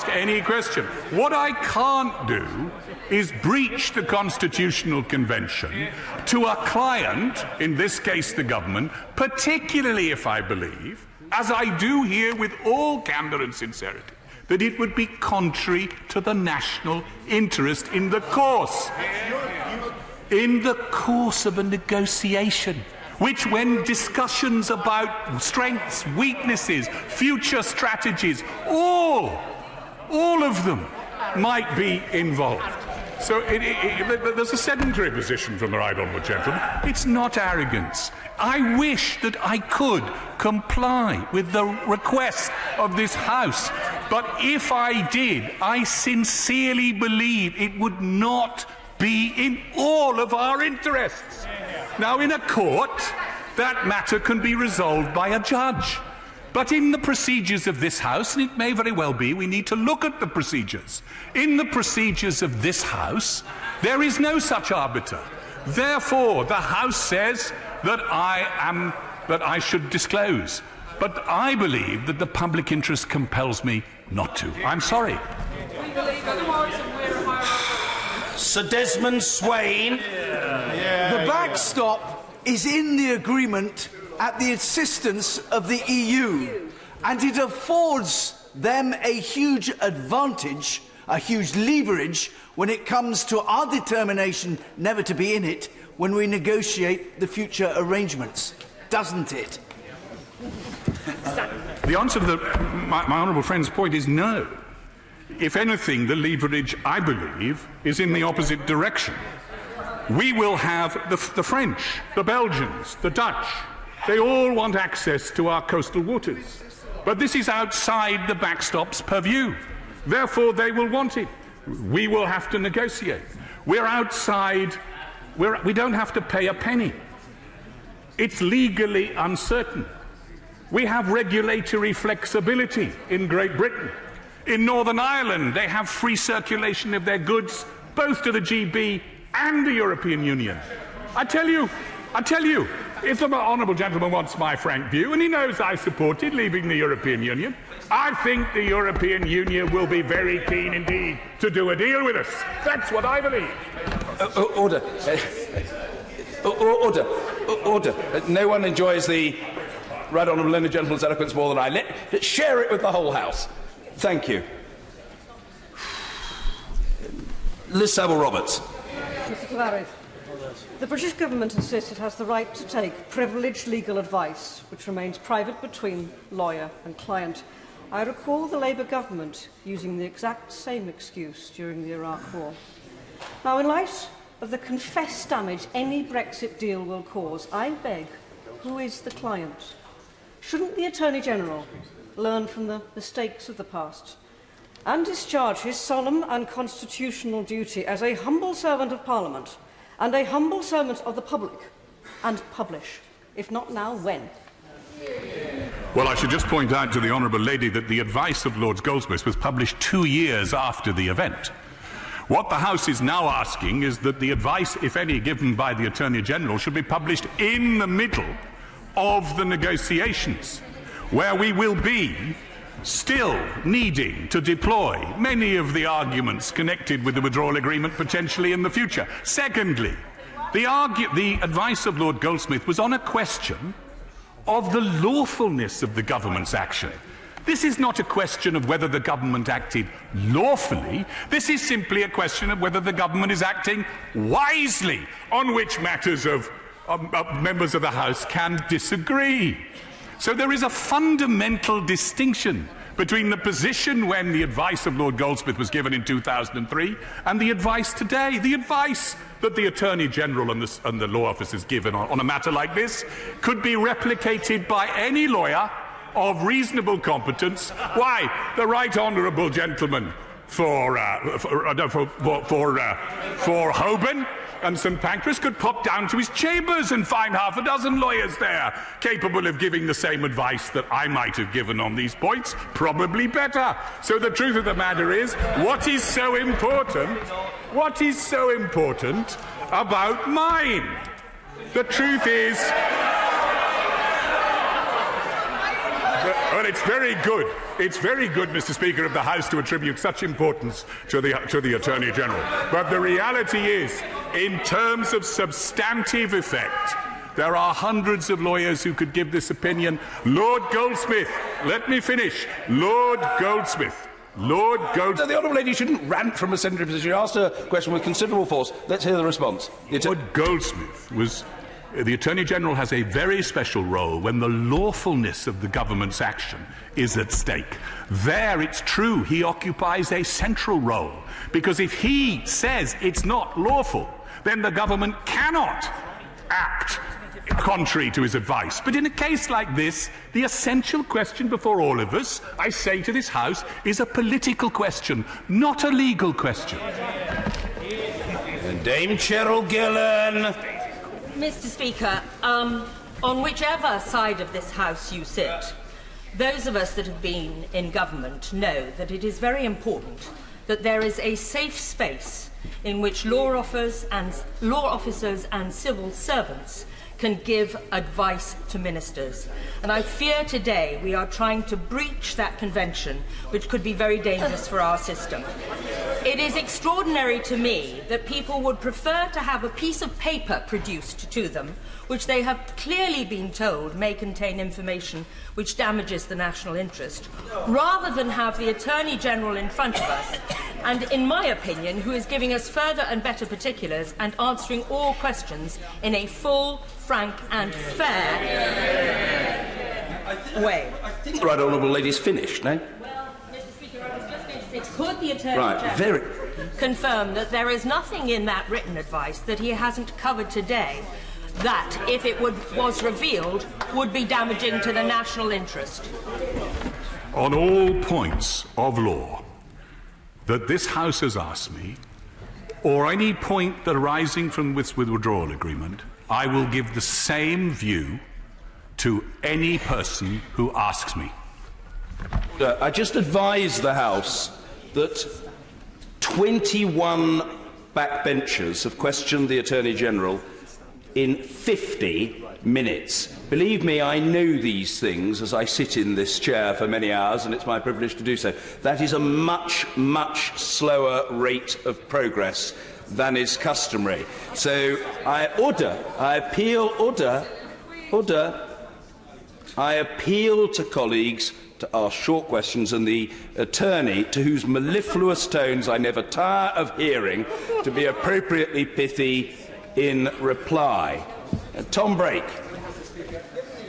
any question. What I can't do is breach the Constitutional Convention to a client, in this case the government, particularly if I believe, as I do here with all candour and sincerity, that it would be contrary to the national interest in the course of a negotiation, which, when discussions about strengths, weaknesses, future strategies, all of them might be involved. So there's a sedentary position from the right honourable gentleman. It's not arrogance. I wish that I could comply with the request of this House, but if I did, I sincerely believe it would not be in all of our interests. Now, in a court, that matter can be resolved by a judge. But in the procedures of this House, and it may very well be, we need to look at the procedures. In the procedures of this House, there is no such arbiter. Therefore, the House says that I should disclose. But I believe that the public interest compels me not to. I'm sorry. Sir Desmond Swain. The backstop is in the agreement at the insistence of the EU, and it affords them a huge advantage, a huge leverage, when it comes to our determination never to be in it when we negotiate the future arrangements, doesn't it? The answer to my honourable friend's point is no. If anything, the leverage, I believe, is in the opposite direction. We will have the French, the Belgians, the Dutch. They all want access to our coastal waters. But this is outside the backstop's purview. Therefore, they will want it. We will have to negotiate. We're outside. We don't have to pay a penny. It's legally uncertain. We have regulatory flexibility in Great Britain. In Northern Ireland, they have free circulation of their goods, both to the GB and the European Union. I tell you, if the honourable gentleman wants my frank view, and he knows I supported leaving the European Union, I think the European Union will be very keen indeed to do a deal with us. That's what I believe. Order. Order. No one enjoys the right honourable learned gentleman's eloquence more than I. Let's share it with the whole House. Thank you. Liz Saville-Roberts. Mr. Claridge. The British Government insists it has the right to take privileged legal advice, which remains private between lawyer and client. I recall the Labour government using the exact same excuse during the Iraq War. Now, in light of the confessed damage any Brexit deal will cause, I beg, who is the client? Shouldn't the Attorney-General learn from the mistakes of the past and discharge his solemn and constitutional duty as a humble servant of Parliament and a humble servant of the public and publish? If not now, when? Well, I should just point out to the Honourable Lady that the advice of Lord Goldsmith was published 2 years after the event. What the House is now asking is that the advice, if any, given by the Attorney-General should be published in the middle of the negotiations, where we will be still needing to deploy many of the arguments connected with the withdrawal agreement potentially in the future. Secondly, the advice of Lord Goldsmith was on a question of the lawfulness of the government's action. This is not a question of whether the government acted lawfully. This is simply a question of whether the government is acting wisely, on which matters of members of the House can disagree. So there is a fundamental distinction between the position when the advice of Lord Goldsmith was given in 2003 and the advice today. The advice that the Attorney-General and the law officers given on a matter like this could be replicated by any lawyer of reasonable competence. Why? The right honourable gentleman for Holborn and St Pancras could pop down to his chambers and find half a dozen lawyers there capable of giving the same advice that I might have given on these points, probably better. So the truth of the matter is, what is so important about mine? The truth is, well, it's very good. It's very good, Mr. Speaker, of the House to attribute such importance to the Attorney-General. But the reality is, in terms of substantive effect, there are hundreds of lawyers who could give this opinion. Lord Goldsmith, let me finish. Lord Goldsmith. The Honourable Lady shouldn't rant from a centre position. She asked a question with considerable force. Let's hear the response. Lord Goldsmith was... The Attorney-General has a very special role when the lawfulness of the government's action is at stake. There, it's true, he occupies a central role, because if he says it's not lawful, then the government cannot act contrary to his advice. But in a case like this, the essential question before all of us, I say to this House, is a political question, not a legal question. And Dame Cheryl Gillen. Mr. Speaker, on whichever side of this House you sit, those of us that have been in government know that it is very important that there is a safe space in which law officers and civil servants can give advice to ministers. And I fear today we are trying to breach that convention, which could be very dangerous for our system. It is extraordinary to me that people would prefer to have a piece of paper produced to them, which they have clearly been told may contain information which damages the national interest, rather than have the Attorney-General in front of us, and in my opinion, who is giving us further and better particulars and answering all questions in a full, frank and fair way. The Right Honourable Lady's finished, no? Well, Mr. Speaker, I was just going to say, could the Attorney-General confirm that there is nothing in that written advice that he hasn't covered today that, if it was revealed, would be damaging to the national interest? On all points of law that this House has asked me, or any point that arising from this withdrawal agreement, I will give the same view to any person who asks me. I just advise the House that 21 backbenchers have questioned the Attorney-General in 50 minutes. Believe me, I know these things as I sit in this chair for many hours, and it's my privilege to do so. That is a much, much slower rate of progress than is customary. So I appeal to colleagues to ask short questions, and the attorney, to whose mellifluous tones I never tire of hearing, to be appropriately pithy in reply. Tom Brake.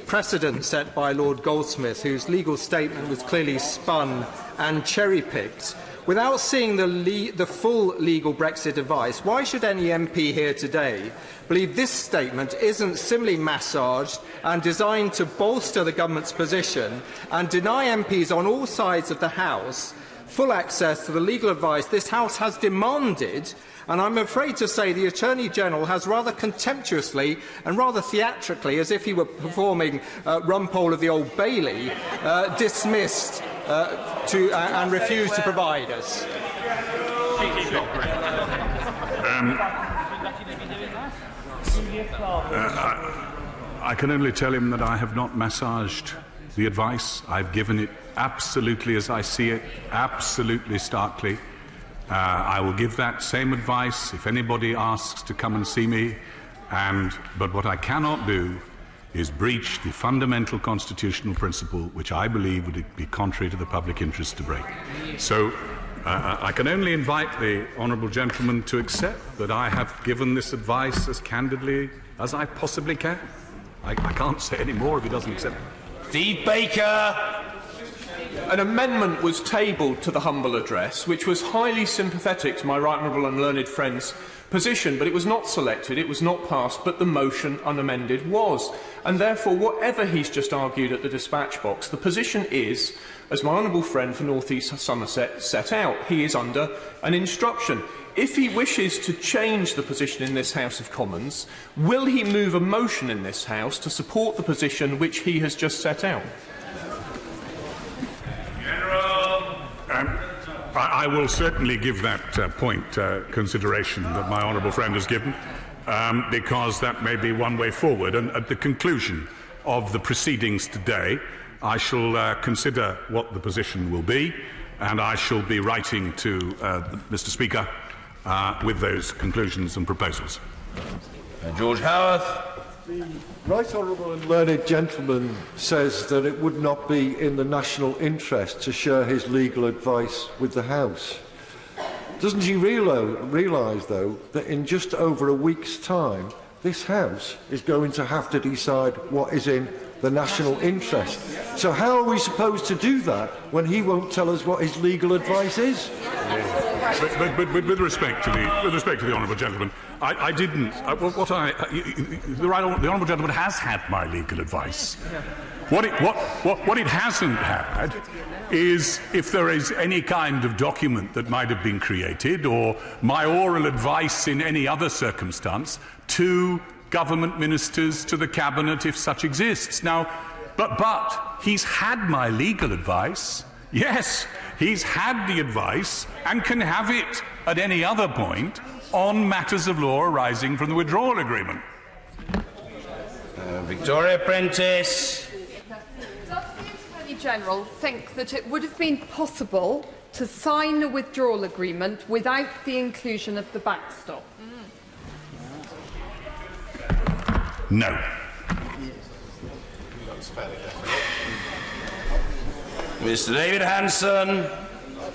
Precedent set by Lord Goldsmith, whose legal statement was clearly spun and cherry-picked. Without seeing the full legal Brexit advice, why should any MP here today believe this statement isn't similarly massaged and designed to bolster the government's position and deny MPs on all sides of the House full access to the legal advice this House has demanded? And I'm afraid to say the Attorney-General has rather contemptuously and rather theatrically, as if he were performing Rumpole of the Old Bailey, dismissed and refused to provide us. I can only tell him that I have not massaged the advice. I've given it absolutely as I see it, absolutely starkly. I will give that same advice if anybody asks to come and see me, but what I cannot do is breach the fundamental constitutional principle which I believe would be contrary to the public interest to break. So I can only invite the honourable gentleman to accept that I have given this advice as candidly as I possibly can. I can't say any more if he doesn't accept it. Steve Baker. An amendment was tabled to the humble address, which was highly sympathetic to my right honourable and learned friend's position, but it was not selected, it was not passed, but the motion unamended was. And therefore, whatever he's just argued at the dispatch box, the position is, as my honourable friend for North East Somerset set out, he is under an instruction. If he wishes to change the position in this House of Commons, will he move a motion in this House to support the position which he has just set out? I will certainly give that point consideration that my honourable friend has given, because that may be one way forward. And at the conclusion of the proceedings today, I shall consider what the position will be, and I shall be writing to Mr. Speaker with those conclusions and proposals. George Howarth. The right honourable and learned gentleman says that it would not be in the national interest to share his legal advice with the House. Doesn't he realise, though, that in just over a week's time, this House is going to have to decide what is in the national interest? So how are we supposed to do that when he won't tell us what his legal advice is? But with respect to the honourable gentleman, I didn't. The honourable gentleman has had my legal advice. What it hasn't had is if there is any kind of document that might have been created, or my oral advice in any other circumstance to government ministers, to the cabinet, if such exists. Now, but he's had my legal advice. Yes, he's had the advice and can have it at any other point on matters of law arising from the withdrawal agreement. Victoria Prentice. Does the Attorney General think that it would have been possible to sign the withdrawal agreement without the inclusion of the backstop? No. Mr. David Hanson.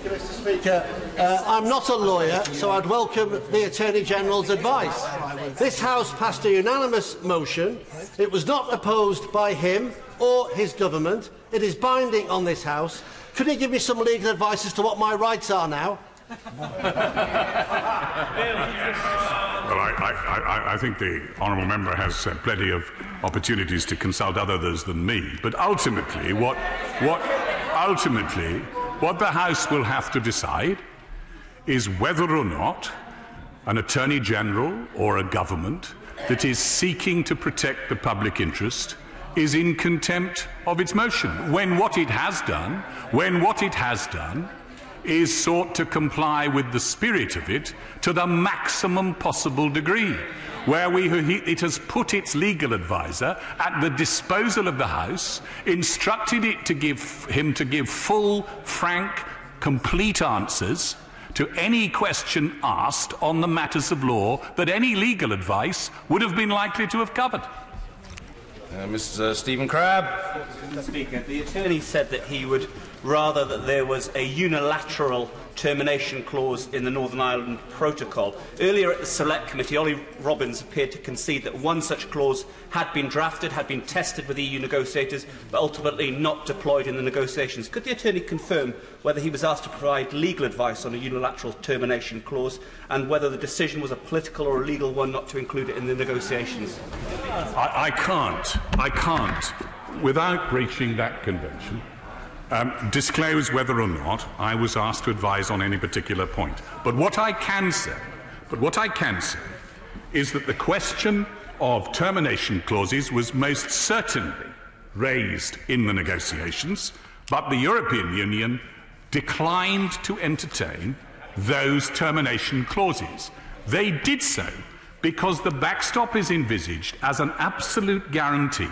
Mr. Speaker, I'm not a lawyer, so I'd welcome the Attorney-General's advice. This House passed a unanimous motion. It was not opposed by him or his government. It is binding on this House. Could he give me some legal advice as to what my rights are now? Well, I think the honourable member has plenty of opportunities to consult others than me. But ultimately, what the House will have to decide is whether or not an Attorney-General or a government that is seeking to protect the public interest is in contempt of its motion, when what it has done is sought to comply with the spirit of it to the maximum possible degree, where it has put its legal adviser at the disposal of the House, instructed him to give full, frank, complete answers to any question asked on the matters of law that any legal advice would have been likely to have covered. Mr. Stephen Crabb. Mr. Speaker, the Attorney said that he would rather that there was a unilateral termination clause in the Northern Ireland Protocol. Earlier at the Select Committee, Ollie Robbins appeared to concede that one such clause had been drafted, had been tested with EU negotiators, but ultimately not deployed in the negotiations. Could the Attorney confirm whether he was asked to provide legal advice on a unilateral termination clause and whether the decision was a political or a legal one not to include it in the negotiations? I can't, without breaching that convention, disclose whether or not I was asked to advise on any particular point. But what I can say is that the question of termination clauses was most certainly raised in the negotiations, but the European Union declined to entertain those termination clauses. They did so because the backstop is envisaged as an absolute guarantee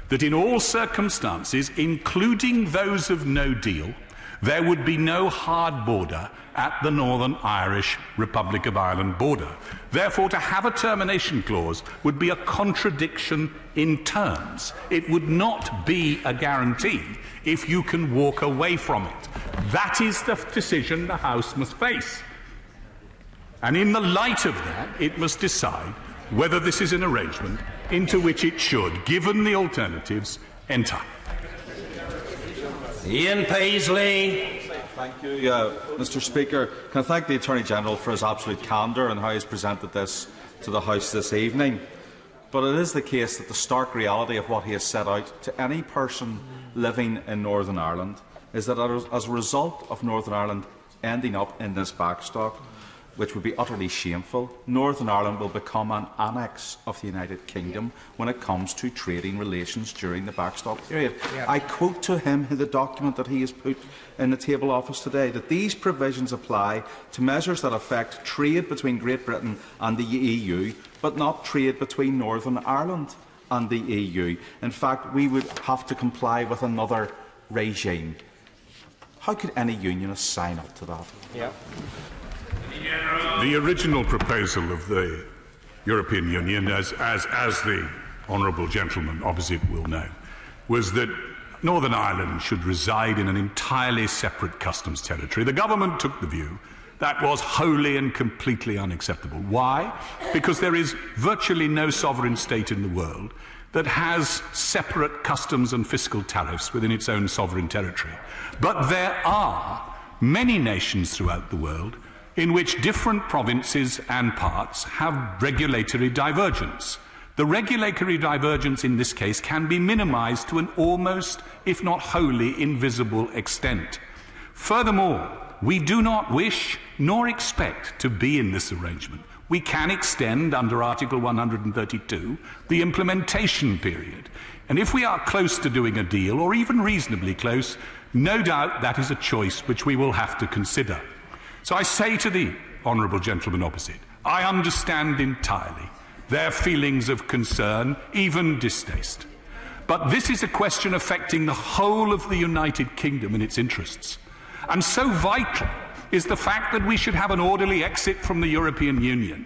that in all circumstances, including those of no deal, there would be no hard border at the Northern Irish Republic of Ireland border. Therefore, to have a termination clause would be a contradiction in terms. It would not be a guarantee if you can walk away from it. That is the decision the House must face. And in the light of that, it must decide whether this is an arrangement into which it should, given the alternatives, enter. Ian Paisley. Thank you, Mr. Speaker. Can I thank the Attorney-General for his absolute candour and how he has presented this to the House this evening. But it is the case that the stark reality of what he has set out to any person living in Northern Ireland is that as a result of Northern Ireland ending up in this backstop, which would be utterly shameful, Northern Ireland will become an annex of the United Kingdom when it comes to trading relations during the backstop period. Yeah. I quote to him in the document that he has put in the table office today that these provisions apply to measures that affect trade between Great Britain and the EU, but not trade between Northern Ireland and the EU. In fact, we would have to comply with another regime. How could any unionist sign up to that? Yeah. The original proposal of the European Union, as the honourable gentleman opposite will know, was that Northern Ireland should reside in an entirely separate customs territory. The government took the view that was wholly and completely unacceptable. Why? Because there is virtually no sovereign state in the world that has separate customs and fiscal tariffs within its own sovereign territory. But there are many nations throughout the world in which different provinces and parts have regulatory divergence. The regulatory divergence in this case can be minimised to an almost, if not wholly, invisible extent. Furthermore, we do not wish nor expect to be in this arrangement. We can extend, under Article 132, the implementation period. And if we are close to doing a deal, or even reasonably close, no doubt that is a choice which we will have to consider. So I say to the honourable gentleman opposite, I understand entirely their feelings of concern, even distaste. But this is a question affecting the whole of the United Kingdom and its interests. And so vital is the fact that we should have an orderly exit from the European Union,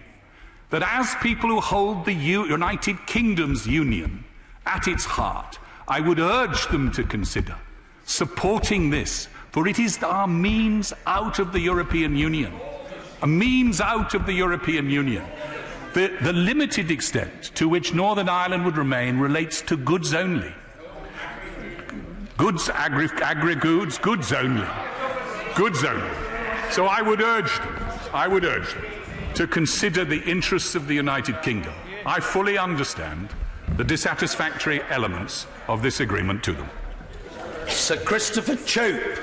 that as people who hold the United Kingdom's union at its heart, I would urge them to consider supporting this, for it is our means out of the European Union. A means out of the European Union. The limited extent to which Northern Ireland would remain relates to goods only. Goods, agri-goods, goods only. Goods only. So I would urge them to consider the interests of the United Kingdom. I fully understand the dissatisfactory elements of this agreement to them. Sir Christopher Chope.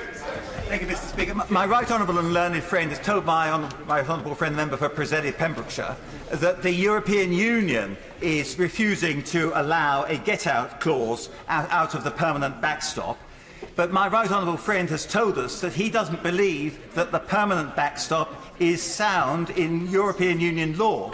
Thank you, Mr. Speaker. My right honourable and learned friend has told my honourable friend, member for Preseli Pembrokeshire, that the European Union is refusing to allow a get-out clause out of the permanent backstop. But my right honourable friend has told us that he doesn't believe that the permanent backstop is sound in European Union law.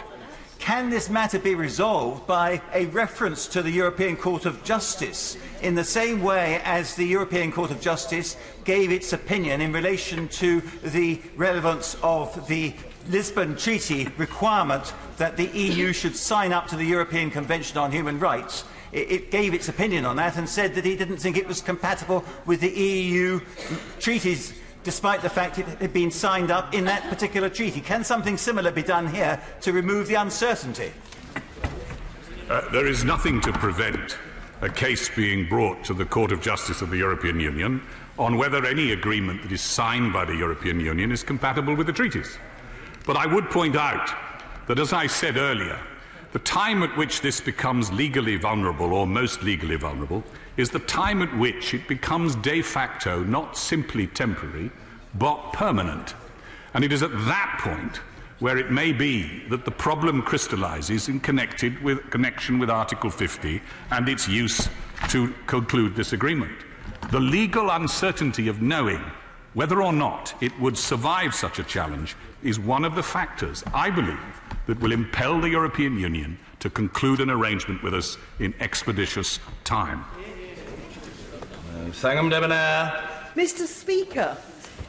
Can this matter be resolved by a reference to the European Court of Justice in the same way as the European Court of Justice gave its opinion in relation to the relevance of the Lisbon Treaty requirement that the EU should sign up to the European Convention on Human Rights? it gave its opinion on that and said that he didn't think it was compatible with the EU treaties, despite the fact it had been signed up in that particular treaty. Can something similar be done here to remove the uncertainty? There is nothing to prevent a case being brought to the Court of Justice of the European Union on whether any agreement that is signed by the European Union is compatible with the treaties. But I would point out that, as I said earlier, the time at which this becomes legally vulnerable, or most legally vulnerable, is the time at which it becomes de facto not simply temporary, but permanent. And it is at that point where it may be that the problem crystallises in connection with Article 50 and its use to conclude this agreement. The legal uncertainty of knowing whether or not it would survive such a challenge is one of the factors, I believe, that will impel the European Union to conclude an arrangement with us in expeditious time. Mr. Speaker,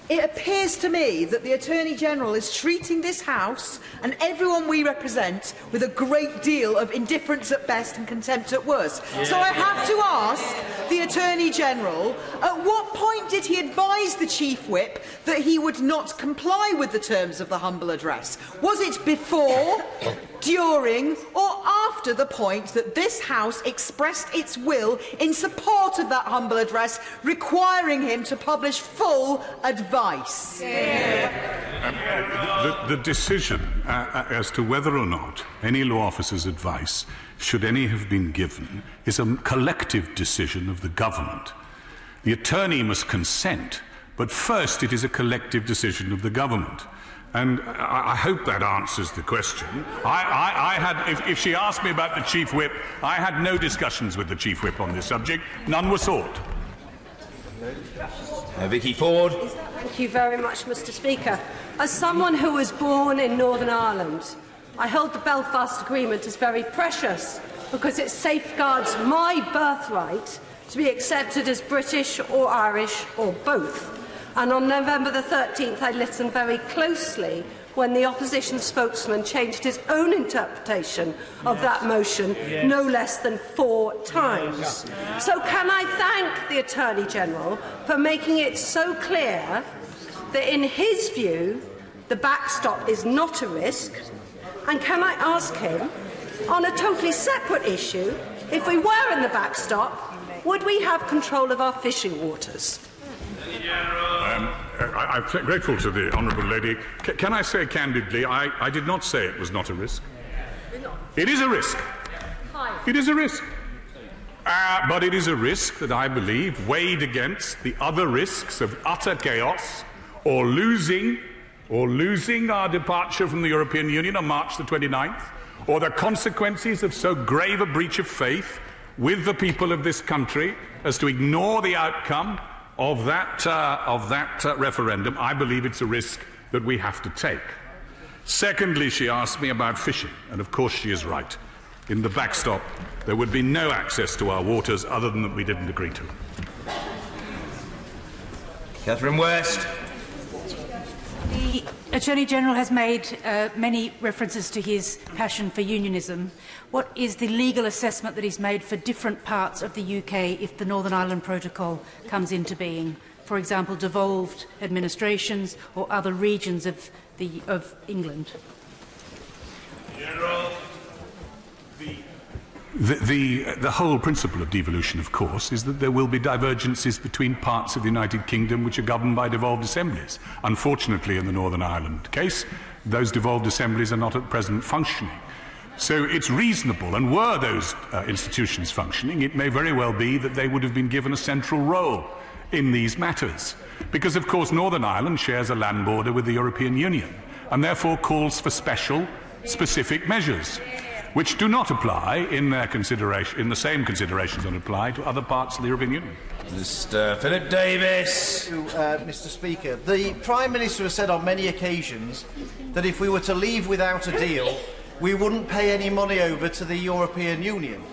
it appears to me that the Attorney-General is treating this House and everyone we represent with a great deal of indifference at best and contempt at worst. So I have to ask the Attorney-General, at what point did he advise the Chief Whip that he would not comply with the terms of the humble address? Was it before, during or after the point that this House expressed its will in support of that humble address, requiring him to publish full advice? The decision as to whether or not any law officer's advice, should any have been given, is a collective decision of the government. The attorney must consent, but first it is a collective decision of the government. And I hope that answers the question. If she asked me about the Chief Whip, I had no discussions with the Chief Whip on this subject. None were sought. Vicky Ford. Thank you very much, Mr. Speaker. As someone who was born in Northern Ireland, I hold the Belfast Agreement as very precious because it safeguards my birthright to be accepted as British or Irish or both. And on November the 13th, I listened very closely when the opposition spokesman changed his own interpretation of that motion no less than 4 times. So can I thank the Attorney-General for making it so clear that in his view the backstop is not a risk? And can I ask him, on a totally separate issue, if we were in the backstop, would we have control of our fishing waters? I'm grateful to the Honourable Lady. Can I say candidly, I did not say it was not a risk. It is a risk. It is a risk. But it is a risk that I believe weighed against the other risks of utter chaos or losing our departure from the European Union on March the 29th, or the consequences of so grave a breach of faith with the people of this country as to ignore the outcome of that referendum. I believe it's a risk that we have to take. Secondly, she asked me about fishing, and of course she is right. In the backstop, there would be no access to our waters other than that we didn't agree to. Catherine West. The Attorney-General has made many references to his passion for unionism. What is the legal assessment that he's made for different parts of the UK if the Northern Ireland Protocol comes into being? For example, devolved administrations or other regions of England? The whole principle of devolution, of course, is that there will be divergences between parts of the United Kingdom which are governed by devolved assemblies. Unfortunately, in the Northern Ireland case, those devolved assemblies are not at present functioning. So it's reasonable, and were those institutions functioning, it may very well be that they would have been given a central role in these matters. Because, of course, Northern Ireland shares a land border with the European Union, and therefore calls for specific measures, which do not apply in the same considerations that apply to other parts of the European Union. Mr. Philip Davis. Mr. Speaker, the Prime Minister has said on many occasions that if we were to leave without a deal, we wouldn't pay any money over to the European Union.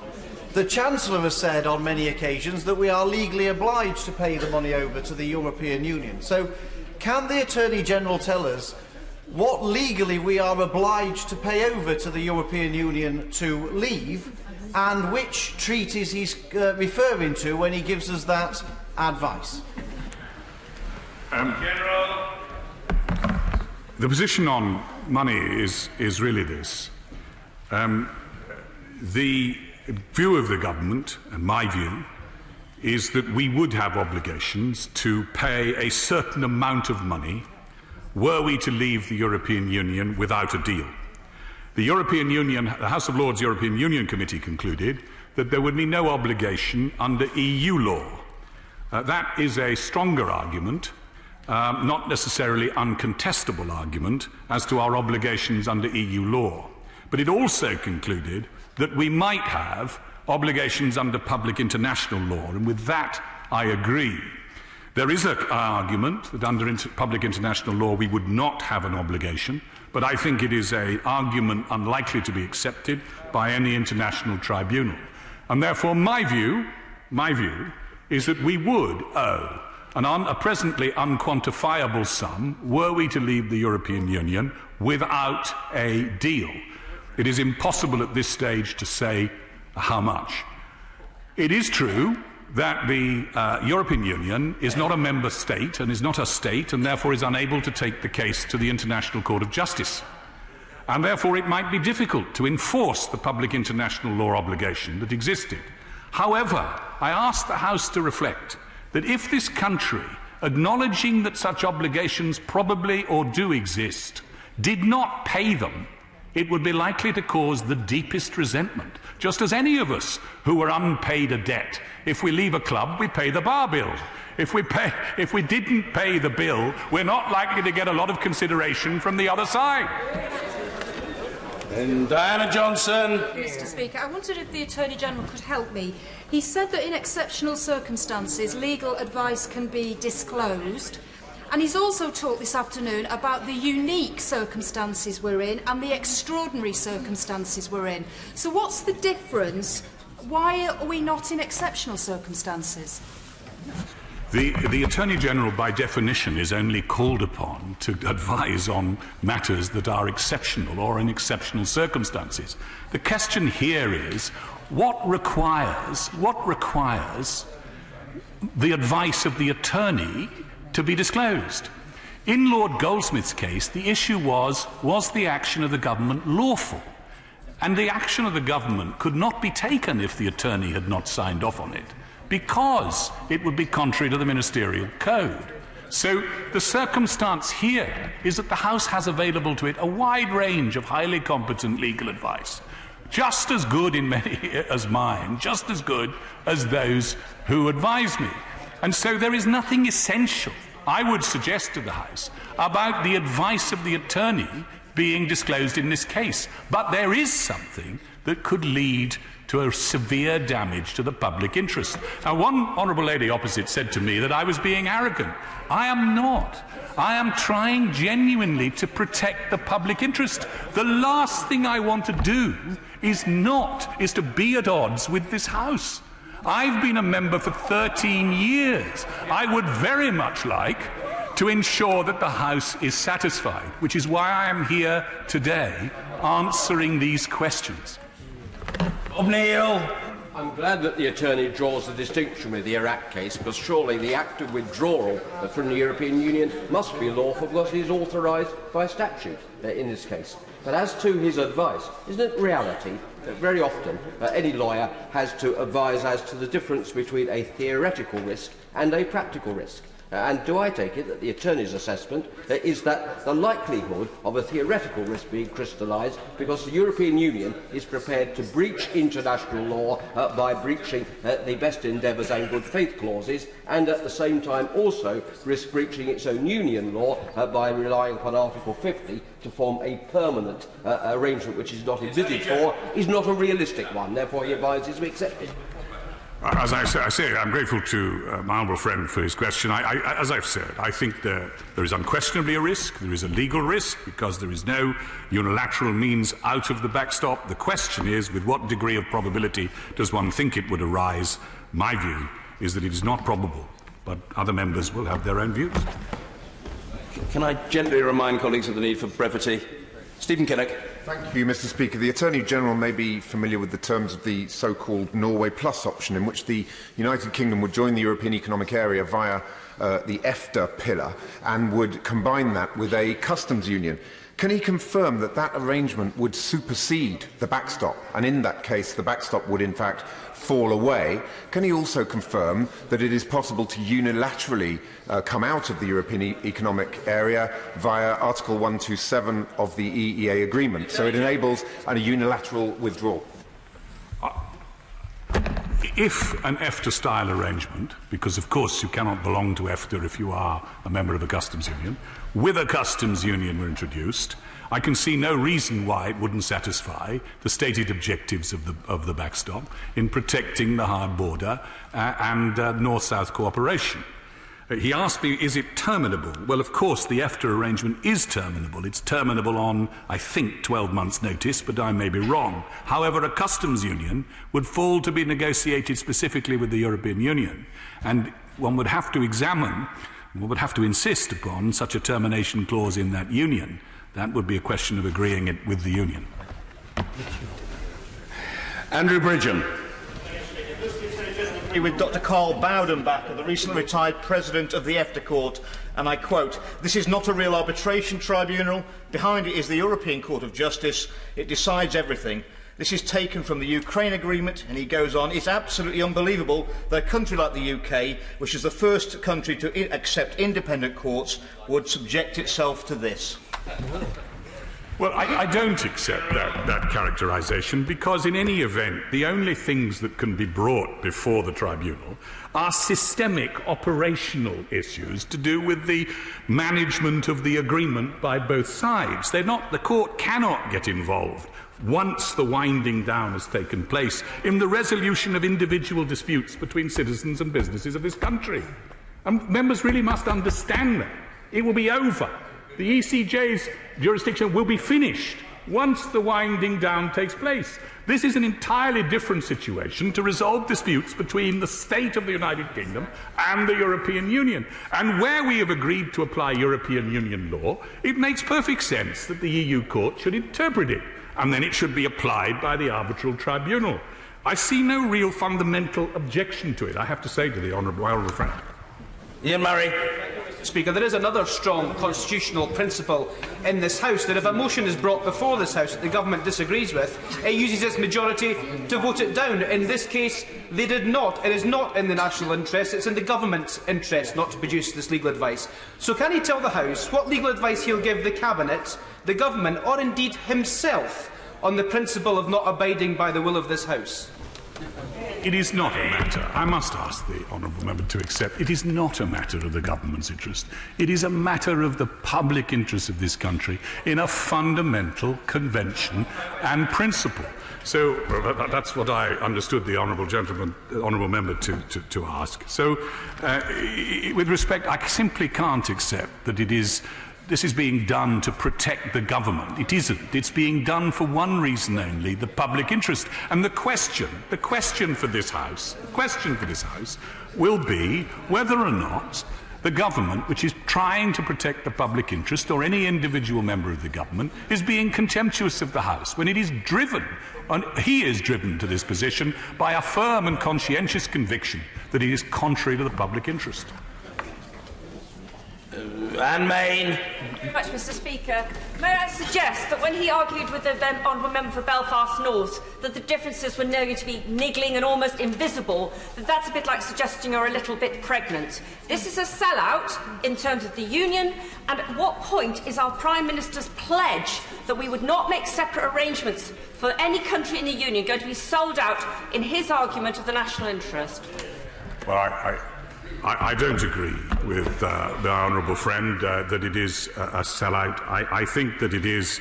The Chancellor has said on many occasions that we are legally obliged to pay the money over to the European Union. So can the Attorney-General tell us what legally we are obliged to pay over to the European Union to leave, and which treaties he's referring to when he gives us that advice. General. The position on money is really this. The view of the government, and my view, is that we would have obligations to pay a certain amount of money were we to leave the European Union without a deal. The European Union, the House of Lords European Union Committee concluded that there would be no obligation under EU law. That is a stronger argument, not necessarily uncontestable argument, as to our obligations under EU law. But it also concluded that we might have obligations under public international law, and with that I agree. There is an argument that under public international law we would not have an obligation, but I think it is an argument unlikely to be accepted by any international tribunal. And therefore my view is that we would owe a presently unquantifiable sum were we to leave the European Union without a deal. It is impossible at this stage to say how much. It is true that the European Union is not a member state and is not a state, and therefore is unable to take the case to the International Court of Justice. And therefore it might be difficult to enforce the public international law obligation that existed. However, I ask the House to reflect that if this country, acknowledging that such obligations probably or do exist, did not pay them, it would be likely to cause the deepest resentment, just as any of us who are unpaid a debt. If we leave a club, we pay the bar bill. If we didn't pay the bill, we're not likely to get a lot of consideration from the other side. And Diana Johnson. Mr. Speaker, I wondered if the Attorney-General could help me. He said that in exceptional circumstances, legal advice can be disclosed. And he's also talked this afternoon about the unique circumstances we're in and the extraordinary circumstances we're in. So what's the difference? Why are we not in exceptional circumstances? The Attorney-General, by definition, is only called upon to advise on matters that are exceptional or in exceptional circumstances. The question here is, what requires the advice of the attorney to be disclosed? In Lord Goldsmith's case, the issue was the action of the government lawful? And the action of the government could not be taken if the attorney had not signed off on it, because it would be contrary to the ministerial code. So the circumstance here is that the House has available to it a wide range of highly competent legal advice, just as good in many as mine, just as good as those who advise me. And so there is nothing essential, I would suggest to the House, about the advice of the attorney being disclosed in this case. But there is something that could lead to a severe damage to the public interest. Now, one honourable lady opposite said to me that I was being arrogant. I am not. I am trying genuinely to protect the public interest. The last thing I want to do is to be at odds with this House. I've been a member for 13 years. I would very much like to ensure that the House is satisfied, which is why I am here today answering these questions. O'Neill. I'm glad that the Attorney draws the distinction with the Iraq case, because surely the act of withdrawal from the European Union must be lawful because it is authorised by statute in this case. But as to his advice, isn't it reality that very often any lawyer has to advise as to the difference between a theoretical risk and a practical risk? And do I take it that the Attorney's assessment is that the likelihood of a theoretical risk being crystallised because the European Union is prepared to breach international law by breaching the best endeavours and good faith clauses, and at the same time also risk breaching its own union law by relying upon Article 50 to form a permanent arrangement which is not envisaged for, is not a realistic one. Therefore he advises we accept it. As I say, I'm grateful to my honourable friend for his question. As I've said, I think there is unquestionably a risk. There is a legal risk because there is no unilateral means out of the backstop. The question is, with what degree of probability does one think it would arise? My view is that it is not probable, but other members will have their own views. Can I gently remind colleagues of the need for brevity? Stephen Kinnock. Thank you, Mr. Speaker. The Attorney-General may be familiar with the terms of the so-called Norway Plus option, in which the United Kingdom would join the European Economic Area via the EFTA pillar and would combine that with a customs union. Can he confirm that that arrangement would supersede the backstop, and in that case the backstop would in fact fall away? Can he also confirm that it is possible to unilaterally come out of the European Economic Area via Article 127 of the EEA agreement, so it enables a unilateral withdrawal? If an EFTA-style arrangement, because of course you cannot belong to EFTA if you are a member of a customs union, with a customs union were introduced, I can see no reason why it wouldn't satisfy the stated objectives of the backstop in protecting the hard border and North-South cooperation. He asked me, is it terminable? Well, of course, the EFTA arrangement is terminable. It's terminable on, I think, 12 months' notice, but I may be wrong. However, a customs union would fall to be negotiated specifically with the European Union, and one would have to examine, one would have to insist upon such a termination clause in that union. That would be a question of agreeing it with the union. Andrew Bridgen. With Dr. Carl Boudenbacher, the recently retired president of the EFTA Court, and I quote, "This is not a real arbitration tribunal. Behind it is the European Court of Justice. It decides everything. This is taken from the Ukraine agreement," and he goes on, "It's absolutely unbelievable that a country like the UK, which is the first country to accept independent courts, would subject itself to this." Well, I don't accept that characterisation, because in any event, the only things that can be brought before the tribunal are systemic operational issues to do with the management of the agreement by both sides. The court cannot get involved once the winding down has taken place in the resolution of individual disputes between citizens and businesses of this country. And members really must understand that. It will be over. The ECJ's jurisdiction will be finished once the winding down takes place. This is an entirely different situation to resolve disputes between the state of the United Kingdom and the European Union. And where we have agreed to apply European Union law, it makes perfect sense that the EU court should interpret it, and then it should be applied by the arbitral tribunal. I see no real fundamental objection to it, I have to say to the honourable friend. Ian Murray. Speaker, there is another strong constitutional principle in this House, that if a motion is brought before this House that the Government disagrees with, it uses its majority to vote it down. In this case, they did not. It is not in the national interest, it's in the Government's interest not to produce this legal advice. So can he tell the House what legal advice he'll give the Cabinet, the Government, or indeed himself, on the principle of not abiding by the will of this House? It is not a matter, I must ask the honourable member to accept, it is not a matter of the government's interest. It is a matter of the public interest of this country in a fundamental convention and principle. So that's what I understood the honourable member to ask. So with respect, I simply can't accept that this is being done to protect the government. It isn't. It's being done for one reason only, the public interest. And the question for this House will be whether or not the government, which is trying to protect the public interest, or any individual member of the government, is being contemptuous of the House when it is driven, and he is driven to this position by a firm and conscientious conviction that it is contrary to the public interest. Anne Main. Thank you very much, Mr. Speaker. May I suggest that when he argued with the honourable member for Belfast North that the differences were known to be niggling and almost invisible, that's a bit like suggesting you're a little bit pregnant. This is a sellout in terms of the Union, and at what point is our Prime Minister's pledge that we would not make separate arrangements for any country in the Union going to be sold out in his argument of the national interest? Well, I don't agree with the honourable friend that it is a sellout. I think that it is,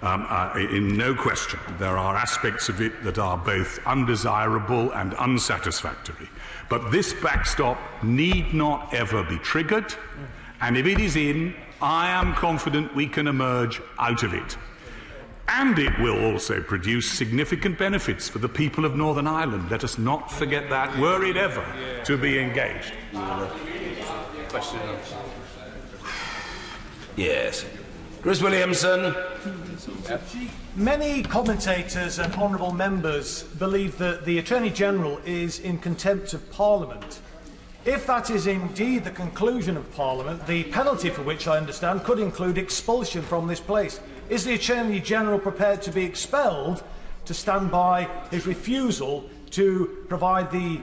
in no question, there are aspects of it that are both undesirable and unsatisfactory. But this backstop need not ever be triggered, and if it is in, I am confident we can emerge out of it. And it will also produce significant benefits for the people of Northern Ireland. Let us not forget that, were it ever to be engaged. Yes. Chris Williamson. Many commentators and honourable members believe that the Attorney-General is in contempt of Parliament. If that is indeed the conclusion of Parliament, the penalty for which, I understand, could include expulsion from this place. Is the Attorney-General prepared to be expelled to stand by his refusal to provide the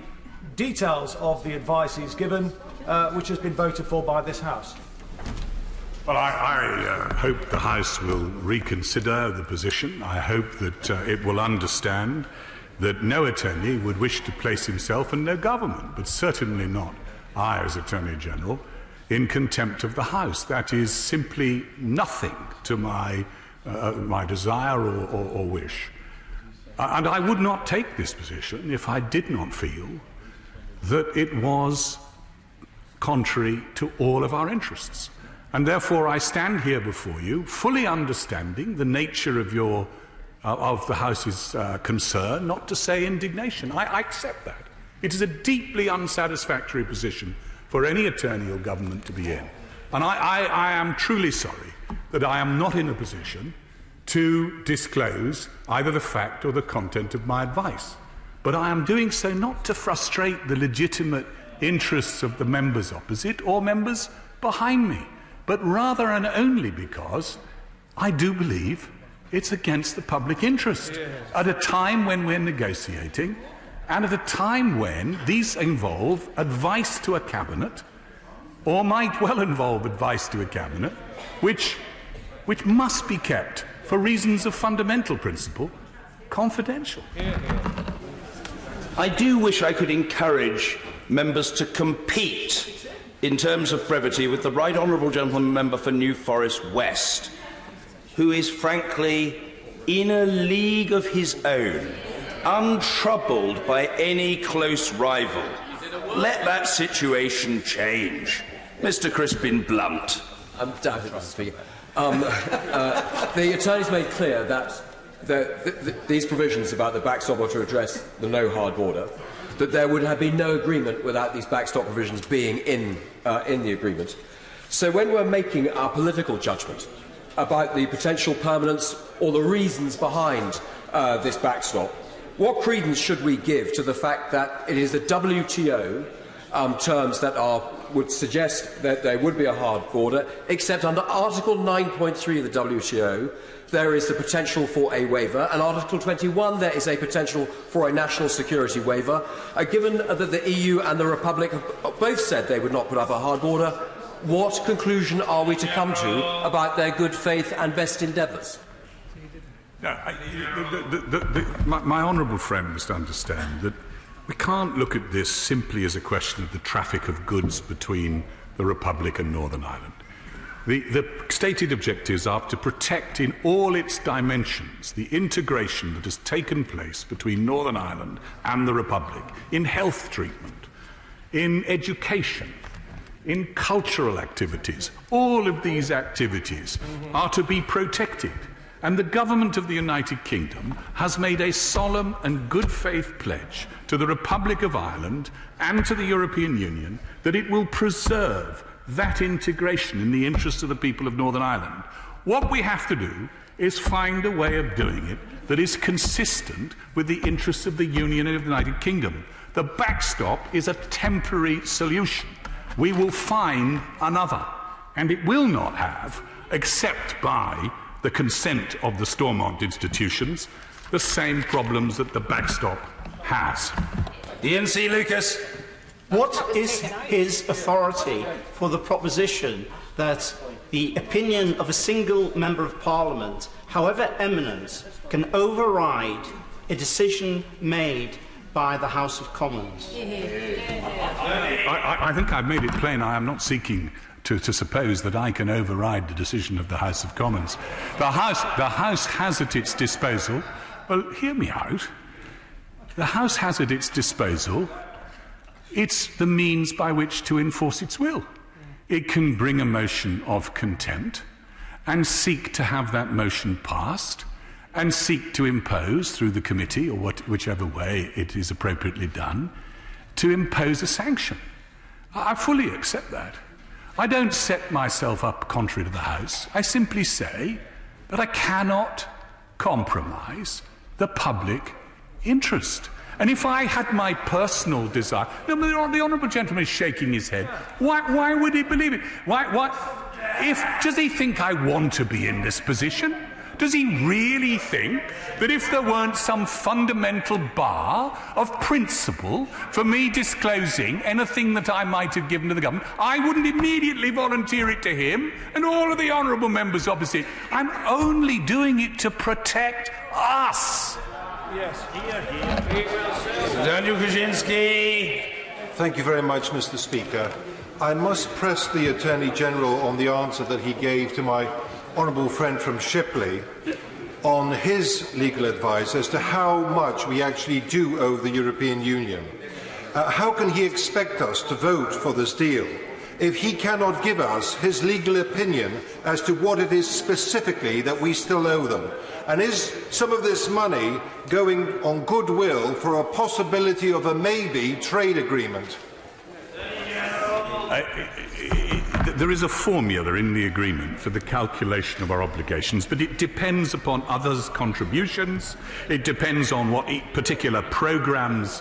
details of the advice he's given, which has been voted for by this House? Well, I hope the House will reconsider the position. I hope that it will understand that no attorney would wish to place himself, and no government, but certainly not I as Attorney-General, in contempt of the House. That is simply nothing to my desire or wish. And I would not take this position if I did not feel that it was contrary to all of our interests. And therefore I stand here before you, fully understanding the nature of the House's concern, not to say indignation. I accept that. It is a deeply unsatisfactory position for any attorney or government to be in. And I am truly sorry that I am not in a position to disclose either the fact or the content of my advice. But I am doing so not to frustrate the legitimate interests of the members opposite or members behind me, but rather and only because I do believe it's against the public interest at a time when we're negotiating and at a time when these involve advice to a cabinet, or might well involve advice to a cabinet, which must be kept, for reasons of fundamental principle, confidential. I do wish I could encourage members to compete in terms of brevity with the Right Honourable Gentleman Member for New Forest West, who is frankly in a league of his own, untroubled by any close rival. Let that situation change. Mr. Crispin Blunt. Undoubtedly, Mr. Speaker. The attorney's made clear that these provisions about the backstop are to address the no hard border, that there would have been no agreement without these backstop provisions being in the agreement. So when we're making our political judgment about the potential permanence or the reasons behind this backstop, what credence should we give to the fact that it is the WTO terms that would suggest that there would be a hard border, except under Article 9.3 of the WTO there is the potential for a waiver, and Article 21 there is a potential for a national security waiver. Given that the EU and the Republic have both said they would not put up a hard border, what conclusion are we to come to about their good faith and best endeavours? My honourable friend must understand that we can't look at this simply as a question of the traffic of goods between the Republic and Northern Ireland. The stated objectives are to protect in all its dimensions the integration that has taken place between Northern Ireland and the Republic in health treatment, in education, in cultural activities. All of these activities are to be protected. And the government of the United Kingdom has made a solemn and good faith pledge to the Republic of Ireland and to the European Union that it will preserve that integration in the interests of the people of Northern Ireland. What we have to do is find a way of doing it that is consistent with the interests of the Union and of the United Kingdom. The backstop is a temporary solution. We will find another, and it will not have, except by the consent of the Stormont institutions, the same problems that the backstop has. Ian C. Lucas. What is his authority for the proposition that the opinion of a single Member of Parliament, however eminent, can override a decision made by the House of Commons? I think I've made it plain I am not seeking to suppose that I can override the decision of the House of Commons. The House has at its disposal... Well, hear me out. The House has at its disposal... It's the means by which to enforce its will. It can bring a motion of contempt and seek to have that motion passed and seek to impose, through the committee or whichever way it is appropriately done, to impose a sanction. I fully accept that. I don't set myself up contrary to the House. I simply say that I cannot compromise the public interest. And if I had my personal desire... No, the honourable gentleman is shaking his head. Why would he believe it? Does he think I want to be in this position? Does he really think that if there weren't some fundamental bar of principle for me disclosing anything that I might have given to the government, I wouldn't immediately volunteer it to him and all of the honourable members opposite? I'm only doing it to protect us. Yes, Daniel Kaczynski. Thank you very much, Mr. Speaker. I must press the Attorney-General on the answer that he gave to my honourable friend from Shipley on his legal advice as to how much we actually do owe the European Union. How can he expect us to vote for this deal if he cannot give us his legal opinion as to what it is specifically that we still owe them? And is some of this money going on goodwill for a possibility of a maybe trade agreement? There is a formula in the agreement for the calculation of our obligations, but it depends upon others' contributions. It depends on what particular programmes,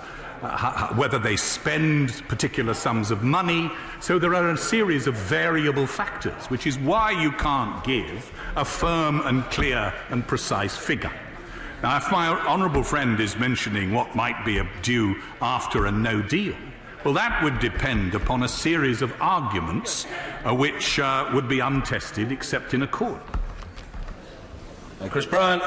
whether they spend particular sums of money. So there are a series of variable factors, which is why you can't give a firm and clear and precise figure. Now, if my honourable friend is mentioning what might be due after a no deal, well, that would depend upon a series of arguments which would be untested except in a court. Chris Bryant.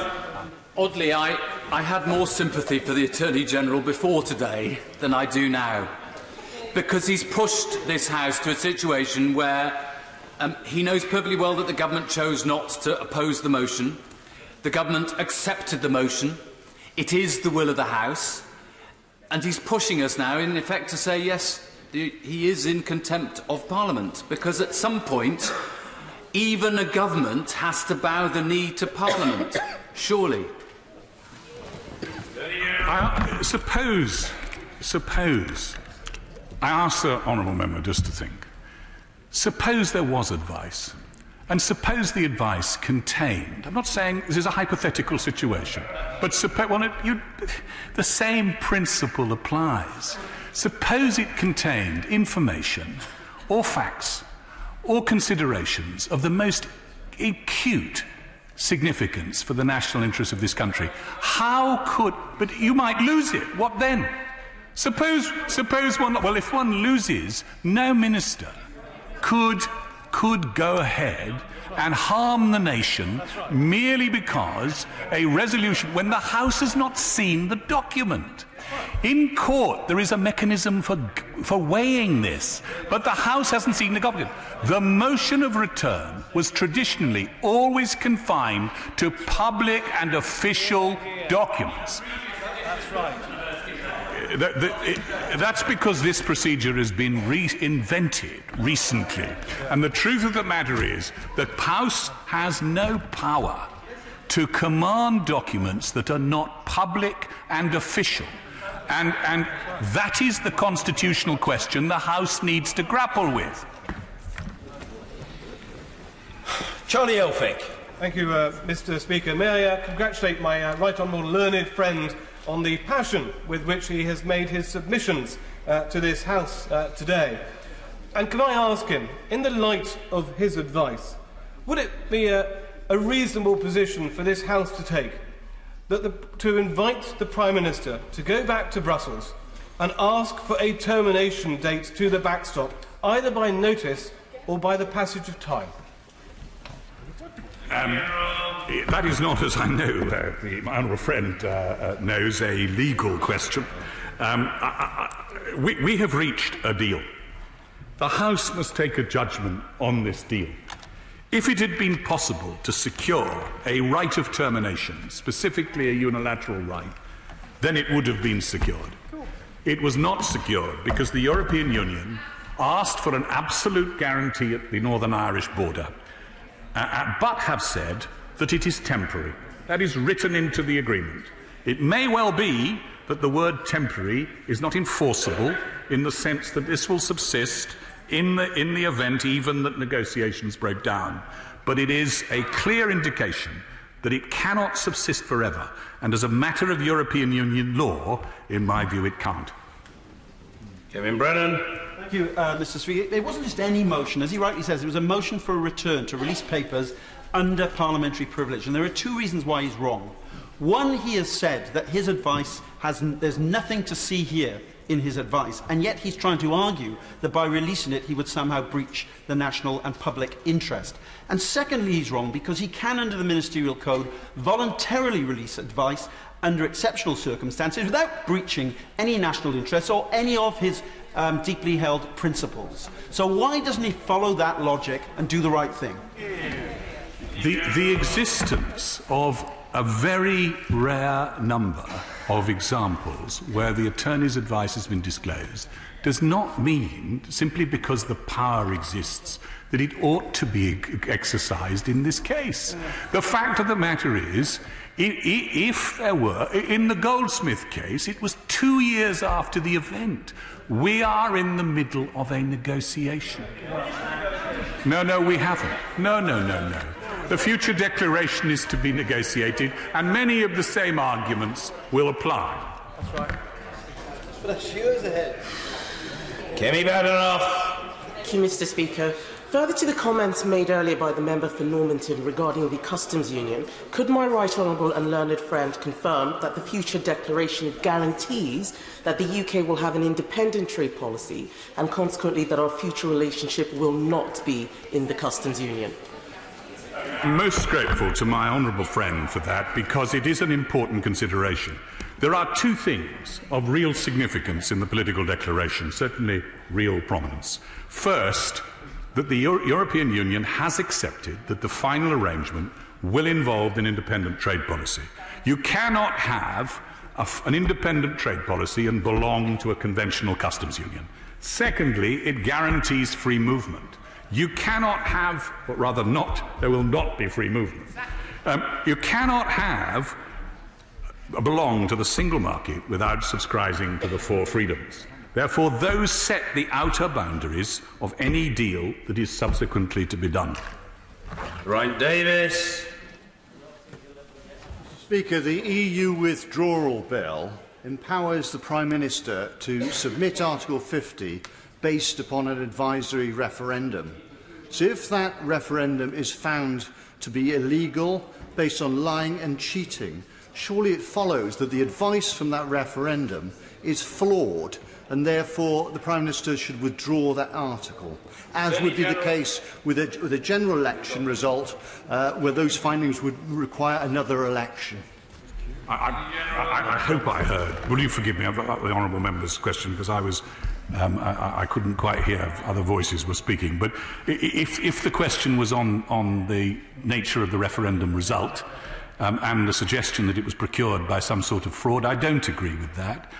Oddly, I had more sympathy for the Attorney-General before today than I do now, because he's pushed this House to a situation where he knows perfectly well that the government chose not to oppose the motion. The government accepted the motion. It is the will of the House. And he's pushing us now, in effect, to say, yes, he is in contempt of Parliament, because at some point, even a government has to bow the knee to Parliament, surely. Suppose, I ask the honourable member just to think, suppose there was advice, and suppose the advice contained, I'm not saying this is a hypothetical situation, but the same principle applies. Suppose it contained information or facts or considerations of the most acute significance for the national interest of this country. But you might lose it. What then? Suppose if one loses, no minister could go ahead and harm the nation merely because a resolution, when the House has not seen the document. In court, there is a mechanism for weighing this, but the House hasn't seen the document. The motion of return was traditionally always confined to public and official documents. That's right. That's because this procedure has been reinvented recently. And the truth of the matter is that House has no power to command documents that are not public and official. And that is the constitutional question the House needs to grapple with. Charlie Elphicke. Thank you, Mr. Speaker. May I congratulate my right honourable learned friend on the passion with which he has made his submissions to this House today. And can I ask him, in the light of his advice, would it be a reasonable position for this House to take to invite the Prime Minister to go back to Brussels and ask for a termination date to the backstop, either by notice or by the passage of time? That is not, as I know, my honourable friend knows, a legal question. We have reached a deal. The House must take a judgment on this deal. If it had been possible to secure a right of termination, specifically a unilateral right, then it would have been secured. It was not secured because the European Union asked for an absolute guarantee at the Northern Irish border, but have said that it is temporary. That is written into the agreement. It may well be that the word temporary is not enforceable in the sense that this will subsist in the event even that negotiations broke down. But it is a clear indication that it cannot subsist forever, and as a matter of European Union law, in my view, it can't. Kevin Brennan. Thank you, Mr. Speaker. It wasn't just any motion. As he rightly says, it was a motion for a return to release papers under parliamentary privilege. And there are two reasons why he's wrong. One, he has said that his advice there's nothing to see here in his advice, and yet he's trying to argue that by releasing it he would somehow breach the national and public interest. And secondly, he's wrong because he can, under the Ministerial Code, voluntarily release advice under exceptional circumstances without breaching any national interest or any of his deeply held principles. So why doesn't he follow that logic and do the right thing? The existence of a very rare number of examples where the attorney's advice has been disclosed does not mean, simply because the power exists, that it ought to be exercised in this case. The fact of the matter is, if there were, in the Goldsmith case, it was 2 years after the event. We are in the middle of a negotiation. No, we haven't. No. The future declaration is to be negotiated, and many of the same arguments will apply. That's right. But that's years ahead. Kemi Badenoch. Thank you, Mr. Speaker. Further to the comments made earlier by the member for Normanton regarding the customs union, could my right honourable and learned friend confirm that the future declaration guarantees that the UK will have an independent trade policy and consequently that our future relationship will not be in the customs union? I'm most grateful to my honourable friend for that, because it is an important consideration. There are two things of real significance in the political declaration, certainly real prominence. First, that the European Union has accepted that the final arrangement will involve an independent trade policy. You cannot have an independent trade policy and belong to a conventional customs union. Secondly, it guarantees free movement. You cannot have, or rather not, there will not be free movement. You cannot have belong to the single market without subscribing to the four freedoms. Therefore, those set the outer boundaries of any deal that is subsequently to be done. Ryan Davis. Speaker, the EU withdrawal bill empowers the Prime Minister to submit Article 50 based upon an advisory referendum. So if that referendum is found to be illegal, based on lying and cheating, surely it follows that the advice from that referendum is flawed, and therefore the Prime Minister should withdraw that article, as would be the case with a general election result where those findings would require another election. I hope I heard. Will you forgive me about the honourable member's question, because I couldn't quite hear, other voices were speaking. But if the question was on the nature of the referendum result and the suggestion that it was procured by some sort of fraud, I don't agree with that.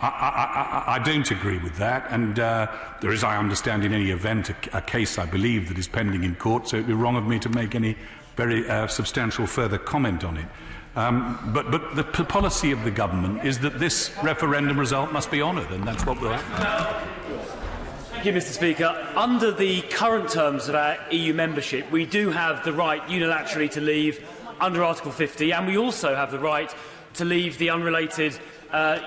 I don't agree with that, and there is, I understand, in any event, a case, I believe, that is pending in court, so it would be wrong of me to make any very substantial further comment on it. But the policy of the government is that this referendum result must be honoured, and that's what will happen. Thank you, Mr. Speaker. Under the current terms of our EU membership, we do have the right unilaterally to leave under Article 50, and we also have the right to leave the unrelated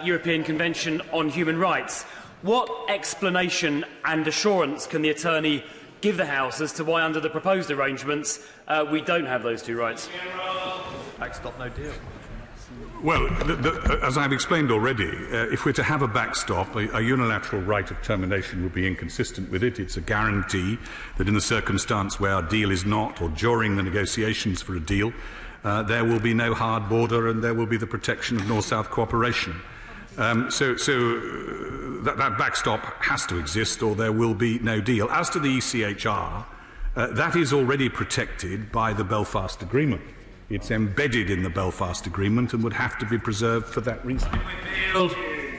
European Convention on Human Rights. What explanation and assurance can the Attorney give the House as to why, under the proposed arrangements, we don't have those two rights? Backstop, no deal. Well, as I've explained already, if we're to have a backstop, a unilateral right of termination would be inconsistent with it. It's a guarantee that in the circumstance where a deal is not, or during the negotiations for a deal, there will be no hard border and there will be the protection of North-South cooperation. So that backstop has to exist, or there will be no deal. As to the ECHR, that is already protected by the Belfast Agreement. It's embedded in the Belfast Agreement and would have to be preserved for that reason.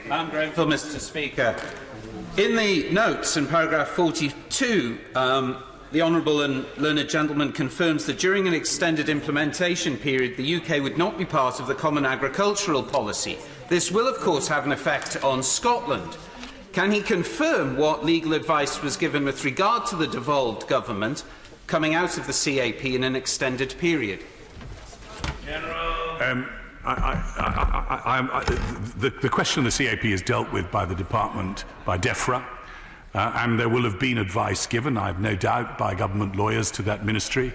I'm grateful, Mr. Speaker. In the notes in paragraph 42, the Honourable and Learned Gentleman confirms that during an extended implementation period, the UK would not be part of the Common Agricultural Policy. This will, of course, have an effect on Scotland. Can he confirm what legal advice was given with regard to the devolved government coming out of the CAP in an extended period? The question of the CAP is dealt with by the department, by DEFRA, and there will have been advice given, I have no doubt, by government lawyers to that ministry.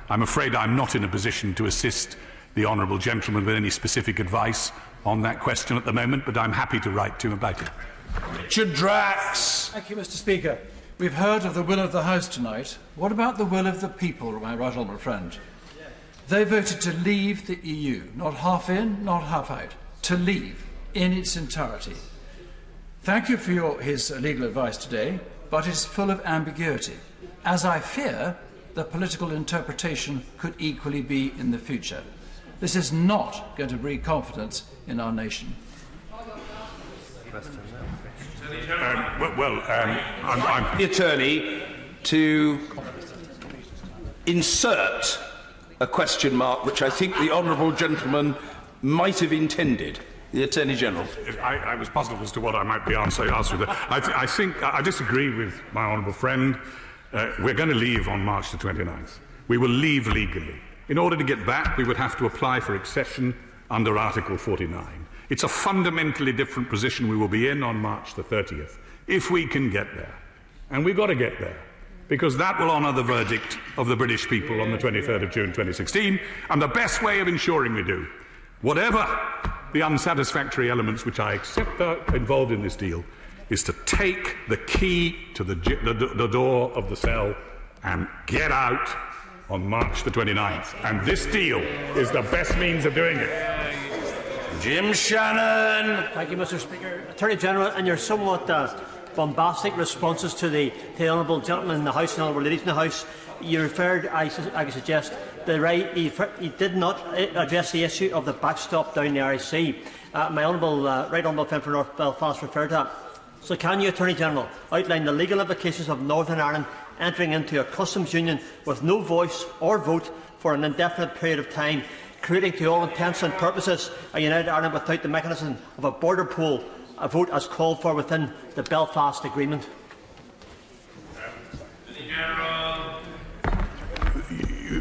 I'm afraid I'm not in a position to assist the honourable gentleman with any specific advice on that question at the moment, but I'm happy to write to him about it. Richard Drax. Thank you, Mr. Speaker. We've heard of the will of the House tonight. What about the will of the people, my right honourable friend? They voted to leave the EU, not half in, not half out, to leave in its entirety. Thank you for his legal advice today, but it is full of ambiguity, as I fear the political interpretation could equally be in the future. This is not going to breed confidence in our nation. I'm the attorney to insert a question mark which I think the honourable gentleman might have intended. The Attorney General. I was puzzled as to what I might be answering there. I think I disagree with my honourable friend. We're going to leave on March the 29th. We will leave legally. In order to get back, we would have to apply for accession under Article 49. It's a fundamentally different position we will be in on March the 30th, if we can get there. And we've got to get there, because that will honour the verdict of the British people on the 23rd of June 2016, and the best way of ensuring we do, whatever the unsatisfactory elements which I accept are involved in this deal, is to take the key to the door of the cell and get out on March the 29th. And this deal is the best means of doing it. Jim Shannon. Thank you, Mr. Speaker. Attorney General, in your somewhat bombastic responses to the honourable gentleman in the House and honourable ladies in the House, you referred, I suggest, he did not address the issue of the backstop down the RIC. My right honourable friend from North Belfast referred to that. So can you, Attorney General, outline the legal implications of Northern Ireland entering into a customs union with no voice or vote for an indefinite period of time, creating to all intents and purposes a United Ireland without the mechanism of a border poll, a vote as called for within the Belfast Agreement?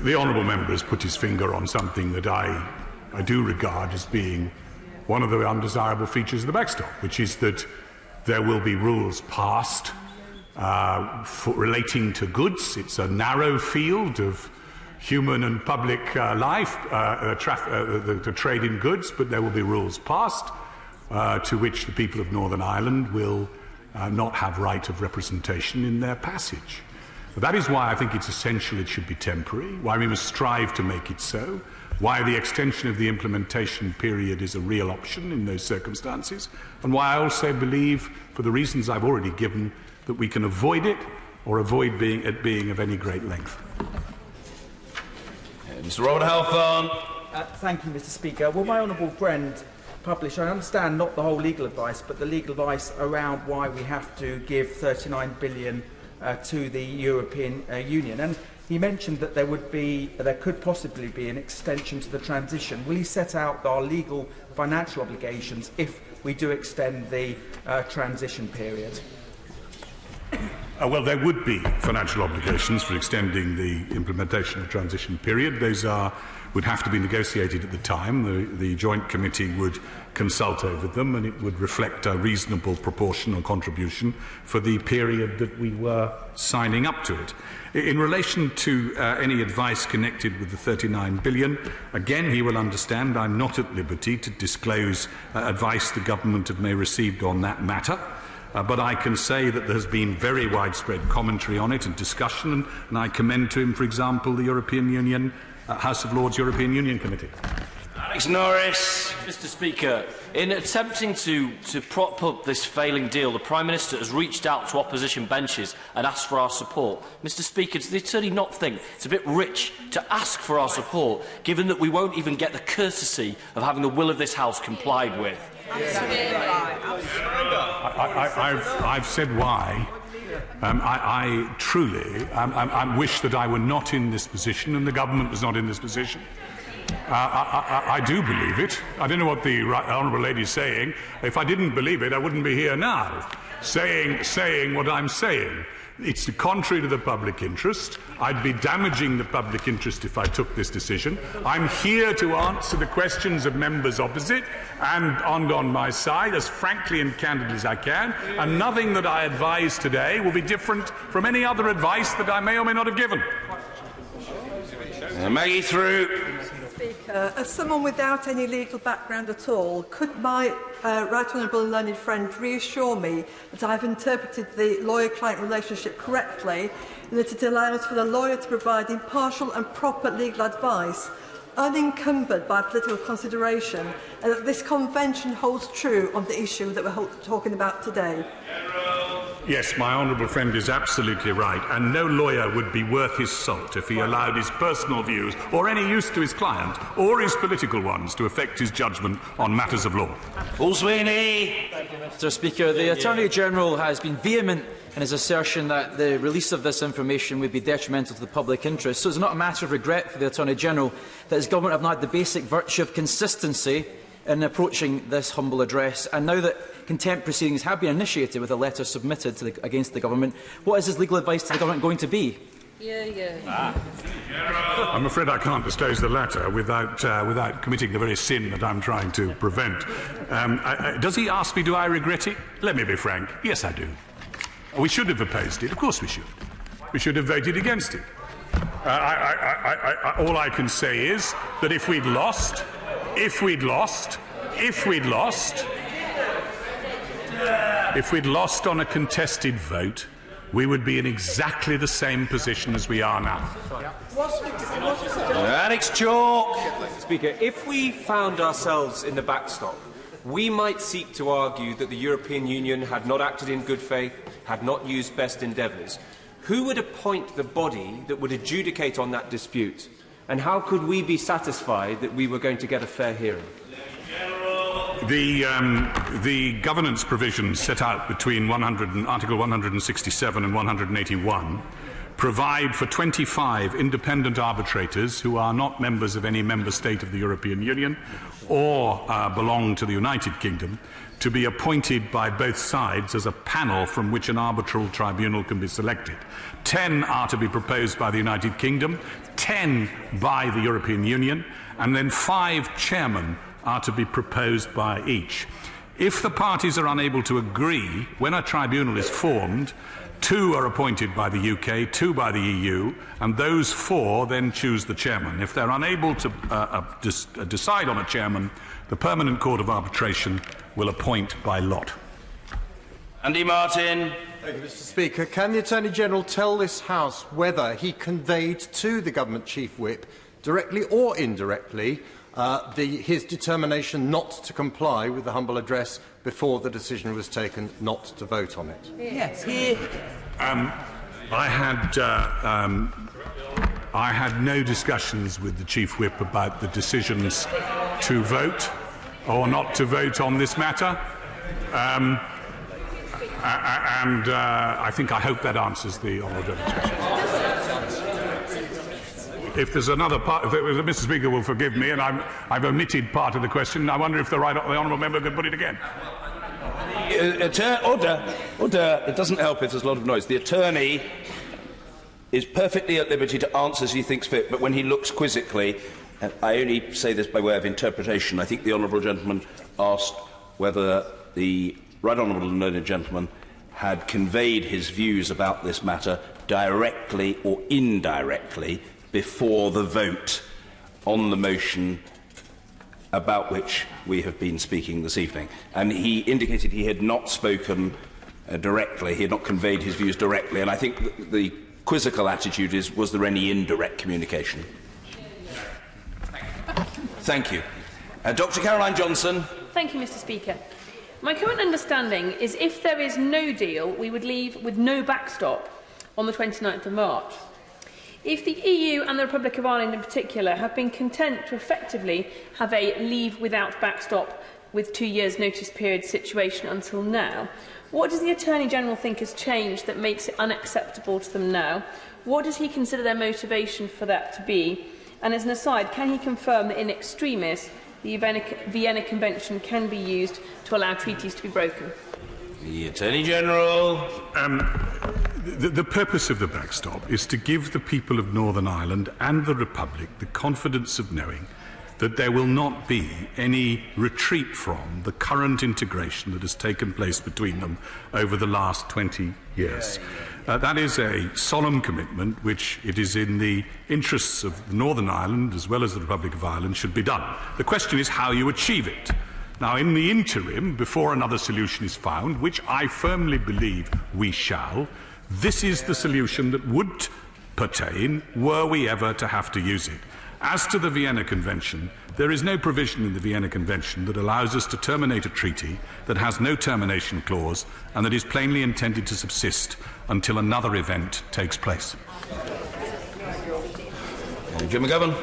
The honourable member has put his finger on something that I do regard as being one of the undesirable features of the backstop, which is that there will be rules passed relating to goods. It's a narrow field of human and public life, the trade in goods, but there will be rules passed to which the people of Northern Ireland will not have right of representation in their passage. That is why I think it's essential it should be temporary, why we must strive to make it so, why the extension of the implementation period is a real option in those circumstances, and why I also believe, for the reasons I've already given, that we can avoid it or avoid it being of any great length. Mr. Robert Halfon. Thank you, Mr. Speaker. Will my honourable friend publish, I understand not the whole legal advice, but the legal advice around why we have to give £39 billion to the European Union? And he mentioned that there could possibly be an extension to the transition. Will he set out our legal financial obligations if we do extend the transition period? Well, there would be financial obligations for extending the implementation of the transition period. Those would have to be negotiated at the time. The Joint Committee would consult over them, and it would reflect a reasonable proportional contribution for the period that we were signing up to it. In relation to any advice connected with the £39 billion, again, he will understand I'm not at liberty to disclose advice the government may have received on that matter. But I can say that there has been very widespread commentary on it and discussion, and I commend to him, for example, the European Union, House of Lords European Union Committee. Alex Norris. Mr. Speaker, in attempting to prop up this failing deal, the Prime Minister has reached out to opposition benches and asked for our support. Mr. Speaker, does the Attorney not think it's a bit rich to ask for our support, given that we won't even get the courtesy of having the will of this House complied with? I've said why. I truly wish that I were not in this position and the government was not in this position. I do believe it. I don't know what the honourable lady is saying. If I didn't believe it, I wouldn't be here now, saying what I'm saying. It's contrary to the public interest. I'd be damaging the public interest if I took this decision. I'm here to answer the questions of members opposite and on my side as frankly and candidly as I can, and nothing that I advise today will be different from any other advice that I may or may not have given. Maggie through. Speaker, as someone without any legal background at all, could my right honourable and learned friend reassure me that I have interpreted the lawyer-client relationship correctly and that it allows for the lawyer to provide impartial and proper legal advice, unencumbered by political consideration, and that this convention holds true on the issue that we're talking about today? Yes, my honourable friend is absolutely right, and no lawyer would be worth his salt if he allowed his personal views, or any use to his client, or his political ones, to affect his judgment on matters of law. Paul Sweeney. Mr. Speaker, the Attorney-General has been vehement in his assertion that the release of this information would be detrimental to the public interest. So it's not a matter of regret for the Attorney-General that his government have not had the basic virtue of consistency in approaching this humble address. And now that contempt proceedings have been initiated with a letter submitted to against the government, what is his legal advice to the government going to be? I'm afraid I can't disclose the latter without committing the very sin that I'm trying to prevent. Does he ask me, do I regret it? Let me be frank. Yes, I do. We should have opposed it. Of course we should. We should have voted against it. All I can say is that if we'd lost on a contested vote, we would be in exactly the same position as we are now. Alex Chalk. Speaker, if we found ourselves in the backstop, we might seek to argue that the European Union had not acted in good faith, had not used best endeavours. Who would appoint the body that would adjudicate on that dispute? And how could we be satisfied that we were going to get a fair hearing? The governance provisions set out between Article 167 and 181 provide for 25 independent arbitrators who are not members of any member state of the European Union or belong to the United Kingdom to be appointed by both sides as a panel from which an arbitral tribunal can be selected. 10 are to be proposed by the United Kingdom, 10 by the European Union, and then 5 chairmen are to be proposed by each. If the parties are unable to agree, when a tribunal is formed, 2 are appointed by the UK, 2 by the EU, and those 4 then choose the chairman. If they're unable to decide on a chairman, the Permanent Court of Arbitration will appoint by lot. Andy Martin. Thank you, Mr. Speaker. Can the Attorney-General tell this House whether he conveyed to the Government Chief Whip, directly or indirectly, his determination not to comply with the humble address before the decision was taken not to vote on it? Yes. I had no discussions with the Chief Whip about the decisions to vote or not to vote on this matter. I hope that answers the honourable gentleman's question. If there's another part, Mr. Speaker will forgive me, and I've omitted part of the question. I wonder if the honourable member could put it again. Order. It doesn't help if there's a lot of noise. The attorney is perfectly at liberty to answer as he thinks fit, but when he looks quizzically, I only say this by way of interpretation. I think the honourable gentleman asked whether the right honourable and learned gentleman had conveyed his views about this matter directly or indirectly before the vote on the motion about which we have been speaking this evening. And he indicated he had not spoken directly, he had not conveyed his views directly, and I think the quizzical attitude is, was there any indirect communication? Thank you. Dr. Caroline Johnson. Thank you, Mr. Speaker. My current understanding is if there is no deal, we would leave with no backstop on the 29th of March. If the EU and the Republic of Ireland in particular have been content to effectively have a leave without backstop with 2 years' notice period situation until now, what does the Attorney-General think has changed that makes it unacceptable to them now? What does he consider their motivation for that to be? And as an aside, can he confirm that in extremis, the Vienna Convention can be used to allow treaties to be broken? The Attorney-General. The purpose of the backstop is to give the people of Northern Ireland and the Republic the confidence of knowing that there will not be any retreat from the current integration that has taken place between them over the last 20 years. That is a solemn commitment which it is in the interests of Northern Ireland as well as the Republic of Ireland should be done. The question is how you achieve it. Now, in the interim, before another solution is found, which I firmly believe we shall, this is the solution that would pertain were we ever to have to use it. As to the Vienna Convention, there is no provision in the Vienna Convention that allows us to terminate a treaty that has no termination clause and that is plainly intended to subsist until another event takes place. Jim McGovern.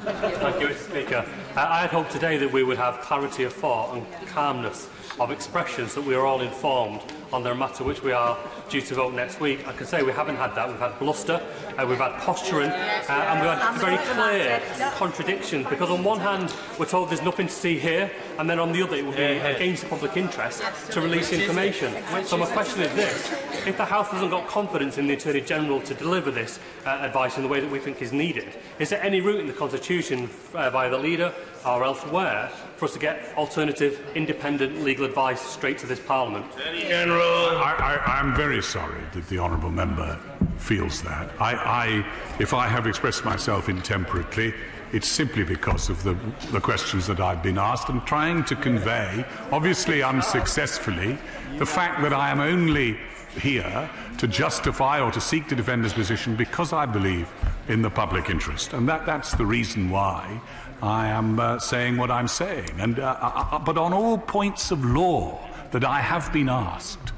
Thank you, Mr. Speaker. I had hoped today that we would have clarity of thought and calmness of expressions, that we are all informed on the matter which we are due to vote next week. I can say we haven't had that. We've had bluster, we've had posturing, and we've had very clear contradictions, because on one hand we're told there's nothing to see here, and then on the other it will be against the public interest to release information. So my question is this: if the House hasn't got confidence in the Attorney-General to deliver this advice in the way that we think is needed, is there any route in the Constitution via the Leader or elsewhere for us to get alternative, independent legal advice straight to this Parliament? I am very sorry that the honourable member feels that. If I have expressed myself intemperately, it's simply because of the questions that I've been asked and trying to convey, obviously unsuccessfully, the fact that I am only here to justify or to seek to defend this position because I believe in the public interest. And that's the reason why I am saying what I'm saying. But on all points of law that I have been asked,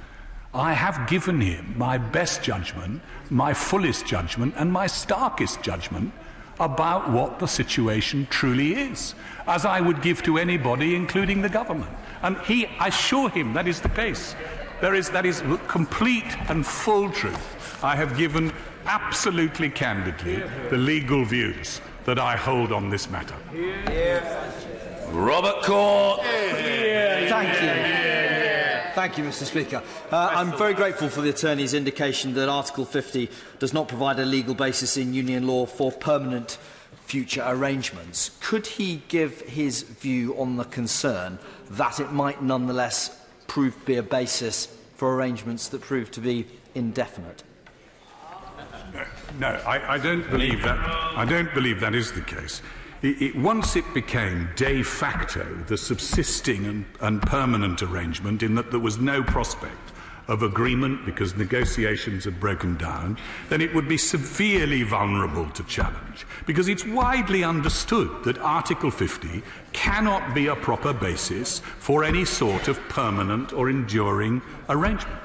I have given him my best judgment, my fullest judgment, and my starkest judgment about what the situation truly is, as I would give to anybody, including the government. And I assure him that is the case. That is complete and full truth. I have given absolutely candidly the legal views that I hold on this matter. Robert Court. Thank you. Thank you, Mr. Speaker. I'm very grateful for the Attorney's indication that Article 50 does not provide a legal basis in union law for permanent future arrangements. Could he give his view on the concern that it might nonetheless prove to be a basis for arrangements that prove to be indefinite? No, I don't believe that. I don't believe that is the case. Once it became de facto the subsisting and permanent arrangement, in that there was no prospect of agreement because negotiations had broken down, then it would be severely vulnerable to challenge, because it's widely understood that Article 50 cannot be a proper basis for any sort of permanent or enduring arrangement.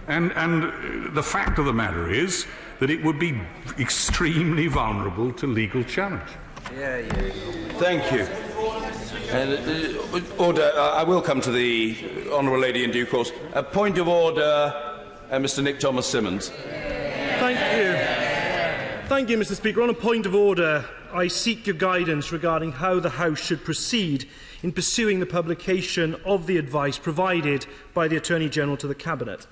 And the fact of the matter is that it would be extremely vulnerable to legal challenge. Thank you. Order. I will come to the honourable lady in due course. A point of order, Mr. Nick Thomas Simmons. Thank you. Thank you, Mr. Speaker. On a point of order, I seek your guidance regarding how the House should proceed in pursuing the publication of the advice provided by the Attorney-General to the Cabinet.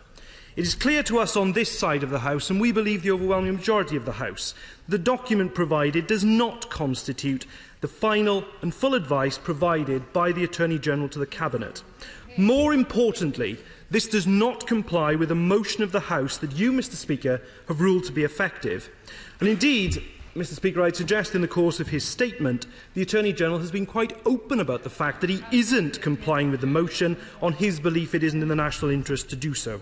It is clear to us on this side of the House, and we believe the overwhelming majority of the House, the document provided does not constitute the final and full advice provided by the Attorney-General to the Cabinet. More importantly, this does not comply with a motion of the House that you, Mr. Speaker, have ruled to be effective. And indeed, Mr. Speaker, I'd suggest in the course of his statement, the Attorney-General has been quite open about the fact that he isn't complying with the motion on his belief it isn't in the national interest to do so.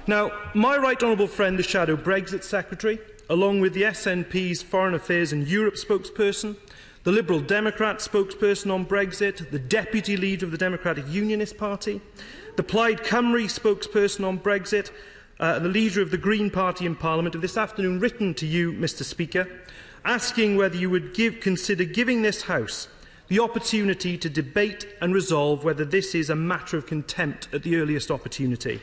Now, my right honourable friend, the Shadow Brexit Secretary, along with the SNP's Foreign Affairs and Europe spokesperson, the Liberal Democrat spokesperson on Brexit, the Deputy Leader of the Democratic Unionist Party, the Plaid Cymru spokesperson on Brexit, and the Leader of the Green Party in Parliament have this afternoon written to you, Mr. Speaker, asking whether you would consider giving this House the opportunity to debate and resolve whether this is a matter of contempt at the earliest opportunity.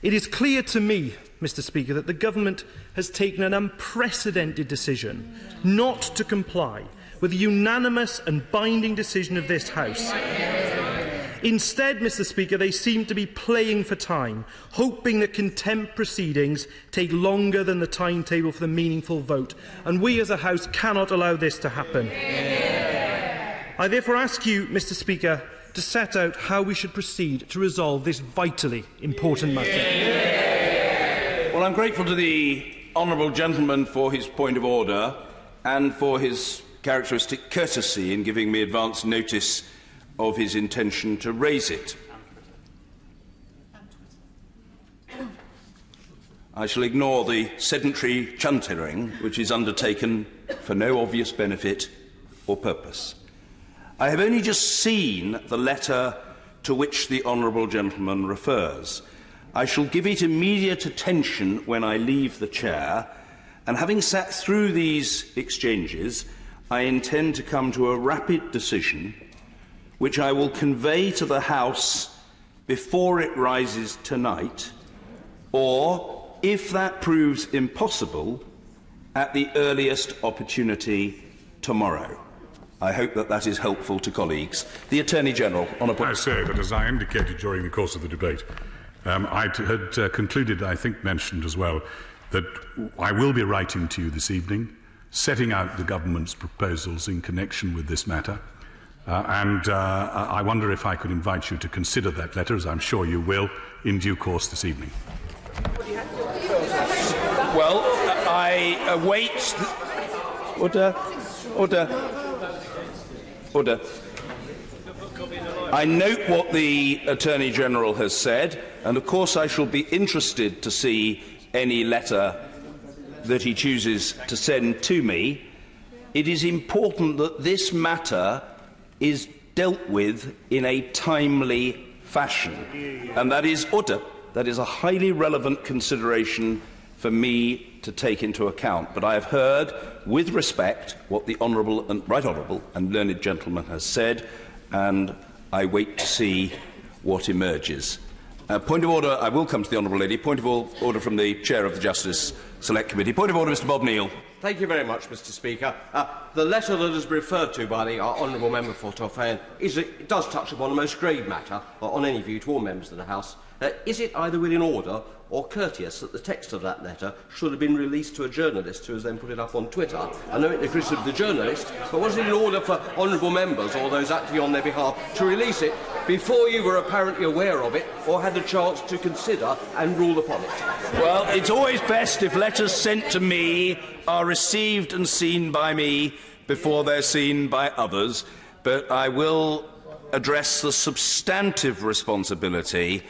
It is clear to me, Mr. Speaker, that the Government has taken an unprecedented decision not to comply with the unanimous and binding decision of this House. Instead, Mr. Speaker, they seem to be playing for time, hoping that contempt proceedings take longer than the timetable for the meaningful vote, and we as a House cannot allow this to happen. I therefore ask you, Mr. Speaker, to set out how we should proceed to resolve this vitally important matter. Well, I'm grateful to the honourable gentleman for his point of order and for his characteristic courtesy in giving me advance notice of his intention to raise it. I shall ignore the sedentary chuntering which is undertaken for no obvious benefit or purpose. I have only just seen the letter to which the honourable gentleman refers. I shall give it immediate attention when I leave the chair, and having sat through these exchanges, I intend to come to a rapid decision which I will convey to the House before it rises tonight, or, if that proves impossible, at the earliest opportunity tomorrow. I hope that that is helpful to colleagues. The Attorney-General, on a point. I say that, as I indicated during the course of the debate, I had concluded, I think mentioned as well, that I will be writing to you this evening, setting out the government's proposals in connection with this matter. I wonder if I could invite you to consider that letter, as I'm sure you will, in due course this evening. Well, I await... Order. I note what the Attorney-General has said, and of course I shall be interested to see any letter that he chooses to send to me. It is important that this matter is dealt with in a timely fashion, and that is order. That is a highly relevant consideration for me to take into account. But I have heard, with respect, what the right honourable and learned gentleman has said, and I wait to see what emerges. Point of order, I will come to the honourable lady. Point of order from the Chair of the Justice Select Committee. Point of order, Mr Bob Neal. Thank you very much, Mr Speaker. The letter that is referred to by the honourable member for Torfaen does touch upon the most grave matter, on any view to all members of the House. Is it either within order or courteous that the text of that letter should have been released to a journalist who has then put it up on Twitter? I know it agrees with the journalist, but was it in order for honourable members or those acting on their behalf to release it before you were apparently aware of it or had the chance to consider and rule upon it? Well, it's always best if letters sent to me are received and seen by me before they're seen by others, but I will address the substantive responsibility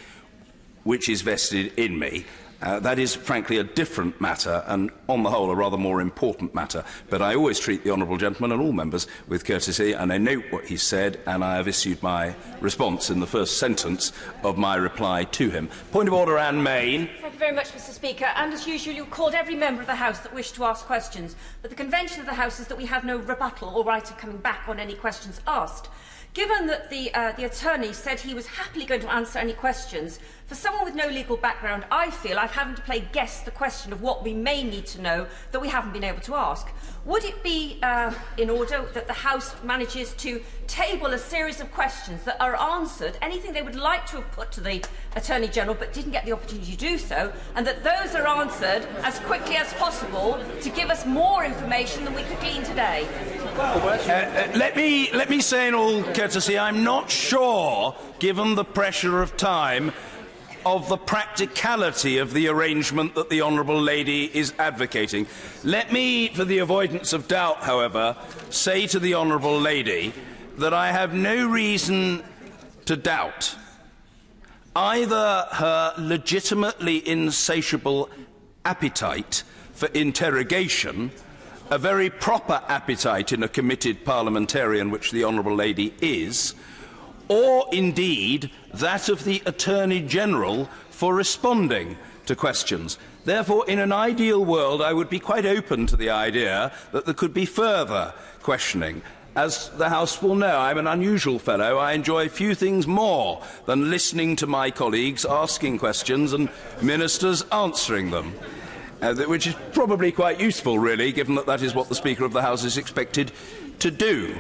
which is vested in me. That is, frankly, a different matter and, on the whole, a rather more important matter. But I always treat the honourable gentleman and all members with courtesy, and I note what he said, and I have issued my response in the first sentence of my reply to him. Point of order, Anne Main. Thank you very much, Mr Speaker. And as usual, you called every member of the House that wished to ask questions. But the convention of the House is that we have no rebuttal or right of coming back on any questions asked. Given that the attorney said he was happily going to answer any questions, for someone with no legal background, I feel I've having to play guess the question of what we may need to know that we haven't been able to ask. Would it be in order that the House manages to table a series of questions that are answered, anything they would like to have put to the Attorney-General but didn't get the opportunity to do so, and that those are answered as quickly as possible to give us more information than we could glean today? Let me say in all courtesy, I'm not sure, given the pressure of time, of the practicality of the arrangement that the honourable lady is advocating. Let me, for the avoidance of doubt, however, say to the honourable lady that I have no reason to doubt either her legitimately insatiable appetite for interrogation, a very proper appetite in a committed parliamentarian, which the honourable lady is, or indeed that of the Attorney-General for responding to questions. Therefore, in an ideal world, I would be quite open to the idea that there could be further questioning. As the House will know, I'm an unusual fellow. I enjoy few things more than listening to my colleagues asking questions and ministers answering them, which is probably quite useful, really, given that that is what the Speaker of the House is expected to do.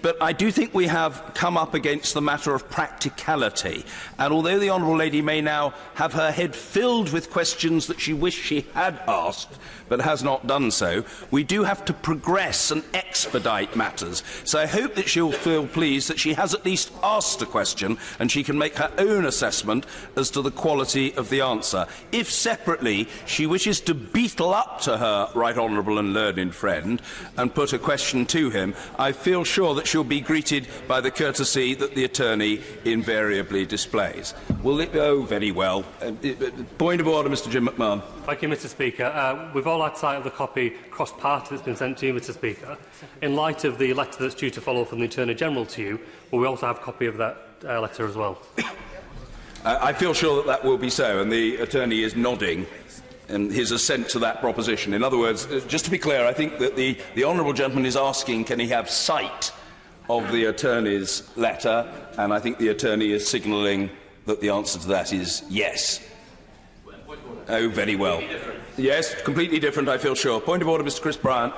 But I do think we have come up against the matter of practicality. And although the Honourable Lady may now have her head filled with questions that she wished she had asked, but has not done so, we do have to progress and expedite matters. So I hope that she'll feel pleased that she has at least asked a question and she can make her own assessment as to the quality of the answer. If separately she wishes to beetle up to her right honourable and learned friend and put a question to him, I feel sure that she'll be greeted by the courtesy that the attorney invariably displays. Oh, very well. Point of order, Mr. Jim McMahon. Thank you, Mr. Speaker. We've all had sight of the copy cross-party that's been sent to you, Mr. Speaker. In light of the letter that's due to follow from the Attorney-General to you, will we also have a copy of that letter as well? I feel sure that that will be so, and the attorney is nodding in his assent to that proposition. In other words, just to be clear, I think that the honourable gentleman is asking, can he have sight of the attorney's letter, and I think the attorney is signalling that the answer to that is yes. Oh, very well. Yes, completely different, I feel sure. Point of order, Mr. Chris Bryant.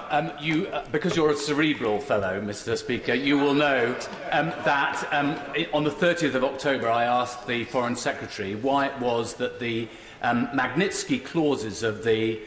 Because you're a cerebral fellow, Mr. Speaker, you will know that on the 30th of October I asked the Foreign Secretary why it was that the Magnitsky clauses of the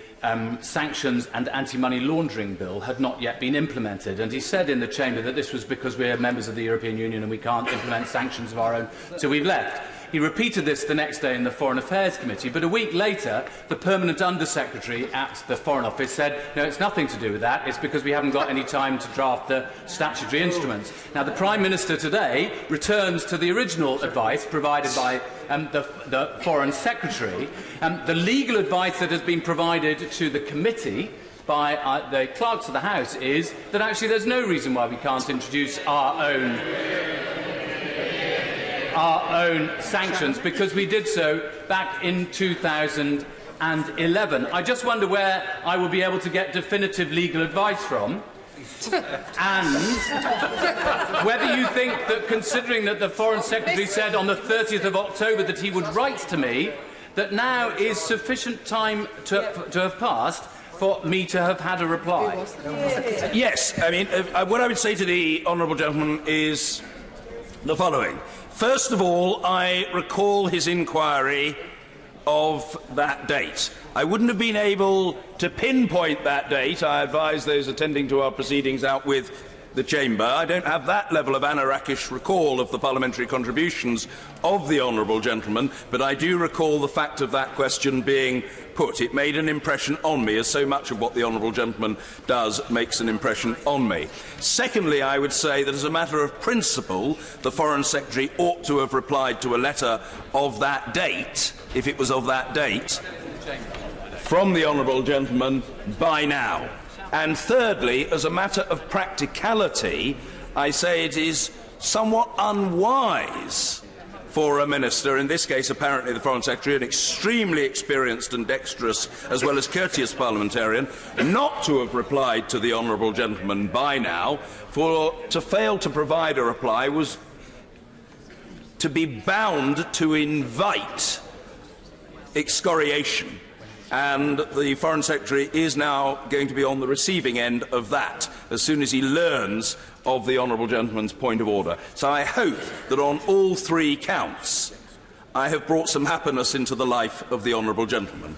Sanctions and Anti-Money Laundering Bill had not yet been implemented. And he said in the Chamber that this was because we are members of the European Union and we can't implement sanctions of our own, so we've left. He repeated this the next day in the Foreign Affairs Committee, but a week later, the Permanent Under-Secretary at the Foreign Office said, no, it's nothing to do with that, it's because we haven't got any time to draft the statutory instruments. Now, the Prime Minister today returns to the original advice provided by the Foreign Secretary. The legal advice that has been provided to the committee by the clerks of the House is that actually there's no reason why we can't introduce our own sanctions, because we did so back in 2011. I just wonder where I will be able to get definitive legal advice from, and whether you think that, considering that the Foreign Secretary said on the 30th of October that he would write to me, that now is sufficient time to have passed for me to have had a reply. Yes, I mean, what I would say to the honourable gentleman is the following. First of all, I recall his inquiry of that date. I wouldn't have been able to pinpoint that date. I advise those attending to our proceedings out with the Chamber. I don't have that level of Anarakish recall of the parliamentary contributions of the honourable gentleman, but I do recall the fact of that question being put. It made an impression on me, as so much of what the honourable gentleman does makes an impression on me. Secondly, I would say that as a matter of principle, the Foreign Secretary ought to have replied to a letter of that date, if it was of that date, from the honourable gentleman by now. And thirdly, as a matter of practicality, I say it is somewhat unwise for a minister, in this case apparently the Foreign Secretary, an extremely experienced and dexterous as well as courteous parliamentarian, not to have replied to the honourable gentleman by now, for to fail to provide a reply was to be bound to invite excoriation. And the Foreign Secretary is now going to be on the receiving end of that as soon as he learns of the honourable gentleman's point of order. So I hope that on all three counts I have brought some happiness into the life of the honourable gentleman.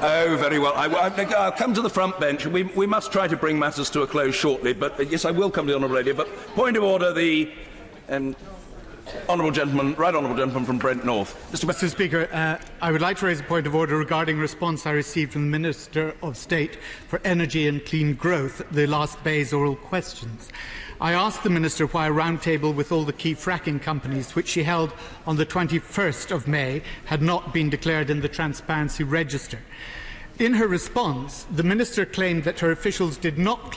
Oh, very well. I'll come to the front bench. We must try to bring matters to a close shortly, but yes, I will come to the honourable lady. But point of order, the honourable gentleman, right honourable gentleman from Brent North. Mr. Speaker, I would like to raise a point of order regarding a response I received from the Minister of State for Energy and Clean Growth, the last Bay's oral questions. I asked the Minister why a roundtable with all the key fracking companies, which she held on the 21st of May, had not been declared in the Transparency Register. In her response, the Minister claimed that her officials did not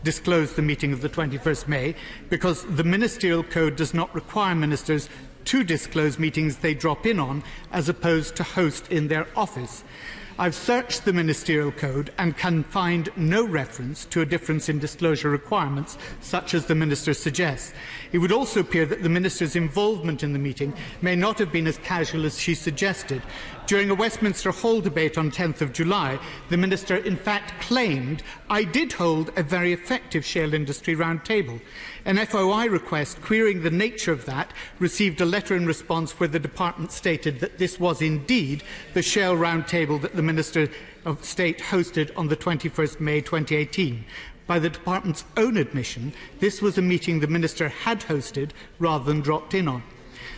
disclose the meeting of the 21st May because the Ministerial Code does not require ministers to disclose meetings they drop in on as opposed to host in their office. I've searched the Ministerial Code and can find no reference to a difference in disclosure requirements, such as the Minister suggests. It would also appear that the Minister's involvement in the meeting may not have been as casual as she suggested. During a Westminster Hall debate on 10th of July, the Minister in fact claimed, "I did hold a very effective shale industry roundtable." An FOI request querying the nature of that received a letter in response where the Department stated that this was indeed the shale roundtable that the Minister of State hosted on the 21st May 2018. By the Department's own admission, this was a meeting the Minister had hosted rather than dropped in on.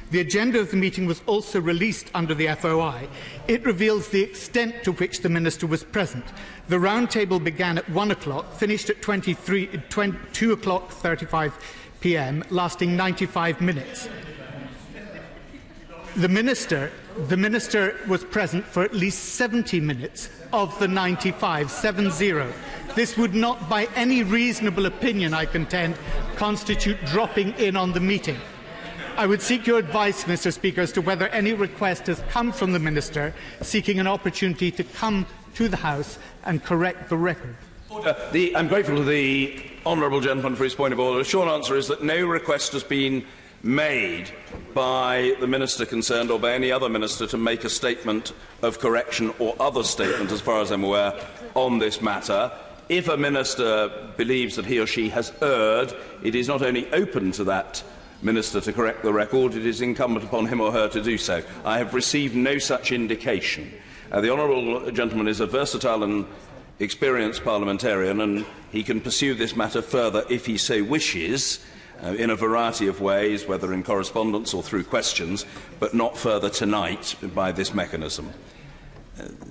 The agenda of the meeting was also released under the FOI. It reveals the extent to which the Minister was present. The roundtable began at 1 o'clock, finished at 2 o'clock 35 p.m, lasting 95 minutes. The Minister was present for at least 70 minutes of the 95, 7-0. This would not, by any reasonable opinion, I contend, constitute dropping in on the meeting. I would seek your advice, Mr. Speaker, as to whether any request has come from the Minister seeking an opportunity to come to the House and correct the record. I'm grateful to the honourable gentleman for his point of order. The short answer is that no request has been made by the Minister concerned or by any other Minister to make a statement of correction or other statement, as far as I'm aware, on this matter. If a Minister believes that he or she has erred, it is not only open to that Minister to correct the record, it is incumbent upon him or her to do so. I have received no such indication. The honourable gentleman is a versatile and experienced parliamentarian, and he can pursue this matter further if he so wishes, in a variety of ways, whether in correspondence or through questions, but not further tonight by this mechanism.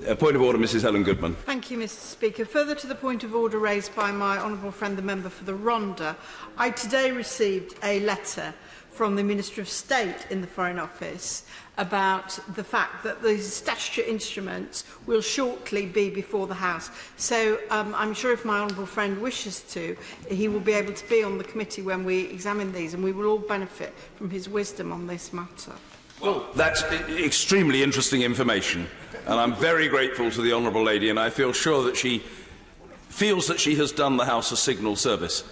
A point of order, Mrs Helen Goodman. Thank you, Mr Speaker. Further to the point of order raised by my honourable friend, the member for the Rhondda, I today received a letter from the Minister of State in the Foreign Office about the fact that these statutory instruments will shortly be before the House. So I'm sure if my honourable friend wishes to, he will be able to be on the committee when we examine these, and we will all benefit from his wisdom on this matter. Well, that's extremely interesting information, and I'm very grateful to the honourable lady, and I feel sure that she feels that she has done the House a signal service.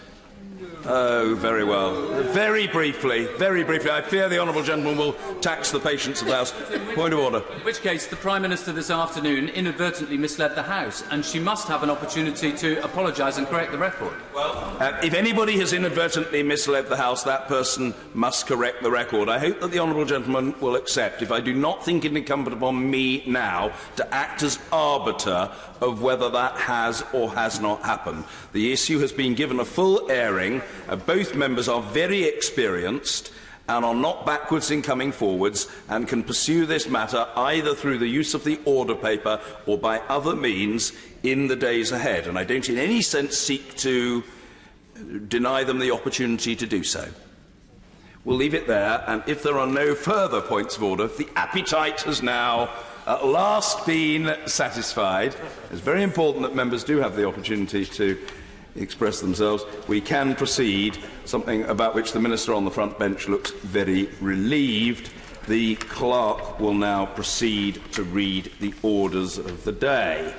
Oh, very well. Very briefly, I fear the honourable gentleman will tax the patience of the House. Point of order. In which case, the Prime Minister this afternoon inadvertently misled the House, and she must have an opportunity to apologise and correct the record. Well, if anybody has inadvertently misled the House, that person must correct the record. I hope that the honourable gentleman will accept, if I do not think it incumbent upon me now to act as arbiter of whether that has or has not happened. The issue has been given a full airing. Both members are very experienced and are not backwards in coming forwards and can pursue this matter either through the use of the order paper or by other means in the days ahead. And I don't in any sense seek to deny them the opportunity to do so. We'll leave it there, and if there are no further points of order, if the appetite has now at last been satisfied, it's very important that members do have the opportunity to express themselves. We can proceed, something about which the Minister on the front bench looks very relieved. The clerk will now proceed to read the orders of the day.